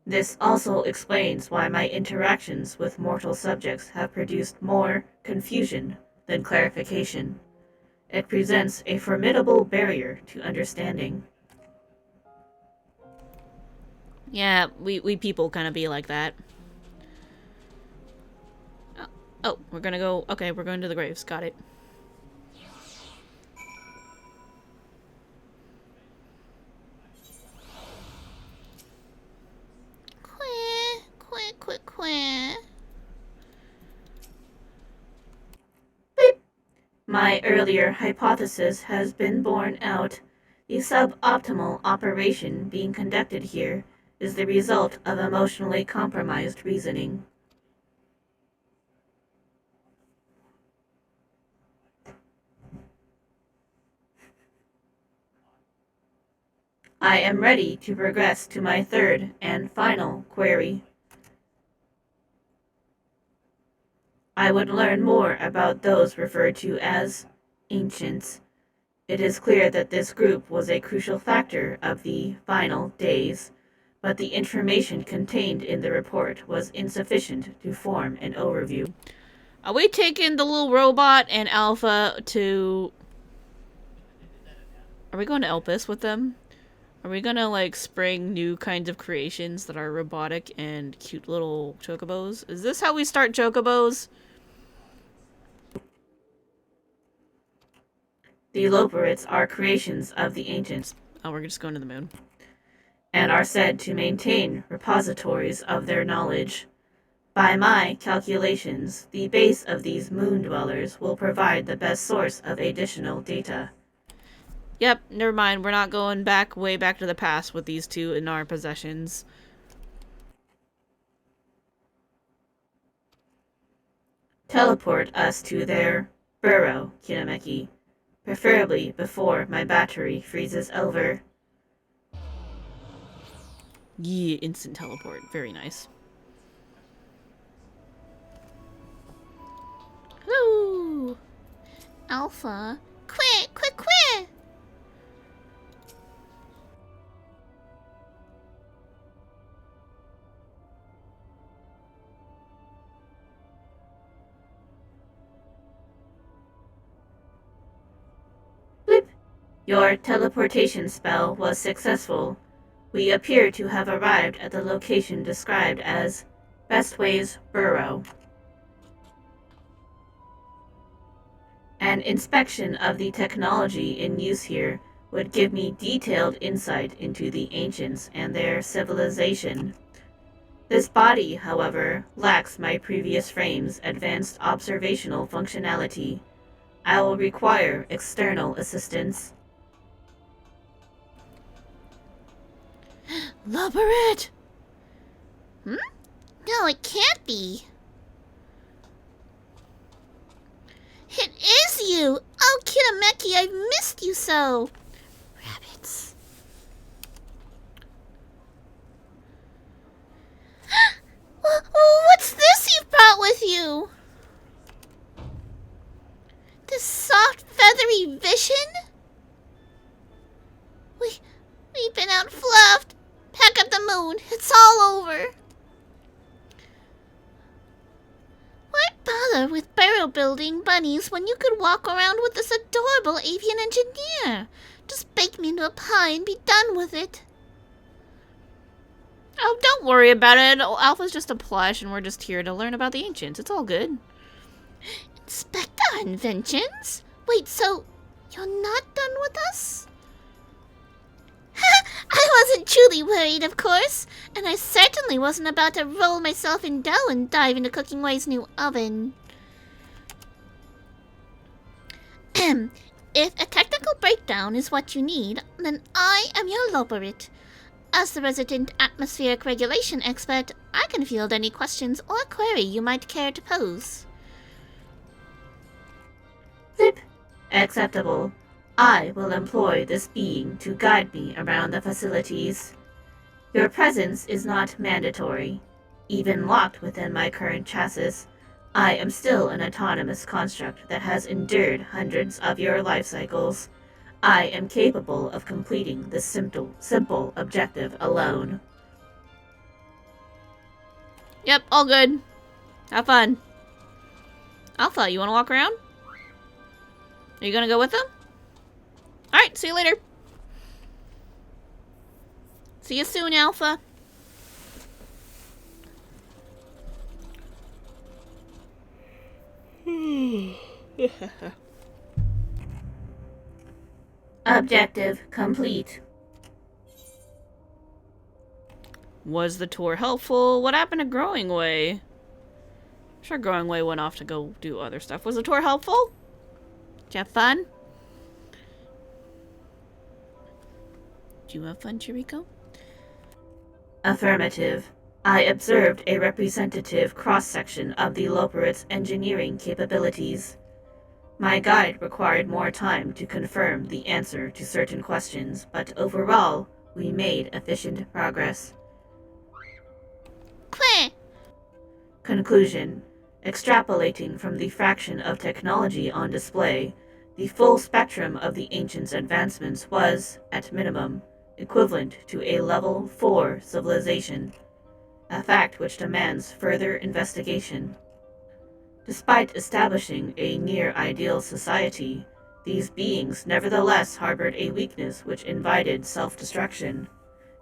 This also explains why my interactions with mortal subjects have produced more confusion than clarification. It presents a formidable barrier to understanding. Yeah, we people kind of be like that. Oh, we're gonna go... Okay, we're going to the graves. Got it. Quack. My earlier hypothesis has been borne out. The suboptimal operation being conducted here is the result of emotionally compromised reasoning. I am ready to progress to my third and final query. I would learn more about those referred to as ancients. It is clear that this group was a crucial factor of the final days, but the information contained in the report was insufficient to form an overview. Are we taking the little robot and Alpha to... Are we going to Elpis with them? Are we gonna, like, spring new kinds of creations that are robotic and cute little chocobos? Is this how we start chocobos? The Loperids are creations of the ancients, Oh, we're just going to the moon. and are said to maintain repositories of their knowledge. By my calculations, the base of these moon dwellers will provide the best source of additional data. Yep, never mind. We're not going back way back to the past with these two in our possessions. Teleport us to their burrow, Kinameki, preferably before my battery freezes over. Yeah, instant teleport. Very nice. Hello! Alpha. Quick, quick, quick! Blip! Your teleportation spell was successful. We appear to have arrived at the location described as Bestway's Burrow. An inspection of the technology in use here would give me detailed insight into the ancients and their civilization. This body, however, lacks my previous frame's advanced observational functionality. I will require external assistance. Loperit! No, it can't be. It is you! Oh, Kinameki, I've missed you so! Rabbits. What's this you've brought with you? This soft, feathery vision? We've been outfluffed. Pack up the moon. It's all over. Why bother with barrel building bunnies when you could walk around with this adorable avian engineer? Just bake me into a pie and be done with it. Oh, don't worry about it. Alpha's just a plush, and we're just here to learn about the ancients. It's all good. Inspect our inventions? Wait, so you're not done with us? I wasn't truly worried, of course, and I certainly wasn't about to roll myself in dough and dive into Cooking Way's new oven. If a technical breakdown is what you need, then I am your Loperit. As the resident atmospheric regulation expert, I can field any questions or query you might care to pose. Zip! Acceptable. I will employ this being to guide me around the facilities. Your presence is not mandatory. Even locked within my current chassis, I am still an autonomous construct that has endured hundreds of your life cycles. I am capable of completing this simple objective alone. Yep, all good. Have fun. Alpha, you want to walk around? Are you gonna go with them? Alright, see you later. See you soon, Alpha. Objective complete. Was the tour helpful? What happened to Growing Way? I'm sure Growing Way went off to go do other stuff. Was the tour helpful? Did you have fun? Did you have fun, Chiriko? Affirmative. I observed a representative cross-section of the Loperit's engineering capabilities. My guide required more time to confirm the answer to certain questions, but overall, we made efficient progress. Queh! Conclusion. Extrapolating from the fraction of technology on display, the full spectrum of the ancients' advancements was, at minimum, equivalent to a level 4 civilization, a fact which demands further investigation. Despite establishing a near-ideal society, these beings nevertheless harbored a weakness which invited self-destruction.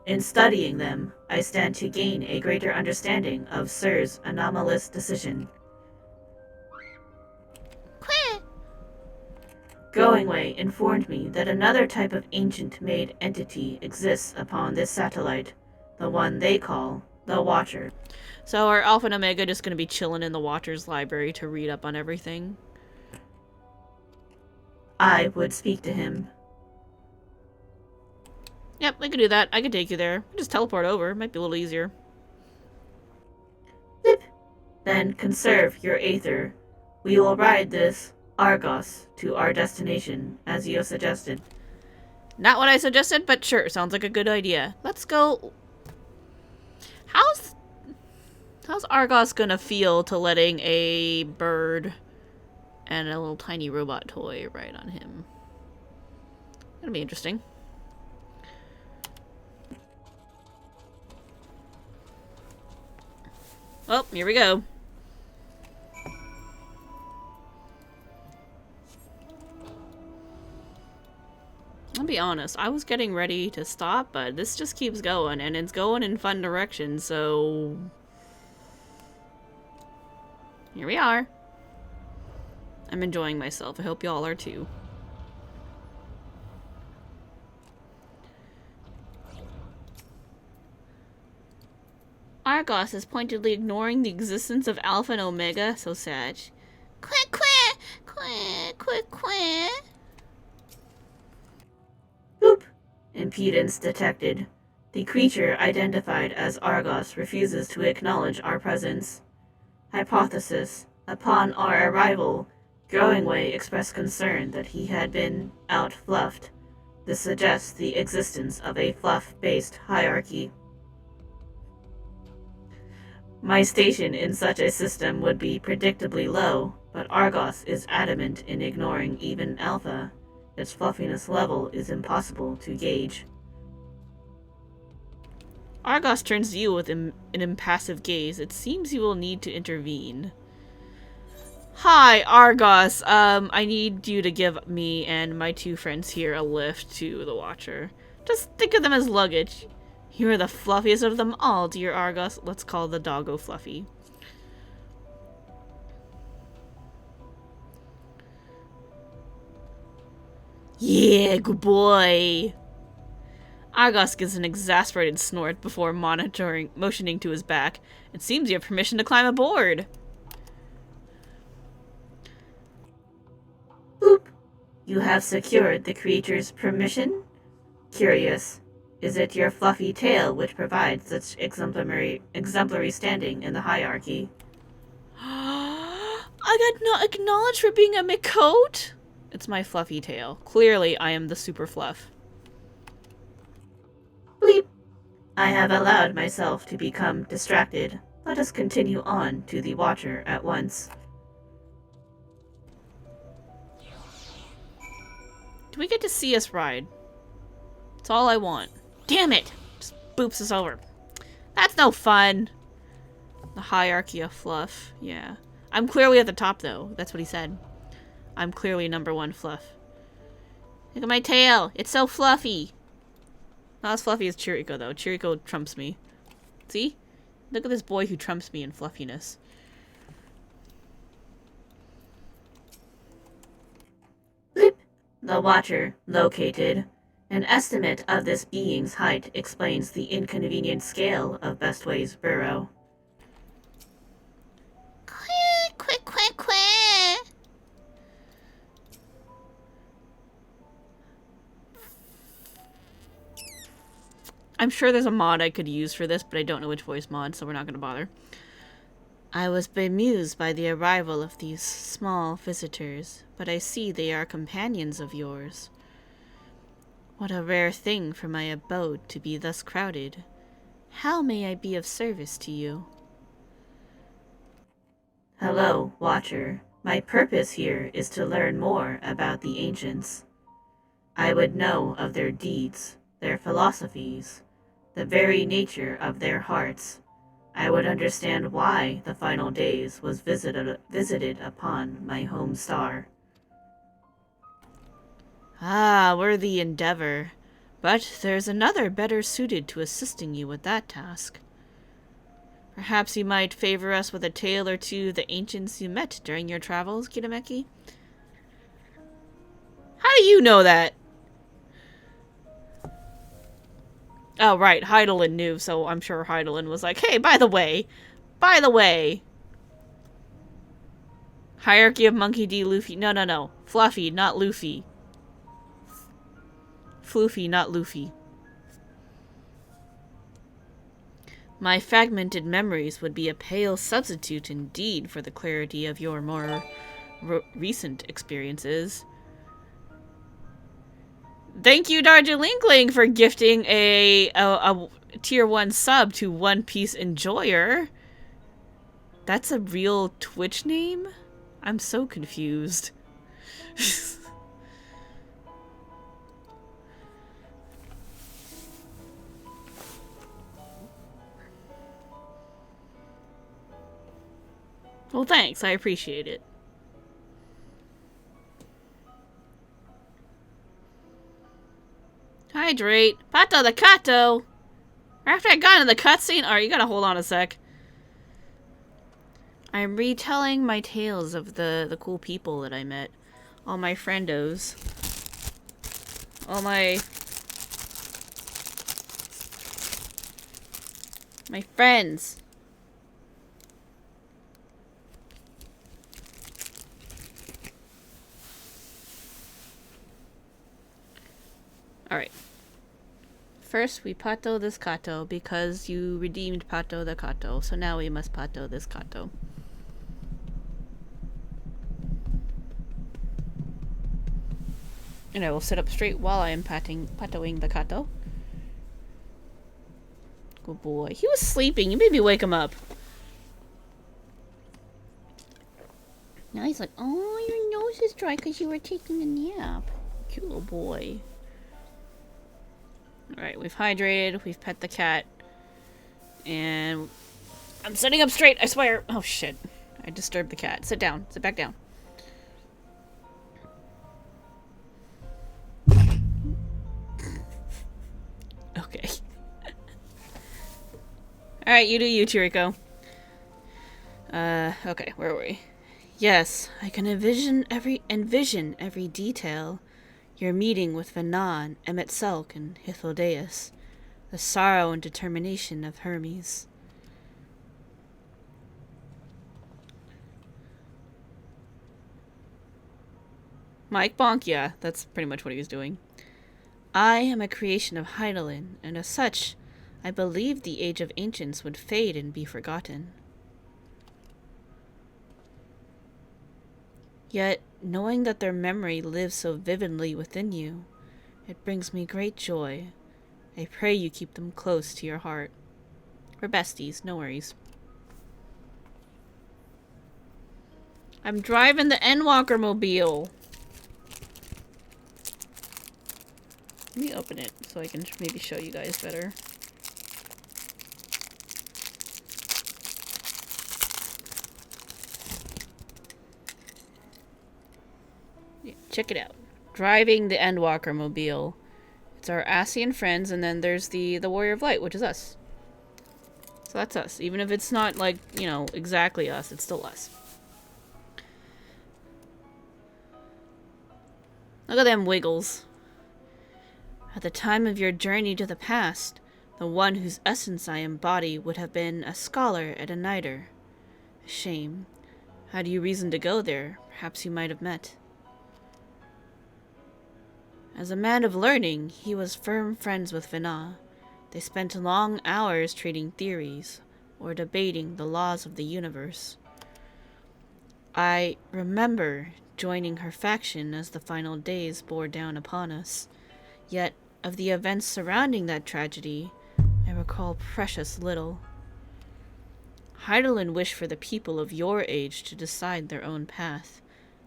In studying them, I stand to gain a greater understanding of Sir's anomalous decision. Queh! Goingway informed me that another type of ancient-made entity exists upon this satellite, the one they call the Watcher. So are Alpha and Omega just going to be chilling in the Watcher's library to read up on everything? I would speak to him. Yep, I could do that. I could take you there. Just teleport over. Might be a little easier. Then conserve your aether. We will ride this Argos to our destination, as you suggested. Not what I suggested, but sure. Sounds like a good idea. Let's go. How's Argos gonna feel to letting a bird and a little tiny robot toy ride on him? Gonna be interesting. Oh, here we go. I'll be honest, I was getting ready to stop, but this just keeps going, and it's going in fun directions, so... Here we are. I'm enjoying myself. I hope y'all are too. Argos is pointedly ignoring the existence of Alpha and Omega, so sad. Queh, queh! Queh, queh, queh! Boop! Impedance detected. The creature identified as Argos refuses to acknowledge our presence. Hypothesis. Upon our arrival, Growingway expressed concern that he had been out-fluffed. This suggests the existence of a fluff-based hierarchy. My station in such a system would be predictably low, but Argos is adamant in ignoring even Alpha. Its fluffiness level is impossible to gauge. Argos turns to you with an impassive gaze. It seems you will need to intervene. Hi, Argos. I need you to give me and my two friends here a lift to the Watcher. Just think of them as luggage. You are the fluffiest of them all, dear Argos. Let's call the doggo Fluffy. Yeah, good boy. Argos gives an exasperated snort before motioning to his back. It seems you have permission to climb aboard. Boop! You have secured the creature's permission? Curious. Is it your fluffy tail which provides such exemplary standing in the hierarchy? I got not acknowledged for being a Mikote? It's my fluffy tail. Clearly, I am the super fluff. Bleep! I have allowed myself to become distracted. Let us continue on to the Watcher at once. Do we get to see us ride? That's all I want. Damn it! Just boops us over. That's no fun. The hierarchy of fluff. Yeah. I'm clearly at the top, though. That's what he said. I'm clearly number one fluff. Look at my tail. It's so fluffy. Not as fluffy as Chiriko, though. Chiriko trumps me. See? Look at this boy who trumps me in fluffiness. Bleep! The Watcher located. An estimate of this being's height explains the inconvenient scale of Bestway's burrow. Queh, queh, queh, queh! I'm sure there's a mod I could use for this, but I don't know which voice mod, so we're not going to bother. I was bemused by the arrival of these small visitors, but I see they are companions of yours. What a rare thing for my abode to be thus crowded. How may I be of service to you? Hello, Watcher. My purpose here is to learn more about the ancients. I would know of their deeds, their philosophies, the very nature of their hearts. I would understand why the final days was visited upon my home star. Ah, worthy endeavor. But there's another better suited to assisting you with that task. Perhaps you might favor us with a tale or two of the ancients you met during your travels, Kitameki? How do you know that? Oh, right, Heidelin knew, so I'm sure Heidelin was like, hey, by the way, Hierarchy of Monkey D. Luffy. No. Fluffy, not Luffy. Floofy, not Luffy. My fragmented memories would be a pale substitute indeed for the clarity of your more recent experiences. Thank you, Darjalinkling, for gifting a tier 1 sub to One Piece Enjoyer. That's a real Twitch name? I'm so confused. Well, thanks. I appreciate it. Hydrate. Pato the Kato! After I got into the cutscene? Alright, you gotta hold on a sec. I'm retelling my tales of the cool people that I met. All my friendos. All my friends. Alright. First, we pato this Kato because you redeemed Pato the Kato. So now we must pato this Kato. And I will sit up straight while I am patoing the Kato. Good boy. He was sleeping. You made me wake him up. Now he's like, oh, your nose is dry because you were taking a nap. Cute little boy. Alright, we've hydrated, we've pet the cat, and I'm sitting up straight, I swear. Oh shit, I disturbed the cat. Sit down, sit back down. Okay. Alright, you do you, Chiriko. Okay, where were we? Yes, I can envision every detail. Your meeting with Vanan, Emet-Selk, and Hythlodaeus. The sorrow and determination of Hermes. Mike Bonk, yeah, that's pretty much what he was doing. I am a creation of Heidelin, and as such, I believed the age of ancients would fade and be forgotten. Yet, knowing that their memory lives so vividly within you, it brings me great joy. I pray you keep them close to your heart. We're besties, no worries. I'm driving the Endwalker mobile. Let me open it so I can maybe show you guys better. Check it out. Driving the Endwalker mobile. It's our Asian friends, and then there's the Warrior of Light, which is us. So that's us. Even if it's not, like, you know, exactly us, it's still us. Look at them wiggles. At the time of your journey to the past, the one whose essence I embody would have been a scholar at a niter. A shame. Had you reason to go there, perhaps you might have met. As a man of learning, he was firm friends with Vina. They spent long hours trading theories, or debating the laws of the universe. I remember joining her faction as the final days bore down upon us, yet of the events surrounding that tragedy, I recall precious little. Heidelin wished for the people of your age to decide their own path.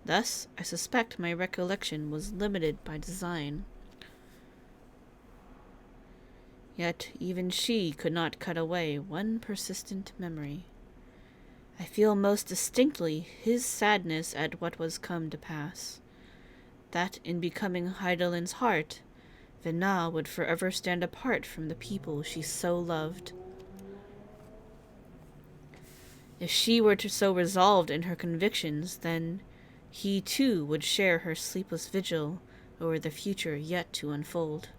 Thus, I suspect my recollection was limited by design. Yet even she could not cut away one persistent memory. I feel most distinctly his sadness at what was come to pass. That in becoming Heidelin's heart, Vena would forever stand apart from the people she so loved. If she were so resolved in her convictions, then he too would share her sleepless vigil over the future yet to unfold.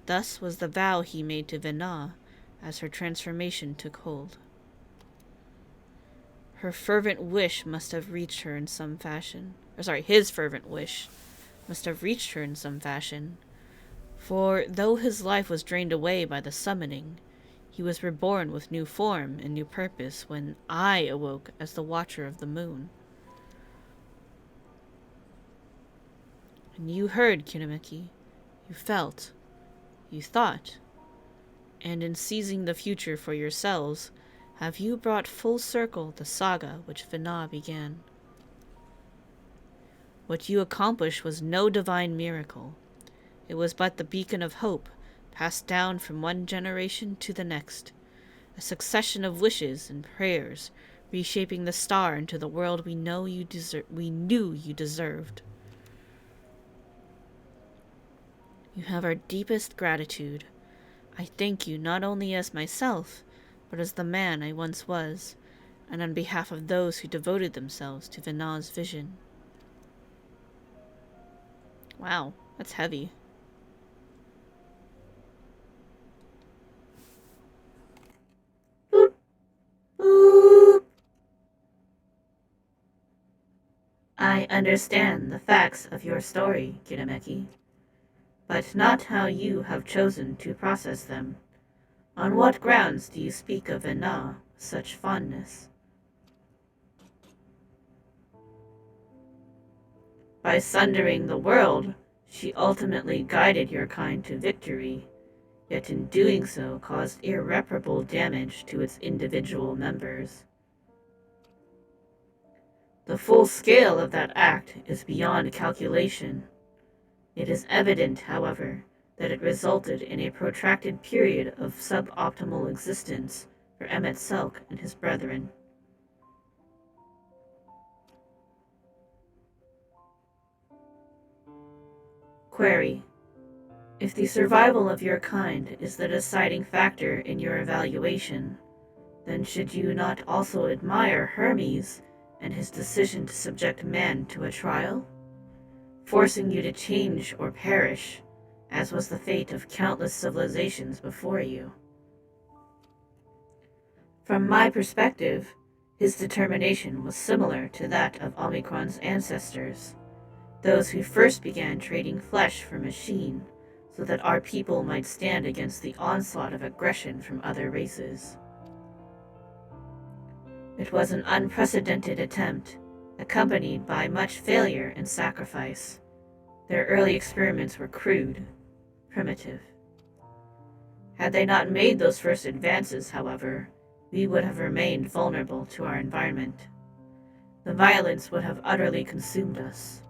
Thus was the vow he made to Vena as her transformation took hold. Her fervent wish must have reached her in some fashion. His fervent wish must have reached her in some fashion. For though his life was drained away by the summoning, he was reborn with new form and new purpose when I awoke as the Watcher of the Moon. And you heard, Kinemeki. You felt. You thought. And in seizing the future for yourselves, have you brought full circle the saga which Vena began. What you accomplished was no divine miracle. It was but the beacon of hope, passed down from one generation to the next, a succession of wishes and prayers, reshaping the star into the world we knew you deserved. You have our deepest gratitude. I thank you not only as myself, but as the man I once was, and on behalf of those who devoted themselves to Vena's vision. Wow, that's heavy. I understand the facts of your story, Kinemeki, but not how you have chosen to process them. On what grounds do you speak of Vena with such fondness? By sundering the world, she ultimately guided your kind to victory, yet in doing so caused irreparable damage to its individual members. The full scale of that act is beyond calculation. It is evident, however, that it resulted in a protracted period of suboptimal existence for Emet-Selch and his brethren. Query: if the survival of your kind is the deciding factor in your evaluation, then should you not also admire Hermes and his decision to subject man to a trial, forcing you to change or perish, as was the fate of countless civilizations before you? From my perspective, his determination was similar to that of Omicron's ancestors, those who first began trading flesh for machine so that our people might stand against the onslaught of aggression from other races. It was an unprecedented attempt, accompanied by much failure and sacrifice. Their early experiments were crude, primitive. Had they not made those first advances, however, we would have remained vulnerable to our environment. The violence would have utterly consumed us.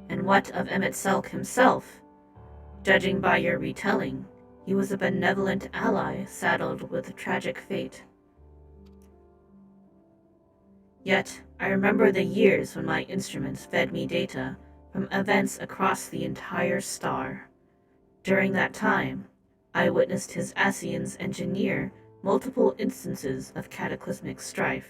And what of Emet-Selch himself? Judging by your retelling, he was a benevolent ally saddled with a tragic fate. Yet, I remember the years when my instruments fed me data from events across the entire star. During that time, I witnessed his Asians engineer multiple instances of cataclysmic strife.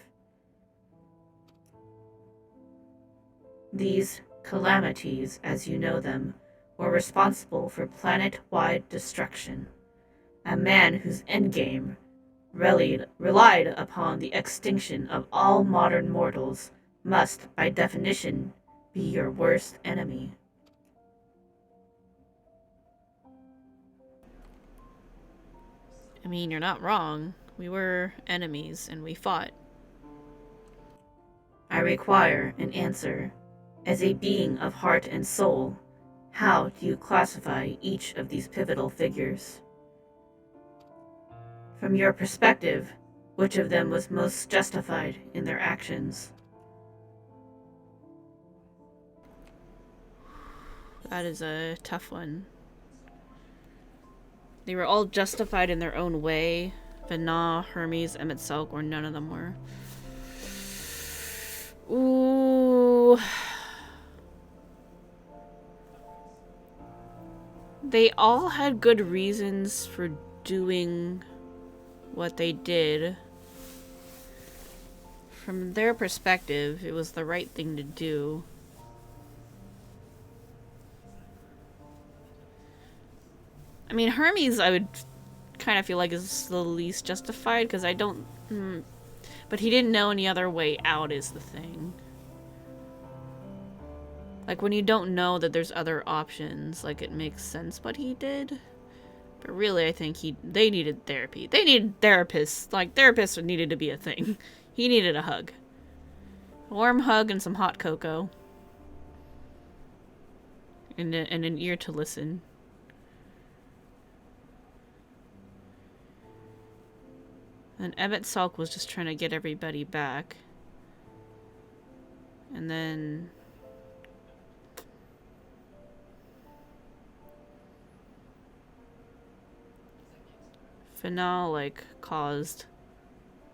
These calamities, as you know them, were responsible for planet-wide destruction. A man whose endgame relied upon the extinction of all modern mortals must, by definition, be your worst enemy. I mean, you're not wrong. We were enemies, and we fought. I require an answer. As a being of heart and soul, how do you classify each of these pivotal figures? From your perspective, which of them was most justified in their actions? That is a tough one. They were all justified in their own way. Vana, Hermes, Emmett Selk, or none of them were. Ooh. They all had good reasons for doing what they did. From their perspective, it was the right thing to do. I mean, Hermes, I would kind of feel like is the least justified, because I don't... but he didn't know any other way out is the thing. Like, when you don't know that there's other options, like, it makes sense what he did. But really, I think they needed therapy. They needed therapists. Like, therapists needed to be a thing. He needed a hug. A warm hug and some hot cocoa. And an ear to listen. And Emmett Salk was just trying to get everybody back. And then... Finale, like, caused...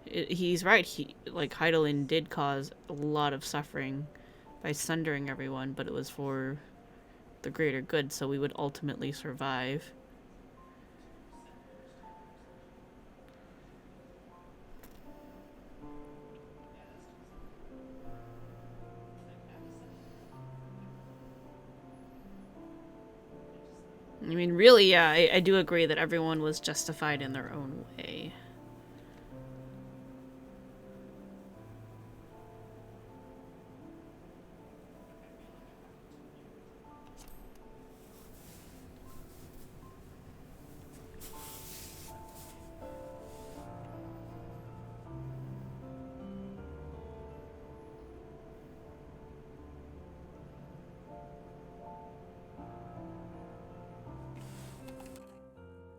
he's right, Heidelin did cause a lot of suffering by sundering everyone, but it was for the greater good, so we would ultimately survive. I mean, really, yeah, I do agree that everyone was justified in their own way.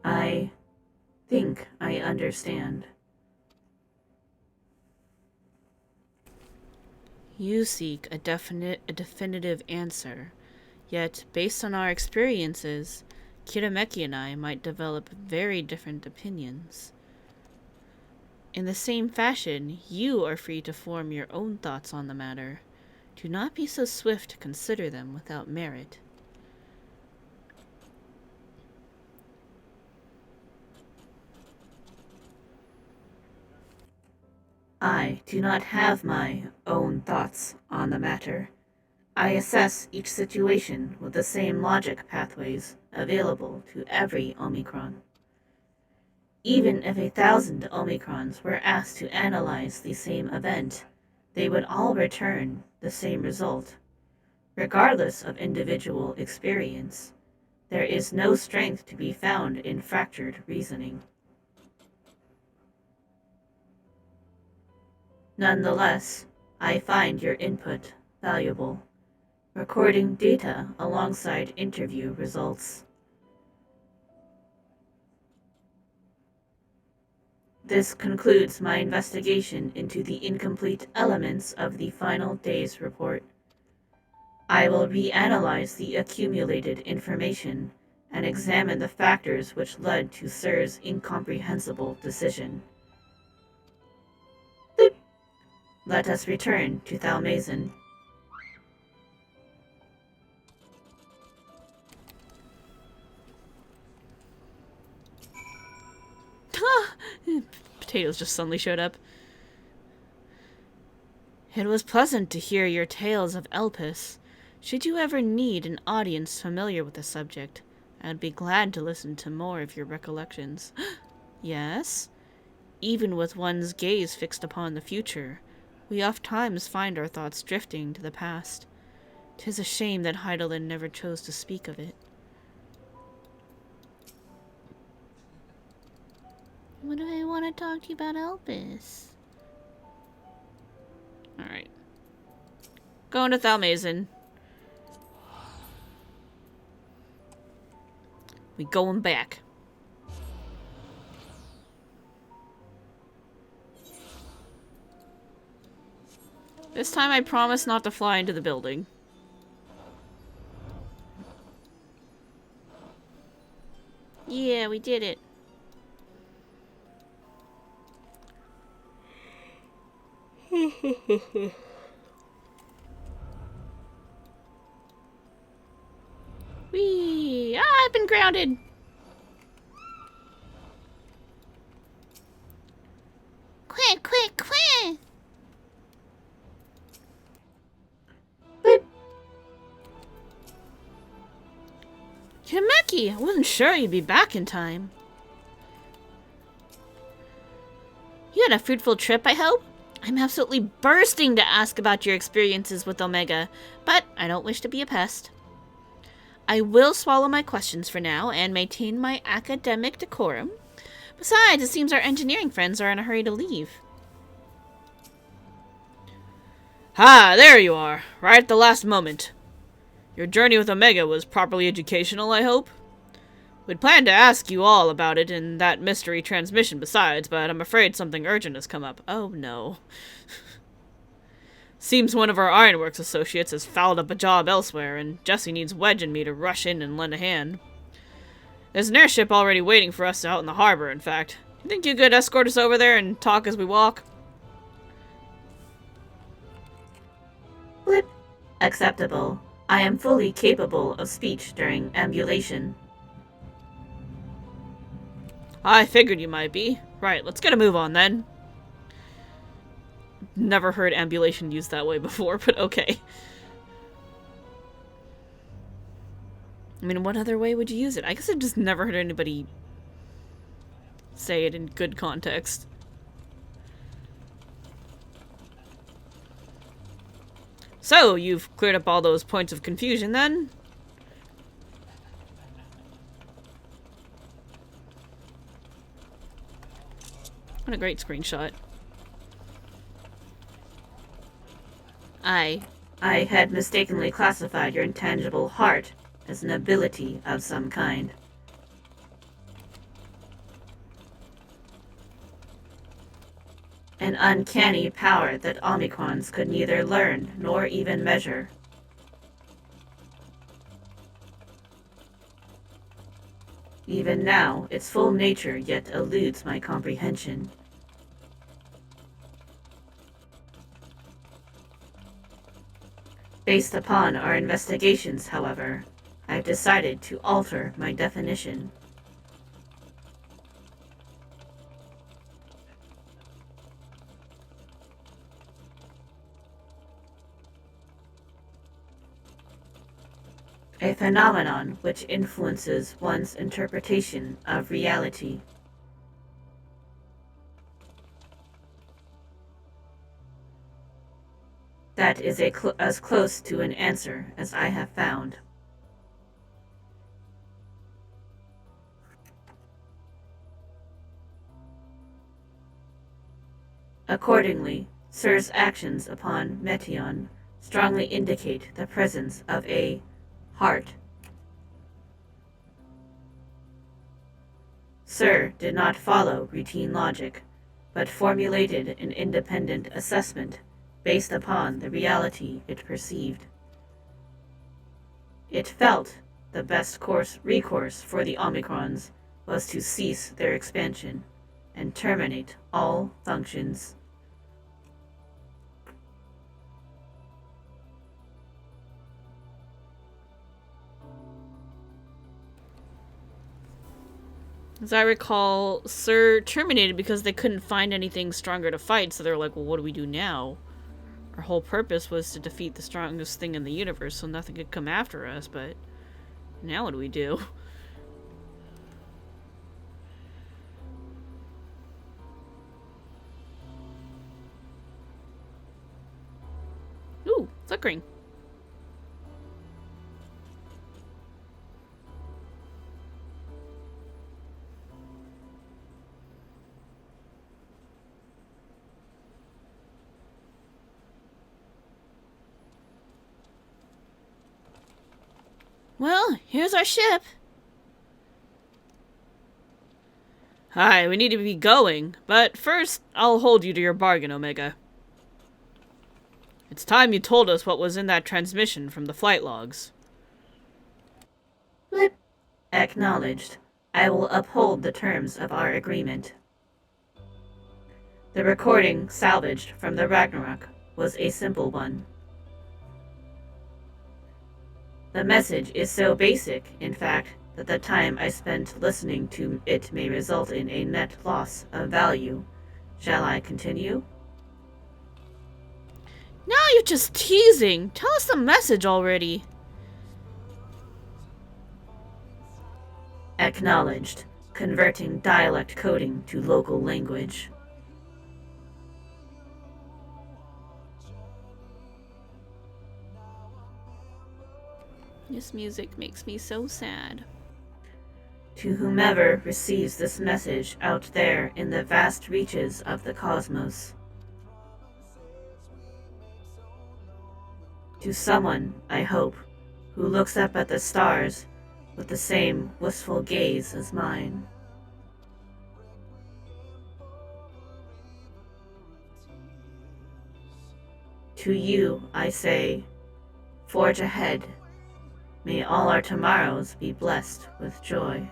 I think I understand. You seek a definitive answer, yet, based on our experiences, Kirameki and I might develop very different opinions. In the same fashion, you are free to form your own thoughts on the matter. Do not be so swift to consider them without merit. I do not have my own thoughts on the matter. I assess each situation with the same logic pathways available to every Omicron. Even if 1,000 Omicrons were asked to analyze the same event, they would all return the same result. Regardless of individual experience, there is no strength to be found in fractured reasoning. Nonetheless, I find your input valuable. Recording data alongside interview results. This concludes my investigation into the incomplete elements of the final day's report. I will reanalyze the accumulated information and examine the factors which led to Sir's incomprehensible decision. Let us return to Thalmazin. Potatoes just suddenly showed up. It was pleasant to hear your tales of Elpis. Should you ever need an audience familiar with the subject, I'd be glad to listen to more of your recollections. Yes? Even with one's gaze fixed upon the future, we oft-times find our thoughts drifting to the past. 'Tis a shame that Heidelin never chose to speak of it. What do I want to talk to you about Elpis? Alright. Going to Thalmazin. We going back. This time I promise not to fly into the building. Yeah, we did it. Whee! Ah, I've been grounded! Quick, quick, quick! Himeki, I wasn't sure you'd be back in time. You had a fruitful trip, I hope? I'm absolutely bursting to ask about your experiences with Omega, but I don't wish to be a pest. I will swallow my questions for now and maintain my academic decorum. Besides, it seems our engineering friends are in a hurry to leave. Ah, there you are, right at the last moment. Your journey with Omega was properly educational, I hope? We'd planned to ask you all about it in that mystery transmission besides, but I'm afraid something urgent has come up. Oh no. Seems one of our Ironworks associates has fouled up a job elsewhere, and Jesse needs Wedge and me to rush in and lend a hand. There's an airship already waiting for us out in the harbor, in fact. You think you could escort us over there and talk as we walk? Blip. Acceptable. I am fully capable of speech during ambulation. I figured you might be. Right, let's get a move on then. Never heard ambulation used that way before, but okay. I mean, what other way would you use it? I guess I've just never heard anybody say it in good context. So, you've cleared up all those points of confusion then? What a great screenshot. I had mistakenly classified your intangible heart as an ability of some kind. An uncanny power that Omicrons could neither learn nor even measure. Even now, its full nature yet eludes my comprehension. Based upon our investigations, however, I've decided to alter my definition. A phenomenon which influences one's interpretation of reality. That is as close to an answer as I have found. Accordingly, Sir's actions upon Meteon strongly indicate the presence of a heart. Sir did not follow routine logic, but formulated an independent assessment based upon the reality it perceived. It felt the best recourse for the Omicrons was to cease their expansion and terminate all functions. As I recall, Sir terminated because they couldn't find anything stronger to fight, so they're like, well, what do we do now? Our whole purpose was to defeat the strongest thing in the universe, so nothing could come after us, but now what do we do? Ooh, flickering. Well, here's our ship. Hi, we need to be going, but first, I'll hold you to your bargain, Omega. It's time you told us what was in that transmission from the flight logs. Blip. Acknowledged. I will uphold the terms of our agreement. The recording salvaged from the Ragnarok was a simple one. The message is so basic, in fact, that the time I spent listening to it may result in a net loss of value. Shall I continue? Now you're just teasing. Tell us the message already. Acknowledged. Converting dialect coding to local language. This music makes me so sad. To whomever receives this message out there in the vast reaches of the cosmos. To someone, I hope, who looks up at the stars with the same wistful gaze as mine. To you, I say, forge ahead. May all our tomorrows be blessed with joy.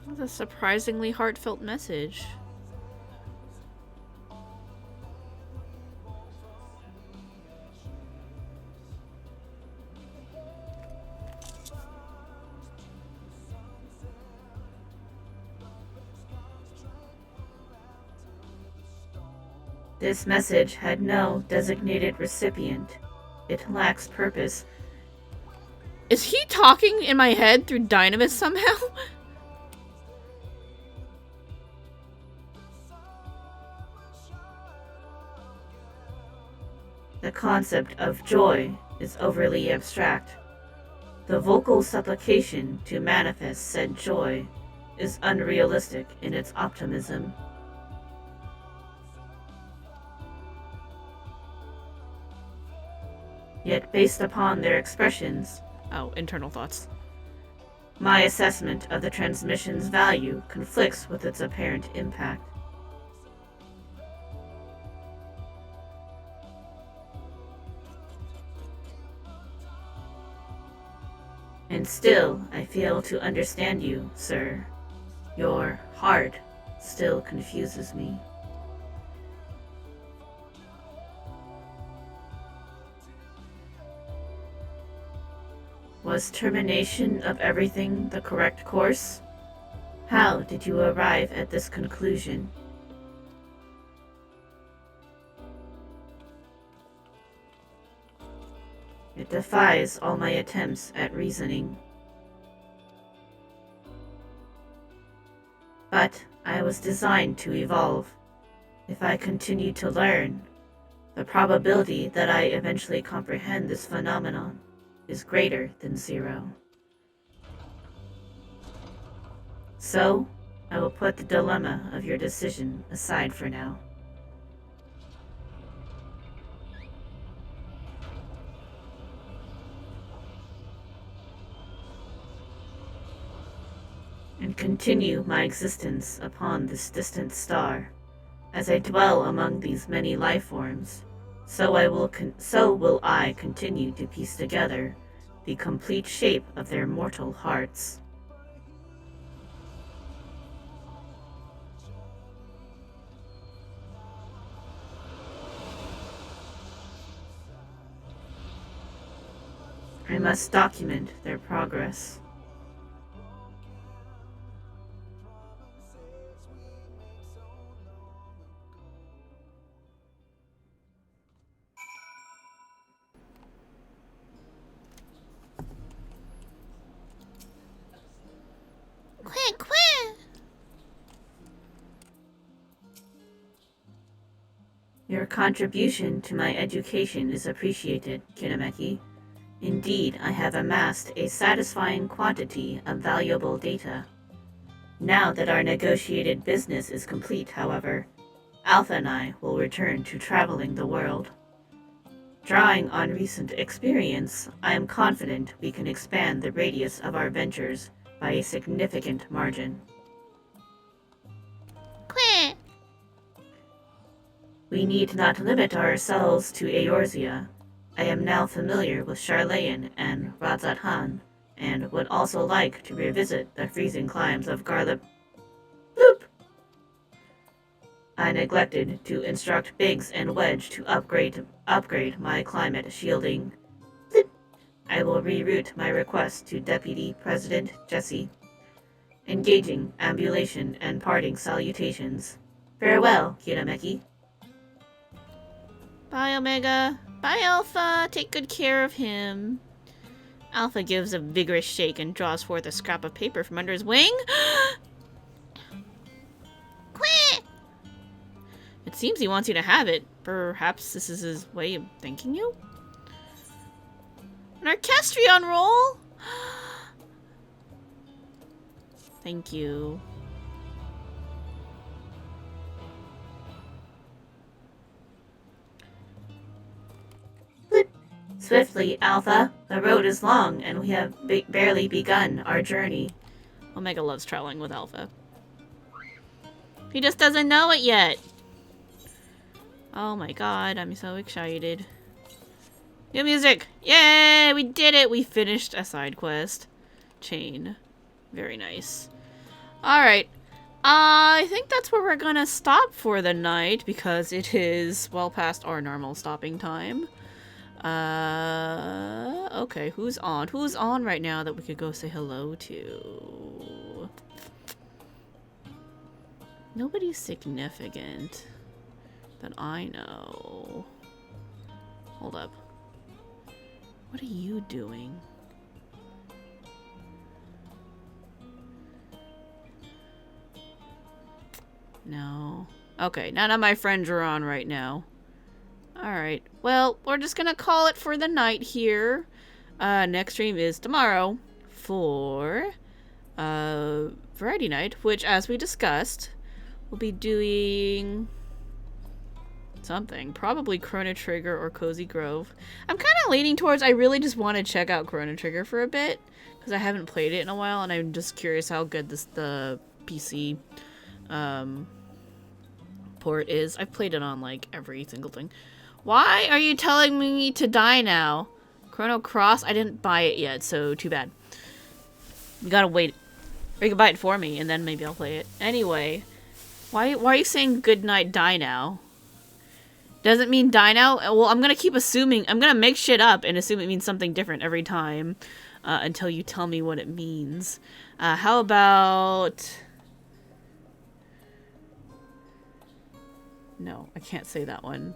That's a surprisingly heartfelt message. This message had no designated recipient. It lacks purpose. Is he talking in my head through Dynamis somehow? The concept of joy is overly abstract. The vocal supplication to manifest said joy is unrealistic in its optimism. Yet based upon their expressions, Oh, internal thoughts. my assessment of the transmission's value conflicts with its apparent impact. And still, I fail to understand you, sir. Your heart still confuses me. Was termination of everything the correct course? How did you arrive at this conclusion? It defies all my attempts at reasoning. But I was designed to evolve. If I continue to learn, the probability that I eventually comprehend this phenomenon is greater than 0. So, I will put the dilemma of your decision aside for now. And continue my existence upon this distant star. As I dwell among these many life forms, so will I continue to piece together the complete shape of their mortal hearts. I must document their progress. Quick, quick! Your contribution to my education is appreciated, Kinameki. Indeed, I have amassed a satisfying quantity of valuable data. Now that our negotiated business is complete, however, Alpha and I will return to traveling the world. Drawing on recent experience, I am confident we can expand the radius of our ventures by a significant margin. Queh. We need not limit ourselves to Eorzea. I am now familiar with Charlayan and Radzat-Han, and would also like to revisit the freezing climes of Garlip. Bloop! I neglected to instruct Biggs and Wedge to upgrade my climate shielding. Bloop! I will reroute my request to Deputy President Jesse. Engaging ambulation and parting salutations. Farewell, Kirameki. Bye, Omega. Bye, Alpha. Take good care of him. Alpha gives a vigorous shake and draws forth a scrap of paper from under his wing. Queh. It seems he wants you to have it. Perhaps this is his way of thanking you? An Orchestrion roll? Thank you. Swiftly, Alpha. The road is long, and we have barely begun our journey. Omega loves traveling with Alpha. He just doesn't know it yet. Oh my god, I'm so excited. New music! Yay! We did it! We finished a side quest. Chain. Very nice. Alright. I think that's where we're gonna stop for the night, because it is well past our normal stopping time. Okay, who's on? Who's on right now that we could go say hello to? Nobody's significant that I know. Hold up. What are you doing? No. Okay, none of my friends are on right now. Alright, well, we're just gonna call it for the night here. Next stream is tomorrow for Variety Night, which, as we discussed, we'll be doing something. Probably Chrono Trigger or Cozy Grove. I'm kind of leaning towards I really just want to check out Chrono Trigger for a bit, because I haven't played it in a while, and I'm just curious how good the PC port is. I've played it on, like, every single thing. Why are you telling me to die now? Chrono Cross? I didn't buy it yet, so too bad. You gotta wait. Or you can buy it for me, and then maybe I'll play it. Anyway, why are you saying goodnight, die now? Does it mean die now? Well, I'm gonna keep assuming. I'm gonna make shit up and assume it means something different every time until you tell me what it means. How about... No, I can't say that one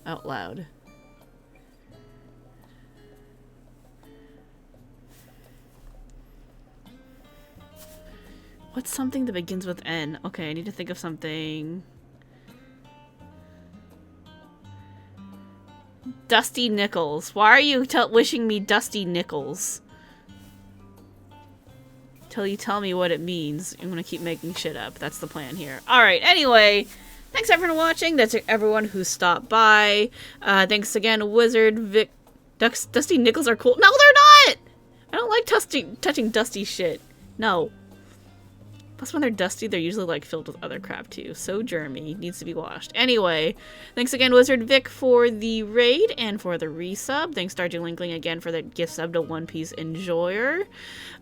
out loud. What's something that begins with N? Okay, I need to think of something. Dusty Nickels. Why are you wishing me Dusty Nickels? Till you tell me what it means. I'm gonna keep making shit up. That's the plan here. Alright, anyway. Thanks everyone for watching. That's everyone who stopped by. Thanks again, Wizard, Vic. Dusty Nickels are cool. No, they're not! I don't like touching dusty shit. No. Plus, when they're dusty, they're usually, like, filled with other crap, too. So germy. Needs to be washed. Anyway, thanks again, Wizard Vic, for the raid and for the resub. Thanks, Darju Linkling, again, for the gift sub to One Piece Enjoyer.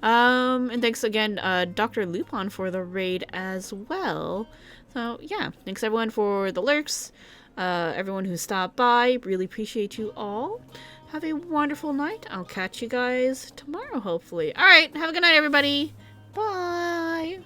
And thanks again, Dr. Lupon, for the raid as well. So, yeah. Thanks, everyone, for the lurks. Everyone who stopped by. Really appreciate you all. Have a wonderful night. I'll catch you guys tomorrow, hopefully. Alright, have a good night, everybody. Bye!